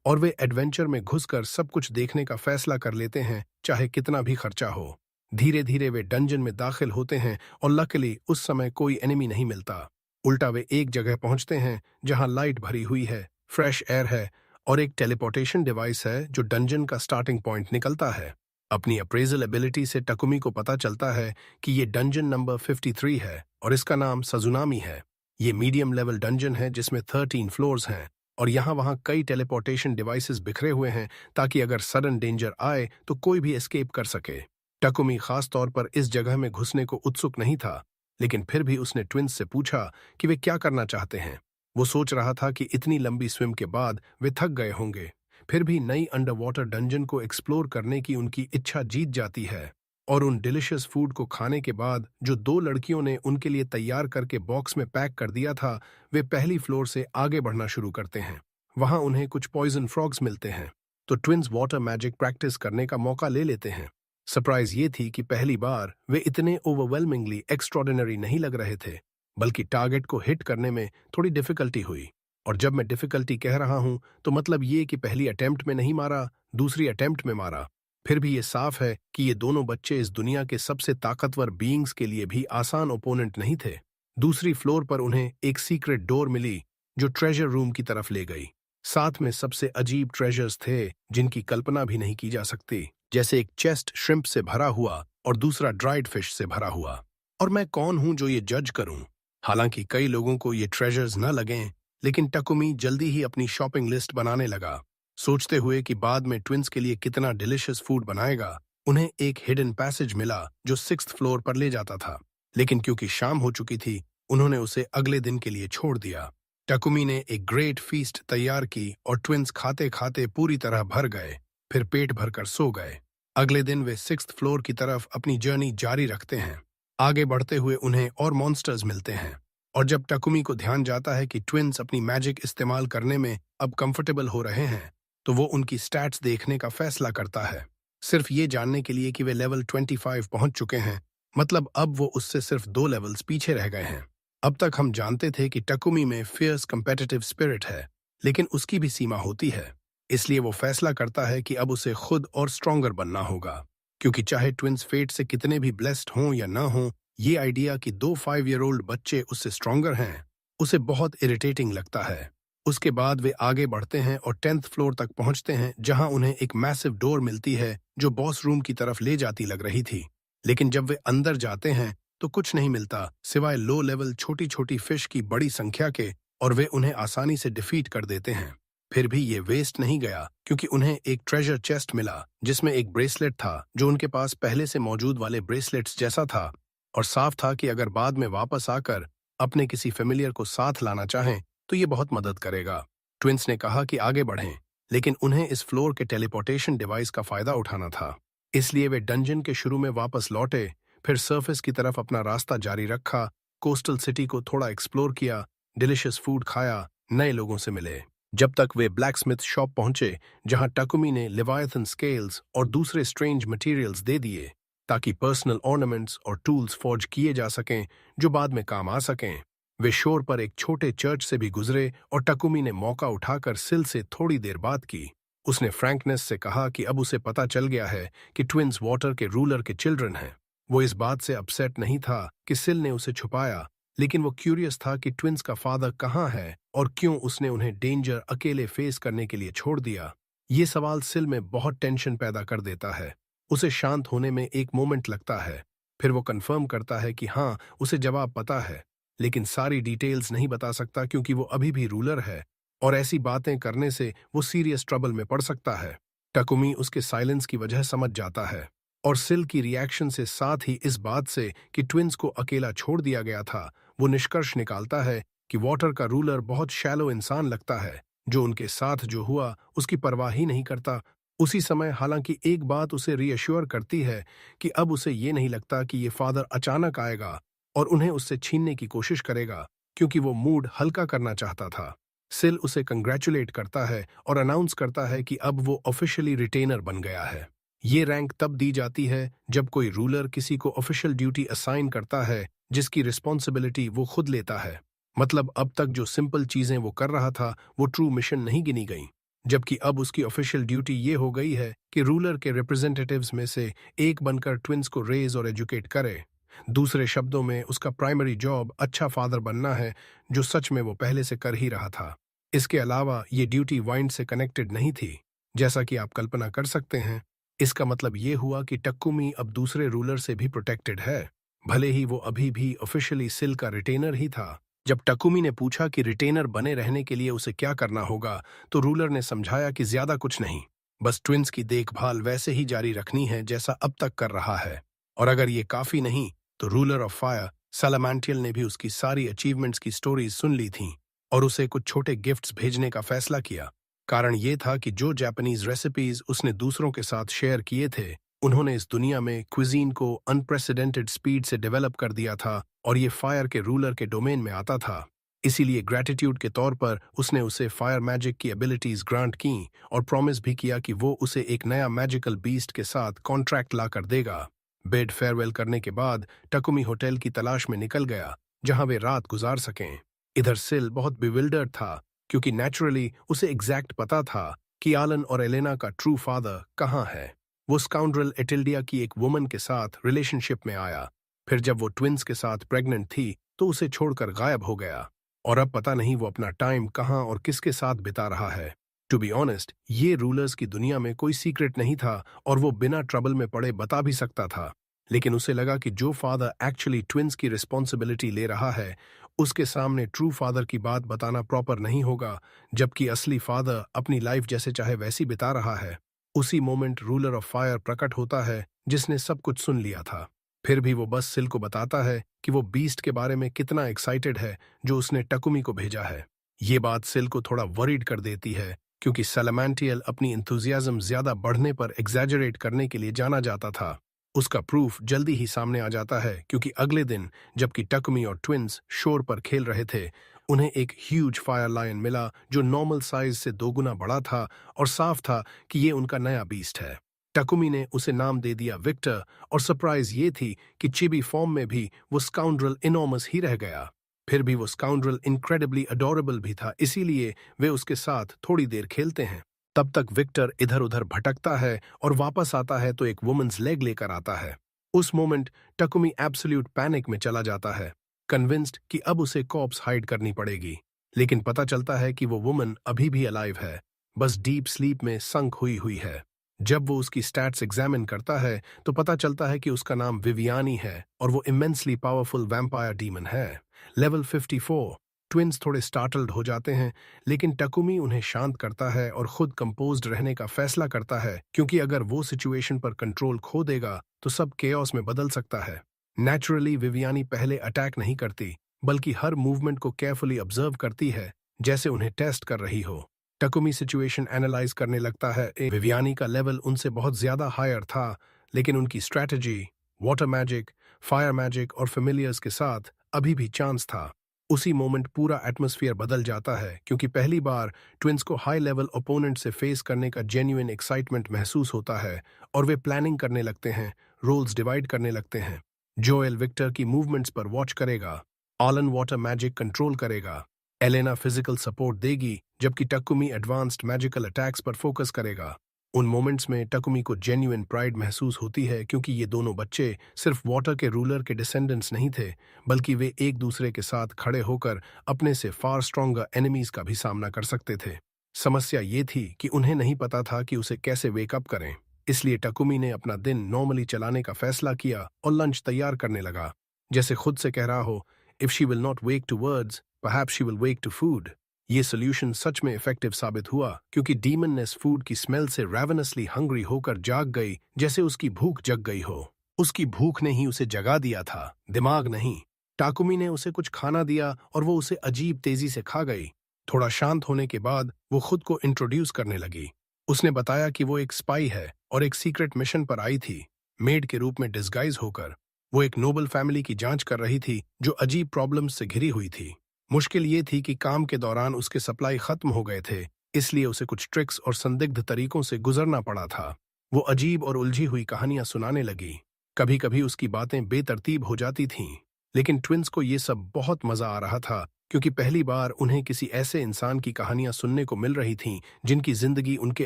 और वे एडवेंचर में घुसकर सब कुछ देखने का फैसला कर लेते हैं, चाहे कितना भी खर्चा हो। धीरे धीरे वे डंजन में दाखिल होते हैं और लकीली उस समय कोई एनिमी नहीं मिलता। उल्टा वे एक जगह पहुंचते हैं जहां लाइट भरी हुई है, फ्रेश एयर है और एक टेलीपोर्टेशन डिवाइस है जो डंजन का स्टार्टिंग पॉइंट निकलता है। अपनी अप्रेजल एबिलिटी से टकुमी को पता चलता है कि ये डंजन नंबर 53 है और इसका नाम सजुनामी है। ये मीडियम लेवल डंजन है जिसमें 13 फ्लोर्स हैं। और यहाँ वहाँ कई टेलीपोर्टेशन डिवाइसेस बिखरे हुए हैं ताकि अगर सडन डेंजर आए तो कोई भी एस्केप कर सके। टकुमी खास तौर पर इस जगह में घुसने को उत्सुक नहीं था, लेकिन फिर भी उसने ट्विंस से पूछा कि वे क्या करना चाहते हैं। वो सोच रहा था कि इतनी लंबी स्विम के बाद वे थक गए होंगे, फिर भी नई अंडर वाटर डंजन को एक्सप्लोर करने की उनकी इच्छा जीत जाती है। और उन डिलिशियस फूड को खाने के बाद जो दो लड़कियों ने उनके लिए तैयार करके बॉक्स में पैक कर दिया था, वे पहली फ्लोर से आगे बढ़ना शुरू करते हैं। वहां उन्हें कुछ पॉइजन फ्रॉग्स मिलते हैं, तो ट्विंस वाटर मैजिक प्रैक्टिस करने का मौका ले लेते हैं। सरप्राइज ये थी कि पहली बार वे इतने ओवरवेलमिंगली एक्स्ट्रॉर्डिनरी नहीं लग रहे थे, बल्कि टारगेट को हिट करने में थोड़ी डिफिकल्टी हुई। और जब मैं डिफिकल्टी कह रहा हूं तो मतलब ये कि पहली अटेम्प्ट में नहीं मारा, दूसरी अटेम्प्ट में मारा। फिर भी ये साफ है कि ये दोनों बच्चे इस दुनिया के सबसे ताकतवर बीइंग्स के लिए भी आसान ओपोनेंट नहीं थे। दूसरी फ्लोर पर उन्हें एक सीक्रेट डोर मिली जो ट्रेजर रूम की तरफ ले गई। साथ में सबसे अजीब ट्रेजर्स थे जिनकी कल्पना भी नहीं की जा सकती, जैसे एक चेस्ट श्रिम्प से भरा हुआ और दूसरा ड्राइड फिश से भरा हुआ। और मैं कौन हूं जो ये जज करूं? हालांकि कई लोगों को ये ट्रेजर्स न लगें, लेकिन टकुमी जल्दी ही अपनी शॉपिंग लिस्ट बनाने लगा, सोचते हुए कि बाद में ट्विंस के लिए कितना डिलिशियस फूड बनाएगा। उन्हें एक हिडन पैसेज मिला जो 6th फ्लोर पर ले जाता था, लेकिन क्योंकि शाम हो चुकी थी उन्होंने उसे अगले दिन के लिए छोड़ दिया। टकुमी ने एक ग्रेट फीस्ट तैयार की और ट्विंस खाते खाते पूरी तरह भर गए, फिर पेट भरकर सो गए। अगले दिन वे 6th फ्लोर की तरफ अपनी जर्नी जारी रखते हैं। आगे बढ़ते हुए उन्हें और मॉन्स्टर्स मिलते हैं, और जब टकुमी को ध्यान जाता है कि ट्विंस अपनी मैजिक इस्तेमाल करने में अब कंफर्टेबल हो रहे हैं, तो वो उनकी स्टैट्स देखने का फैसला करता है, सिर्फ ये जानने के लिए कि वे लेवल 25 पहुंच चुके हैं। मतलब अब वो उससे सिर्फ 2 लेवल्स पीछे रह गए हैं। अब तक हम जानते थे कि टकुमी में फियर्स कम्पेटिटिव स्पिरिट है, लेकिन उसकी भी सीमा होती है। इसलिए वो फैसला करता है कि अब उसे खुद और स्ट्रॉन्गर बनना होगा, क्योंकि चाहे ट्विंस फेट से कितने भी ब्लेस्ड हों या ना हों, ये आइडिया कि 2 5-year-old बच्चे उससे स्ट्रॉन्गर हैं, उसे बहुत इरिटेटिंग लगता है। उसके बाद वे आगे बढ़ते हैं और 10th फ्लोर तक पहुंचते हैं, जहां उन्हें एक मैसिव डोर मिलती है जो बॉस रूम की तरफ ले जाती लग रही थी। लेकिन जब वे अंदर जाते हैं तो कुछ नहीं मिलता सिवाय लो लेवल छोटी छोटी फिश की बड़ी संख्या के, और वे उन्हें आसानी से डिफीट कर देते हैं। फिर भी ये वेस्ट नहीं गया, क्योंकि उन्हें एक ट्रेजर चेस्ट मिला जिसमें एक ब्रेसलेट था जो उनके पास पहले से मौजूद वाले ब्रेसलेट्स जैसा था, और साफ था कि अगर बाद में वापस आकर अपने किसी फेमिलियर को साथ लाना चाहें तो ये बहुत मदद करेगा। ट्विंस ने कहा कि आगे बढ़ें, लेकिन उन्हें इस फ्लोर के टेलीपोर्टेशन डिवाइस का फायदा उठाना था। इसलिए वे डंजन के शुरू में वापस लौटे, फिर सरफेस की तरफ अपना रास्ता जारी रखा, कोस्टल सिटी को थोड़ा एक्सप्लोर किया, डिलिशियस फूड खाया, नए लोगों से मिले, जब तक वे ब्लैकस्मिथ शॉप पहुंचे, जहां टकुमी ने लेवायथन स्केल्स और दूसरे स्ट्रेंज मटेरियल्स दे दिए ताकि पर्सनल ऑर्नामेंट्स और टूल्स फॉर्ज किए जा सकें जो बाद में काम आ सकें। वे शोर पर एक छोटे चर्च से भी गुजरे और टकुमी ने मौका उठाकर सिल से थोड़ी देर बात की। उसने फ्रैंकनेस से कहा कि अब उसे पता चल गया है कि ट्विंस वाटर के रूलर के चिल्ड्रन हैं। वो इस बात से अपसेट नहीं था कि सिल ने उसे छुपाया, लेकिन वो क्यूरियस था कि ट्विंस का फादर कहाँ है और क्यों उसने उन्हें डेंजर अकेले फेस करने के लिए छोड़ दिया। ये सवाल सिल में बहुत टेंशन पैदा कर देता है। उसे शांत होने में एक मोमेंट लगता है, फिर वो कंफर्म करता है कि हाँ, उसे जवाब पता है, लेकिन सारी डिटेल्स नहीं बता सकता क्योंकि वो अभी भी रूलर है और ऐसी बातें करने से वो सीरियस ट्रबल में पड़ सकता है। टकुमी उसके साइलेंस की वजह समझ जाता है, और सिल की रिएक्शन से साथ ही इस बात से कि ट्विंस को अकेला छोड़ दिया गया था, वो निष्कर्ष निकालता है कि वाटर का रूलर बहुत शैलो इंसान लगता है जो उनके साथ जो हुआ उसकी परवाह ही नहीं करता। उसी समय हालांकि एक बात उसे रीअश्योर करती है कि अब उसे ये नहीं लगता कि ये फादर अचानक आएगा और उन्हें उससे छीनने की कोशिश करेगा, क्योंकि वो मूड हल्का करना चाहता था। सिल उसे कंग्रेचुलेट करता है और अनाउंस करता है कि अब वो ऑफिशियली रिटेनर बन गया है। ये रैंक तब दी जाती है जब कोई रूलर किसी को ऑफिशियल ड्यूटी असाइन करता है जिसकी रिस्पॉन्सिबिलिटी वो खुद लेता है। मतलब अब तक जो सिंपल चीजें वो कर रहा था वो ट्रू मिशन नहीं गिनी गई, जबकि अब उसकी ऑफिशियल ड्यूटी ये हो गई है कि रूलर के रिप्रेजेंटेटिव्स में से एक बनकर ट्विंस को रेज और एजुकेट करे। दूसरे शब्दों में उसका प्राइमरी जॉब अच्छा फादर बनना है, जो सच में वो पहले से कर ही रहा था। इसके अलावा ये ड्यूटी वाइंड से कनेक्टेड नहीं थी, जैसा कि आप कल्पना कर सकते हैं। इसका मतलब ये हुआ कि टकुमी अब दूसरे रूलर से भी प्रोटेक्टेड है, भले ही वो अभी भी ऑफिशियली सिल का रिटेनर ही था। जब टकुमी ने पूछा कि रिटेनर बने रहने के लिए उसे क्या करना होगा, तो रूलर ने समझाया कि ज्यादा कुछ नहीं, बस ट्विंस की देखभाल वैसे ही जारी रखनी है जैसा अब तक कर रहा है। और अगर ये काफी नहीं, तो रूलर ऑफ फायर सलामांटियल ने भी उसकी सारी अचीवमेंट्स की स्टोरीज सुन ली थीं और उसे कुछ छोटे गिफ्ट्स भेजने का फैसला किया। कारण ये था कि जो जापानीज रेसिपीज उसने दूसरों के साथ शेयर किए थे, उन्होंने इस दुनिया में क्विजीन को अनप्रेसिडेंटेड स्पीड से डेवलप कर दिया था और ये फायर के रूलर के डोमेन में आता था। इसीलिए ग्रैटिट्यूड के तौर पर उसने उसे फायर मैजिक की एबिलिटीज ग्रांट की और प्रॉमिस भी किया कि वो उसे एक नया मैजिकल बीस्ट के साथ कॉन्ट्रैक्ट ला कर देगा। बेड फेयरवेल करने के बाद टकुमी होटल की तलाश में निकल गया जहां वे रात गुजार सकें। इधर सिल बहुत बिविल्डर्ड था क्योंकि नेचुरली उसे एग्जैक्ट पता था कि आलन और एलेना का ट्रू फादर कहाँ है। वो स्काउंड्रल एटिल्डिया की एक वुमन के साथ रिलेशनशिप में आया, फिर जब वो ट्विंस के साथ प्रेग्नेंट थी तो उसे छोड़कर गायब हो गया और अब पता नहीं वो अपना टाइम कहाँ और किसके साथ बिता रहा है। टू बी ऑनेस्ट, ये रूलर्स की दुनिया में कोई सीक्रेट नहीं था और वो बिना ट्रबल में पड़े बता भी सकता था, लेकिन उसे लगा कि जो फादर एक्चुअली ट्विंस की रिस्पॉन्सिबिलिटी ले रहा है, उसके सामने ट्रू फादर की बात बताना प्रॉपर नहीं होगा, जबकि असली फादर अपनी लाइफ जैसे चाहे वैसी बिता रहा है। उसी मोमेंट रूलर ऑफ फायर प्रकट होता है जिसने सब कुछ सुन लिया था। फिर भी वो बस सिल को बताता है कि वो बीस्ट के बारे में कितना एक्साइटेड है जो उसने टकुमी को भेजा है। ये बात सिल को थोड़ा वरीड कर देती है क्योंकि सैलामांटियल अपनी इंथुजियाज्म ज्यादा बढ़ने पर एग्जैजरेट करने के लिए जाना जाता था। उसका प्रूफ जल्दी ही सामने आ जाता है क्योंकि अगले दिन जबकि टकुमी और ट्विंस शोर पर खेल रहे थे, उन्हें एक ह्यूज फायर लायन मिला जो नॉर्मल साइज से 2 गुना बड़ा था और साफ था कि ये उनका नया बीस्ट है। टकुमी ने उसे नाम दे दिया विक्टर और सरप्राइज ये थी कि चिबी फॉर्म में भी वो स्काउंड्रल इनॉर्मस ही रह गया। फिर भी वो स्काउंड्रल इनक्रेडिबली अडोरेबल भी था, इसीलिए वे उसके साथ थोड़ी देर खेलते हैं। तब तक विक्टर इधर उधर भटकता है और वापस आता है तो एक वुमन्स लेग लेकर आता है। उस मोमेंट टकुमी एब्सोल्यूट पैनिक में चला जाता है, कन्विंस्ड कि अब उसे कॉप्स हाइड करनी पड़ेगी, लेकिन पता चलता है कि वो वुमन अभी भी अलाइव है, बस डीप स्लीप में संक हुई हुई है। जब वो उसकी स्टैट्स एग्जामिन करता है तो पता चलता है कि उसका नाम विवियानी है और वो इमेंसली पावरफुल वैम्पायर डीमन है, लेवल 54। ट्विंस थोड़े स्टार्टल्ड हो जाते हैं, लेकिन टकुमी उन्हें शांत करता है और खुद कंपोज्ड रहने का फैसला करता है क्योंकि अगर वो सिचुएशन पर कंट्रोल खो देगा तो सब केओस में बदल सकता है। नेचुरली विवियानी पहले अटैक नहीं करती, बल्कि हर मूवमेंट को केयरफुली ऑब्जर्व करती है जैसे उन्हें टेस्ट कर रही हो। टकुमी सिचुएशन एनालाइज करने लगता है। विवियानी का लेवल उनसे बहुत ज्यादा हायर था, लेकिन उनकी strategy, water magic, fire magic और फेमिलियर्स के साथ अभी भी चांस था। उसी मोमेंट पूरा एटमॉस्फेयर बदल जाता है क्योंकि पहली बार ट्विंस को हाई लेवल ओपोनेंट से फेस करने का जेन्युइन एक्साइटमेंट महसूस होता है और वे प्लानिंग करने लगते हैं, रोल्स डिवाइड करने लगते हैं। जोएल विक्टर की मूवमेंट्स पर वॉच करेगा, आलन वाटर मैजिक कंट्रोल करेगा, एलेना फिजिकल सपोर्ट देगी, जबकि टकुमी एडवांस्ड मैजिकल अटैक्स पर फोकस करेगा। उन मोमेंट्स में टकुमी को जेन्युइन प्राइड महसूस होती है क्योंकि ये दोनों बच्चे सिर्फ वाटर के रूलर के डिसेंडेंट्स नहीं थे, बल्कि वे एक दूसरे के साथ खड़े होकर अपने से फार स्ट्रॉन्गर एनिमीज का भी सामना कर सकते थे। समस्या ये थी कि उन्हें नहीं पता था कि उसे कैसे वेकअप करें, इसलिए टकुमी ने अपना दिन नॉर्मली चलाने का फैसला किया और लंच तैयार करने लगा, जैसे खुद से कह रहा हो, if she will not wake to words, perhaps she will wake to food. ये सोल्यूशन सच में इफेक्टिव साबित हुआ क्योंकि डीमननेस फूड की स्मेल से रैवनसली हंग्री होकर जाग गई, जैसे उसकी भूख जग गई हो। उसकी भूख ने ही उसे जगा दिया था, दिमाग नहीं। टाकुमी ने उसे कुछ खाना दिया और वो उसे अजीब तेजी से खा गई। थोड़ा शांत होने के बाद वो खुद को इंट्रोड्यूस करने लगी। उसने बताया कि वो एक स्पाई है और एक सीक्रेट मिशन पर आई थी, मेड के रूप में डिस्गाइज होकर। वो एक नोबल फैमिली की जांच कर रही थी जो अजीब प्रॉब्लम्स से घिरी हुई थी। मुश्किल ये थी कि काम के दौरान उसके सप्लाई खत्म हो गए थे, इसलिए उसे कुछ ट्रिक्स और संदिग्ध तरीकों से गुजरना पड़ा था। वो अजीब और उलझी हुई कहानियां सुनाने लगी। कभी कभी उसकी बातें बेतरतीब हो जाती थीं, लेकिन ट्विंस को ये सब बहुत मजा आ रहा था क्योंकि पहली बार उन्हें किसी ऐसे इंसान की कहानियां सुनने को मिल रही थीं जिनकी जिंदगी उनके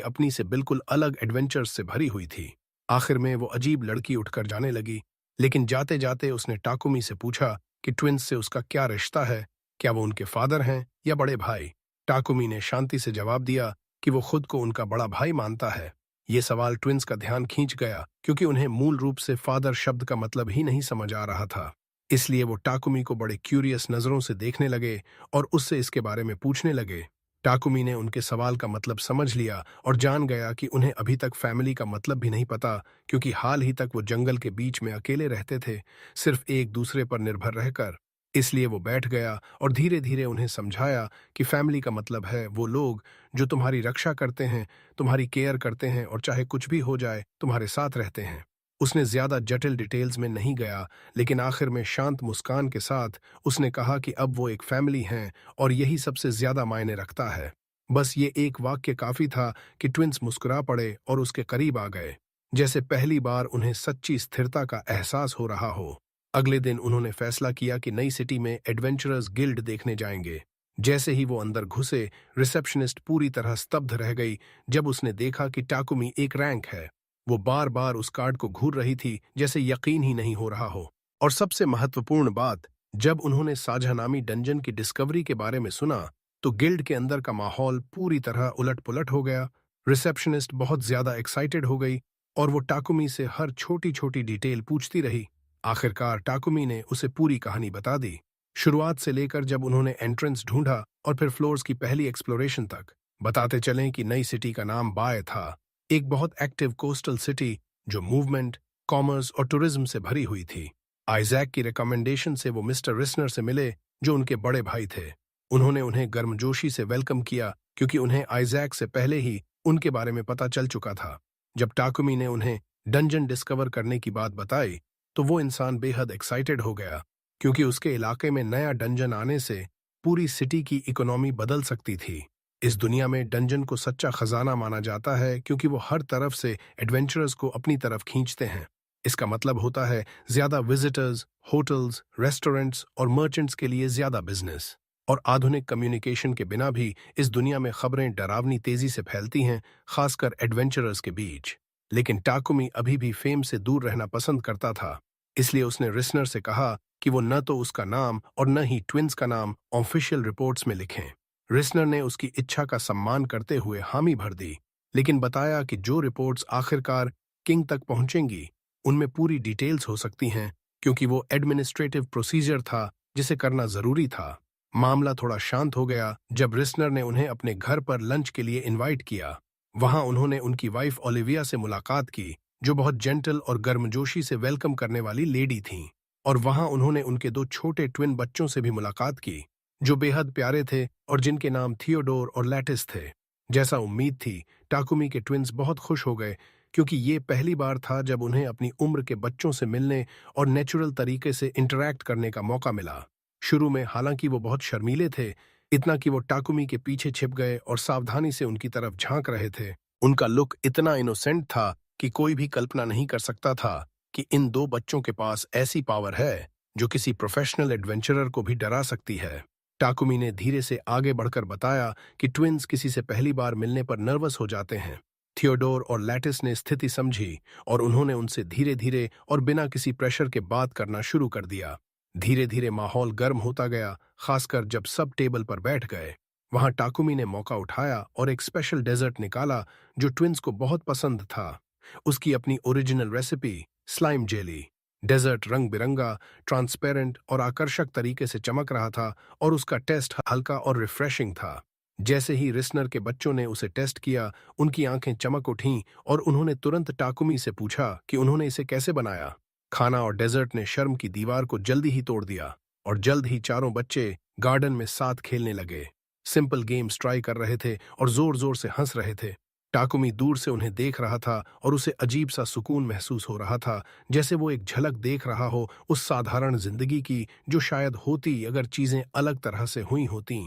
अपनी से बिल्कुल अलग एडवेंचर्स से भरी हुई थी। आखिर में वो अजीब लड़की उठकर जाने लगी, लेकिन जाते जाते उसने टाकुमी से पूछा कि ट्विंस से उसका क्या रिश्ता है, क्या वो उनके फादर हैं या बड़े भाई। टाकुमी ने शांति से जवाब दिया कि वो खुद को उनका बड़ा भाई मानता है। ये सवाल ट्विंस का ध्यान खींच गया क्योंकि उन्हें मूल रूप से फादर शब्द का मतलब ही नहीं समझ आ रहा था। इसलिए वो टाकुमी को बड़े क्यूरियस नजरों से देखने लगे और उससे इसके बारे में पूछने लगे। टाकुमी ने उनके सवाल का मतलब समझ लिया और जान गया कि उन्हें अभी तक फैमिली का मतलब भी नहीं पता, क्योंकि हाल ही तक वो जंगल के बीच में अकेले रहते थे, सिर्फ एक दूसरे पर निर्भर रहकर। इसलिए वो बैठ गया और धीरे धीरे उन्हें समझाया कि फैमिली का मतलब है वो लोग जो तुम्हारी रक्षा करते हैं, तुम्हारी केयर करते हैं और चाहे कुछ भी हो जाए तुम्हारे साथ रहते हैं। उसने ज्यादा जटिल डिटेल्स में नहीं गया, लेकिन आखिर में शांत मुस्कान के साथ उसने कहा कि अब वो एक फैमिली हैं और यही सबसे ज्यादा मायने रखता है। बस ये एक वाक्य काफी था कि ट्विंस मुस्कुरा पड़े और उसके करीब आ गए, जैसे पहली बार उन्हें सच्ची स्थिरता का एहसास हो रहा हो। अगले दिन उन्होंने फैसला किया कि नई सिटी में एडवेंचरर्स गिल्ड देखने जाएंगे। जैसे ही वो अंदर घुसे, रिसेप्शनिस्ट पूरी तरह स्तब्ध रह गई जब उसने देखा कि टाकुमी एक रैंक है। वो बार बार उस कार्ड को घूर रही थी, जैसे यकीन ही नहीं हो रहा हो। और सबसे महत्वपूर्ण बात, जब उन्होंने साझा नामी डंजन की डिस्कवरी के बारे में सुना तो गिल्ड के अंदर का माहौल पूरी तरह उलट पुलट हो गया। रिसेप्शनिस्ट बहुत ज्यादा एक्साइटेड हो गई और वो टाकुमी से हर छोटी छोटी डिटेल पूछती रही। आखिरकार टाकुमी ने उसे पूरी कहानी बता दी, शुरुआत से लेकर जब उन्होंने एंट्रेंस ढूंढा और फिर फ्लोर्स की पहली एक्सप्लोरेशन तक। बताते चलें कि नई सिटी का नाम बाय था, एक बहुत एक्टिव कोस्टल सिटी जो मूवमेंट, कॉमर्स और टूरिज्म से भरी हुई थी। आइजैक की रिकमेंडेशन से वो मिस्टर रिस्नर से मिले, जो उनके बड़े भाई थे। उन्होंने उन्हें गर्मजोशी से वेलकम किया, क्योंकि उन्हें आइजैक से पहले ही उनके बारे में पता चल चुका था। जब टाकुमी ने उन्हें डंजन डिस्कवर करने की बात बताई तो वो इंसान बेहद एक्साइटेड हो गया, क्योंकि उसके इलाके में नया डंजन आने से पूरी सिटी की इकोनॉमी बदल सकती थी। इस दुनिया में डंजन को सच्चा खजाना माना जाता है, क्योंकि वो हर तरफ से एडवेंचरर्स को अपनी तरफ खींचते हैं। इसका मतलब होता है ज्यादा विजिटर्स, होटल्स, रेस्टोरेंट्स और मर्चेंट्स के लिए ज्यादा बिजनेस। और आधुनिक कम्युनिकेशन के बिना भी इस दुनिया में खबरें डरावनी तेजी से फैलती हैं, खासकर एडवेंचरर्स के बीच। लेकिन टाकुमी अभी भी फेम से दूर रहना पसंद करता था, इसलिए उसने रिस्नर से कहा कि वो न तो उसका नाम और न ही ट्विंस का नाम ऑफिशियल रिपोर्ट्स में लिखें। रिस्नर ने उसकी इच्छा का सम्मान करते हुए हामी भर दी, लेकिन बताया कि जो रिपोर्ट्स आखिरकार किंग तक पहुंचेंगी उनमें पूरी डिटेल्स हो सकती हैं, क्योंकि वो एडमिनिस्ट्रेटिव प्रोसीजर था जिसे करना जरूरी था। मामला थोड़ा शांत हो गया जब रिस्नर ने उन्हें अपने घर पर लंच के लिए इनवाइट किया। वहां उन्होंने उनकी वाइफ ओलिविया से मुलाकात की, जो बहुत जेंटल और गर्मजोशी से वेलकम करने वाली लेडी थीं। और वहां उन्होंने उनके दो छोटे ट्विन बच्चों से भी मुलाकात की, जो बेहद प्यारे थे और जिनके नाम थियोडोर और लैटिस थे। जैसा उम्मीद थी, टाकुमी के ट्विन्स बहुत खुश हो गए, क्योंकि ये पहली बार था जब उन्हें अपनी उम्र के बच्चों से मिलने और नेचुरल तरीके से इंटरैक्ट करने का मौका मिला। शुरू में हालांकि वो बहुत शर्मीले थे, इतना कि वो टाकुमी के पीछे छिप गए और सावधानी से उनकी तरफ झांक रहे थे। उनका लुक इतना इनोसेंट था कि कोई भी कल्पना नहीं कर सकता था कि इन दो बच्चों के पास ऐसी पावर है जो किसी प्रोफेशनल एडवेंचरर को भी डरा सकती है। टाकुमी ने धीरे से आगे बढ़कर बताया कि ट्विन्स किसी से पहली बार मिलने पर नर्वस हो जाते हैं। थियोडोर और लैटिस ने स्थिति समझी और उन्होंने उनसे धीरे धीरे और बिना किसी प्रेशर के बात करना शुरू कर दिया। धीरे धीरे माहौल गर्म होता गया, खासकर जब सब टेबल पर बैठ गए। वहां टाकुमी ने मौका उठाया और एक स्पेशल डेजर्ट निकाला जो ट्विन्स को बहुत पसंद था। उसकी अपनी original recipe, slime jelly. Dessert रंग बिरंगा, ट्रांसपेरेंट और आकर्षक तरीके से चमक रहा था और उसका टेस्ट हल्का और रिफ्रेशिंग था। जैसे ही रिस्नर के बच्चों ने उसे टेस्ट किया, उनकी आंखें चमक उठीं और उन्होंने तुरंत टाकुमी से पूछा कि उन्होंने इसे कैसे बनाया। खाना और डेजर्ट ने शर्म की दीवार को जल्दी ही तोड़ दिया और जल्द ही चारों बच्चे गार्डन में साथ खेलने लगे, सिंपल गेम्स ट्राई कर रहे थे और जोर जोर से हंस रहे थे। टाकुमी दूर से उन्हें देख रहा था और उसे अजीब सा सुकून महसूस हो रहा था, जैसे वो एक झलक देख रहा हो उस साधारण जिंदगी की जो शायद होती अगर चीजें अलग तरह से हुई होती।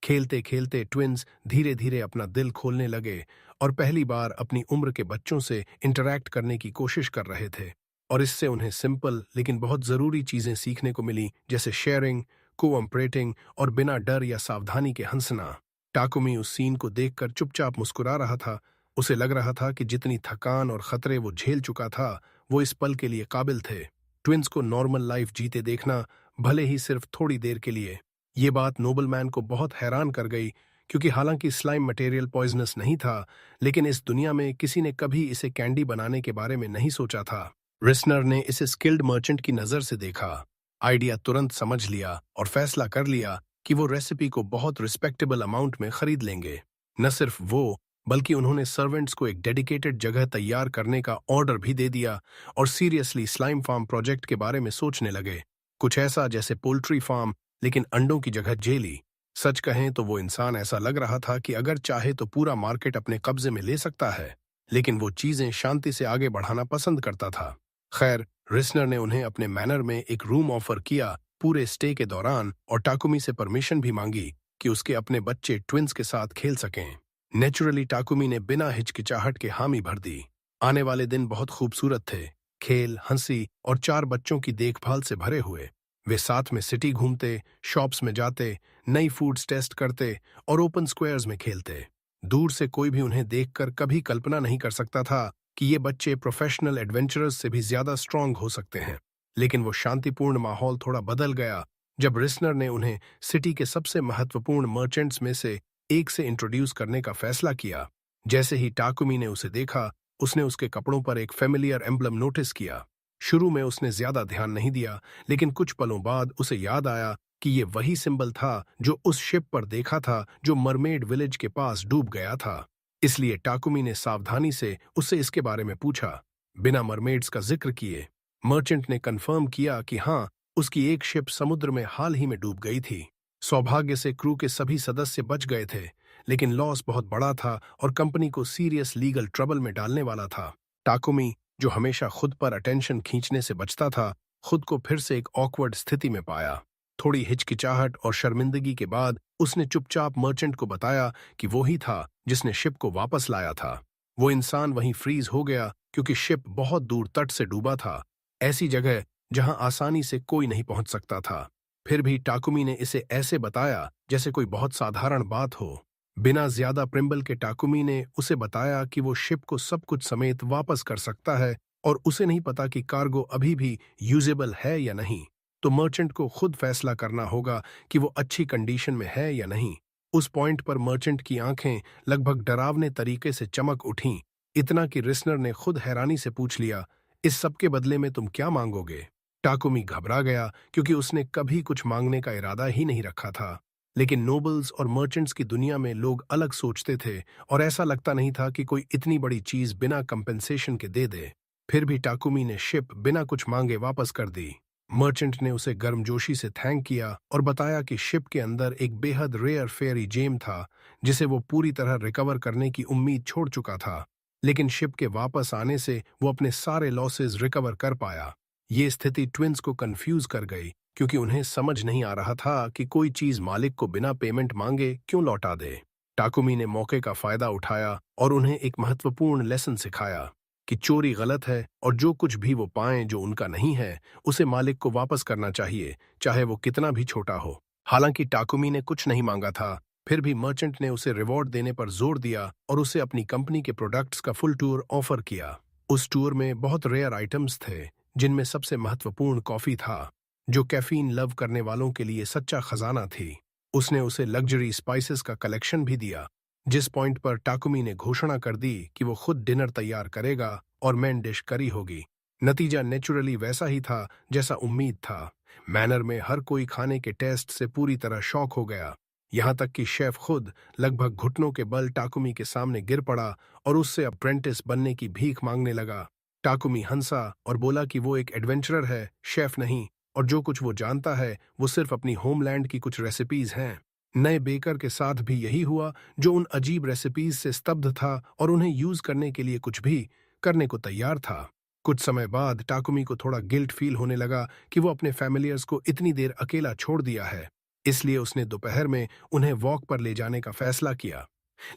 खेलते खेलते ट्विन्स धीरे धीरे अपना दिल खोलने लगे और पहली बार अपनी उम्र के बच्चों से इंटरैक्ट करने की कोशिश कर रहे थे। और इससे उन्हें सिंपल लेकिन बहुत जरूरी चीजें सीखने को मिली, जैसे शेयरिंग, कोऑपरेटिंग और बिना डर या सावधानी के हंसना। टाकुमी उस सीन को देखकर चुपचाप मुस्कुरा रहा था। उसे लग रहा था कि जितनी थकान और खतरे वो झेल चुका था, वो इस पल के लिए काबिल थे। ट्विन्स को नॉर्मल लाइफ जीते देखना, भले ही सिर्फ थोड़ी देर के लिए। ये बात नोबलमैन को बहुत हैरान कर गई, क्योंकि हालांकि स्लाइम मटेरियल पॉइजनस नहीं था, लेकिन इस दुनिया में किसी ने कभी इसे कैंडी बनाने के बारे में नहीं सोचा था। रिस्नर ने इसे स्किल्ड मर्चेंट की नजर से देखा। आइडिया तुरंत समझ लिया और फैसला कर लिया कि वो रेसिपी को बहुत रिस्पेक्टेबल अमाउंट में खरीद लेंगे। न सिर्फ वो, बल्कि उन्होंने सर्वेंट्स को एक डेडिकेटेड जगह तैयार करने का ऑर्डर भी दे दिया और सीरियसली स्लाइम फार्म प्रोजेक्ट के बारे में सोचने लगे। कुछ ऐसा जैसे पोल्ट्री फार्म, लेकिन अंडों की जगह जेली। सच कहें तो वो इंसान ऐसा लग रहा था कि अगर चाहे तो पूरा मार्केट अपने कब्जे में ले सकता है, लेकिन वो चीजें शांति से आगे बढ़ाना पसंद करता था। खैर, रिस्नर ने उन्हें अपने मैनर में एक रूम ऑफर किया पूरे स्टे के दौरान और टाकुमी से परमिशन भी मांगी कि उसके अपने बच्चे ट्विंस के साथ खेल सकें। नेचुरली टाकुमी ने बिना हिचकिचाहट के हामी भर दी। आने वाले दिन बहुत खूबसूरत थे, खेल, हंसी और 4 बच्चों की देखभाल से भरे हुए। वे साथ में सिटी घूमते, शॉप्स में जाते, नई फूड्स टेस्ट करते और ओपन स्क्वायर्स में खेलते। दूर से कोई भी उन्हें देखकर कभी कल्पना नहीं कर सकता था कि ये बच्चे प्रोफेशनल एडवेंचरर्स से भी ज्यादा स्ट्रांग हो सकते हैं। लेकिन वो शांतिपूर्ण माहौल थोड़ा बदल गया जब रिस्नर ने उन्हें सिटी के सबसे महत्वपूर्ण मर्चेंट्स में से एक से इंट्रोड्यूस करने का फैसला किया। जैसे ही टाकुमी ने उसे देखा, उसने उसके कपड़ों पर एक फेमिलियर एम्ब्लम नोटिस किया। शुरू में उसने ज्यादा ध्यान नहीं दिया, लेकिन कुछ पलों बाद उसे याद आया कि ये वही सिंबल था जो उस शिप पर देखा था जो मरमेड विलेज के पास डूब गया था। इसलिए टाकुमी ने सावधानी से उससे इसके बारे में पूछा, बिना मरमेड्स का जिक्र किए। मर्चेंट ने कंफर्म किया कि हाँ, उसकी एक शिप समुद्र में हाल ही में डूब गई थी। सौभाग्य से क्रू के सभी सदस्य बच गए थे, लेकिन लॉस बहुत बड़ा था और कंपनी को सीरियस लीगल ट्रबल में डालने वाला था। टाकुमी, जो हमेशा खुद पर अटेंशन खींचने से बचता था, खुद को फिर से एक ऑकवर्ड स्थिति में पाया। थोड़ी हिचकिचाहट और शर्मिंदगी के बाद उसने चुपचाप मर्चेंट को बताया कि वो ही था जिसने शिप को वापस लाया था। वो इंसान वहीं फ्रीज हो गया क्योंकि शिप बहुत दूर तट से डूबा था, ऐसी जगह जहां आसानी से कोई नहीं पहुंच सकता था। फिर भी टाकुमी ने इसे ऐसे बताया जैसे कोई बहुत साधारण बात हो। बिना ज्यादा प्रिम्बल के टाकुमी ने उसे बताया कि वो शिप को सब कुछ समेत वापस कर सकता है और उसे नहीं पता कि कार्गो अभी भी यूजेबल है या नहीं। तो मर्चेंट को खुद फैसला करना होगा कि वो अच्छी कंडीशन में है या नहीं। उस पॉइंट पर मर्चेंट की आंखें लगभग डरावने तरीके से चमक उठीं, इतना कि रिस्नर ने खुद हैरानी से पूछ लिया, इस सब के बदले में तुम क्या मांगोगे? टाकुमी घबरा गया क्योंकि उसने कभी कुछ मांगने का इरादा ही नहीं रखा था। लेकिन नोबल्स और मर्चेंट्स की दुनिया में लोग अलग सोचते थे और ऐसा लगता नहीं था कि कोई इतनी बड़ी चीज बिना कंपेंसेशन के दे दे। फिर भी टाकुमी ने शिप बिना कुछ मांगे वापस कर दी। मर्चेंट ने उसे गर्मजोशी से थैंक किया और बताया कि शिप के अंदर एक बेहद रेयर फेरी जेम था जिसे वो पूरी तरह रिकवर करने की उम्मीद छोड़ चुका था। लेकिन शिप के वापस आने से वो अपने सारे लॉसेस रिकवर कर पाया। ये स्थिति ट्विंस को कंफ्यूज कर गई क्योंकि उन्हें समझ नहीं आ रहा था कि कोई चीज मालिक को बिना पेमेंट मांगे क्यों लौटा दे। टाकुमी ने मौके का फायदा उठाया और उन्हें एक महत्वपूर्ण लेसन सिखाया कि चोरी गलत है और जो कुछ भी वो पाएं जो उनका नहीं है, उसे मालिक को वापस करना चाहिए, चाहे वो कितना भी छोटा हो। हालांकि टाकुमी ने कुछ नहीं मांगा था, फिर भी मर्चेंट ने उसे रिवॉर्ड देने पर जोर दिया और उसे अपनी कंपनी के प्रोडक्ट्स का फुल टूर ऑफर किया। उस टूर में बहुत रेयर आइटम्स थे, जिनमें सबसे महत्वपूर्ण कॉफी था, जो कैफीन लव करने वालों के लिए सच्चा खजाना थी। उसने उसे लग्जरी स्पाइसेस का कलेक्शन भी दिया, जिस पॉइंट पर टाकुमी ने घोषणा कर दी कि वो खुद डिनर तैयार करेगा और मेन डिश करी होगी। नतीजा नेचुरली वैसा ही था जैसा उम्मीद था। मैनर में हर कोई खाने के टेस्ट से पूरी तरह शॉक हो गया, यहाँ तक कि शेफ खुद लगभग घुटनों के बल टाकुमी के सामने गिर पड़ा और उससे अप्रेंटिस बनने की भीख मांगने लगा। टाकुमी हंसा और बोला कि वो एक एडवेंचरर है, शेफ नहीं, और जो कुछ वो जानता है वो सिर्फ अपनी होमलैंड की कुछ रेसिपीज हैं। नए बेकर के साथ भी यही हुआ, जो उन अजीब रेसिपीज से स्तब्ध था और उन्हें यूज करने के लिए कुछ भी करने को तैयार था। कुछ समय बाद टाकुमी को थोड़ा गिल्ट फील होने लगा कि वो अपने फैमिलियर्स को इतनी देर अकेला छोड़ दिया है, इसलिए उसने दोपहर में उन्हें वॉक पर ले जाने का फैसला किया।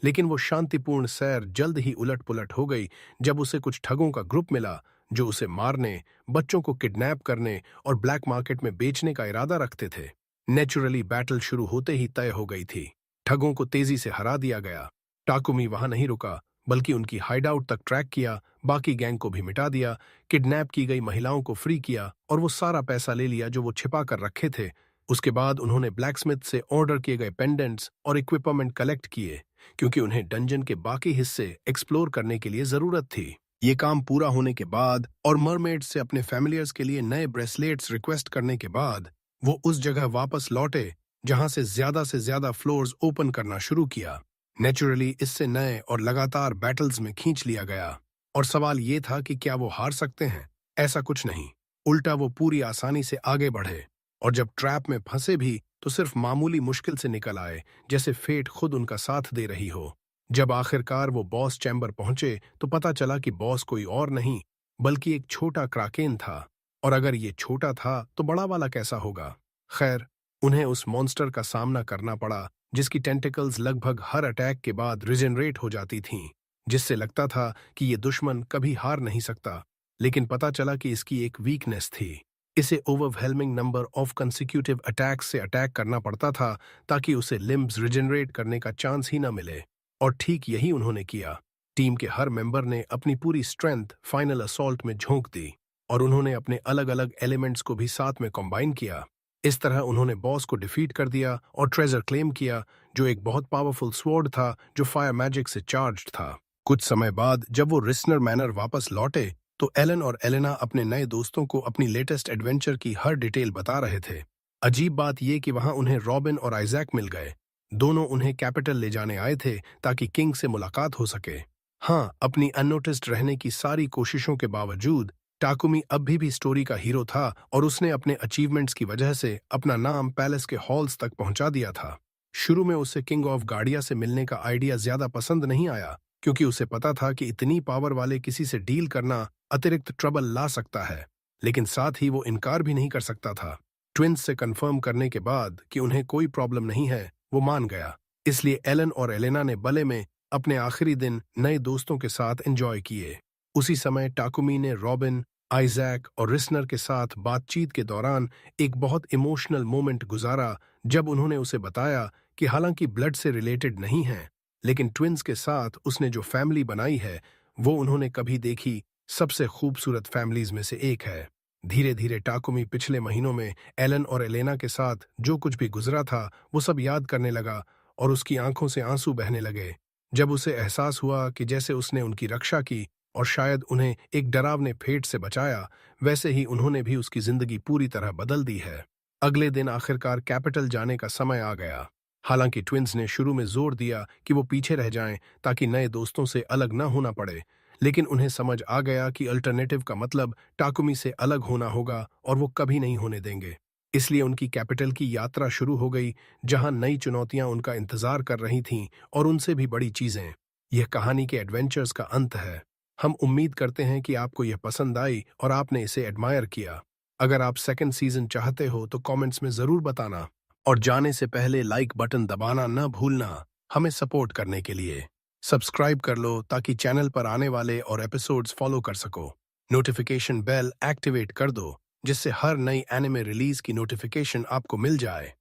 लेकिन वो शांतिपूर्ण सैर जल्द ही उलट पुलट हो गई जब उसे कुछ ठगों का ग्रुप मिला जो उसे मारने, बच्चों को किडनैप करने और ब्लैक मार्केट में बेचने का इरादा रखते थे। नेचुरली बैटल शुरू होते ही तय हो गई थी। ठगों को तेजी से हरा दिया गया। टाकुमी वहां नहीं रुका, बल्कि उनकी हाइडआउट तक ट्रैक किया, बाकी गैंग को भी मिटा दिया, किडनैप की गई महिलाओं को फ्री किया और वो सारा पैसा ले लिया जो वो छिपा कर रखे थे। उसके बाद उन्होंने ब्लैकस्मिथ से ऑर्डर किए गए पेंडेंट्स और इक्विपमेंट कलेक्ट किए, क्योंकि उन्हें डंजन के बाकी हिस्से एक्सप्लोर करने के लिए जरूरत थी। ये काम पूरा होने के बाद और मरमेड्स से अपने फैमिलियर्स के लिए नए ब्रेसलेट्स रिक्वेस्ट करने के बाद वो उस जगह वापस लौटे जहां से ज्यादा फ्लोर्स ओपन करना शुरू किया। नेचुरली इससे नए और लगातार बैटल्स में खींच लिया गया और सवाल ये था कि क्या वो हार सकते हैं। ऐसा कुछ नहीं, उल्टा वो पूरी आसानी से आगे बढ़े और जब ट्रैप में फंसे भी तो सिर्फ मामूली मुश्किल से निकल आए, जैसे फेट खुद उनका साथ दे रही हो। जब आखिरकार वो बॉस चैम्बर पहुंचे तो पता चला कि बॉस कोई और नहीं बल्कि एक छोटा क्राकेन था, और अगर ये छोटा था तो बड़ा वाला कैसा होगा। खैर, उन्हें उस मॉन्स्टर का सामना करना पड़ा जिसकी टेंटिकल्स लगभग हर अटैक के बाद रिजेनरेट हो जाती थीं, जिससे लगता था कि ये दुश्मन कभी हार नहीं सकता। लेकिन पता चला कि इसकी एक वीकनेस थी, इसे overwhelming number of consecutive attacks से अटैक करना पड़ता था ताकि उसे लिम्ब्स रिजेनरेट करने का चांस ही न मिले। और ठीक यही उन्होंने किया। टीम के हर मेंबर ने अपनी पूरी स्ट्रेंथ फाइनल असॉल्ट में झोंक दी और उन्होंने अपने अलग अलग एलिमेंट्स को भी साथ में कंबाइन किया। इस तरह उन्होंने बॉस को डिफीट कर दिया और ट्रेजर क्लेम किया, जो एक बहुत पावरफुल स्वॉर्ड था जो फायर मैजिक से चार्ज्ड था। कुछ समय बाद जब वो रिस्नर मैनर वापस लौटे तो एलन और एलेना अपने नए दोस्तों को अपनी लेटेस्ट एडवेंचर की हर डिटेल बता रहे थे। अजीब बात यह कि वहां उन्हें रॉबिन और आइजैक मिल गए। दोनों उन्हें कैपिटल ले जाने आए थे ताकि किंग से मुलाकात हो सके। हाँ, अपनी अननोटिस्ड रहने की सारी कोशिशों के बावजूद टाकुमी अब भी स्टोरी का हीरो था और उसने अपने अचीवमेंट्स की वजह से अपना नाम पैलेस के हॉल्स तक पहुंचा दिया था। शुरू में उसे किंग ऑफ गार्डिया से मिलने का आइडिया ज्यादा पसंद नहीं आया, क्योंकि उसे पता था कि इतनी पावर वाले किसी से डील करना अतिरिक्त ट्रबल ला सकता है, लेकिन साथ ही वो इनकार भी नहीं कर सकता था। ट्विंस से कंफर्म करने के बाद कि उन्हें कोई प्रॉब्लम नहीं है, वो मान गया। इसलिए एलन और एलेना ने बले में अपने आखिरी दिन नए दोस्तों के साथ एंजॉय किए। उसी समय टाकुमी ने रॉबिन, आइजैक और रिस्नर के साथ बातचीत के दौरान एक बहुत इमोशनल मोमेंट गुजारा, जब उन्होंने उसे बताया कि हालांकि ब्लड से रिलेटेड नहीं है, लेकिन ट्विंस के साथ उसने जो फैमिली बनाई है वो उन्होंने कभी देखी सबसे खूबसूरत फैमिलीज में से एक है। धीरे धीरे टाकुमी पिछले महीनों में एलन और एलेना के साथ जो कुछ भी गुजरा था वो सब याद करने लगा और उसकी आंखों से आंसू बहने लगे जब उसे एहसास हुआ कि जैसे उसने उनकी रक्षा की और शायद उन्हें एक डरावने फेट से बचाया, वैसे ही उन्होंने भी उसकी जिंदगी पूरी तरह बदल दी है। अगले दिन आखिरकार कैपिटल जाने का समय आ गया। हालांकि ट्विंस ने शुरू में जोर दिया कि वो पीछे रह जाएं ताकि नए दोस्तों से अलग न होना पड़े, लेकिन उन्हें समझ आ गया कि अल्टरनेटिव का मतलब टाकुमी से अलग होना होगा और वो कभी नहीं होने देंगे। इसलिए उनकी कैपिटल की यात्रा शुरू हो गई, जहां नई चुनौतियां उनका इंतजार कर रही थीं और उनसे भी बड़ी चीजें। यह कहानी के एडवेंचर्स का अंत है। हम उम्मीद करते हैं कि आपको यह पसंद आई और आपने इसे एडमायर किया। अगर आप सेकंड सीजन चाहते हो तो कमेंट्स में जरूर बताना, और जाने से पहले लाइक बटन दबाना न भूलना हमें सपोर्ट करने के लिए। सब्सक्राइब कर लो ताकि चैनल पर आने वाले और एपिसोड्स फॉलो कर सको। नोटिफिकेशन बेल एक्टिवेट कर दो जिससे हर नई एनिमे रिलीज की नोटिफिकेशन आपको मिल जाए।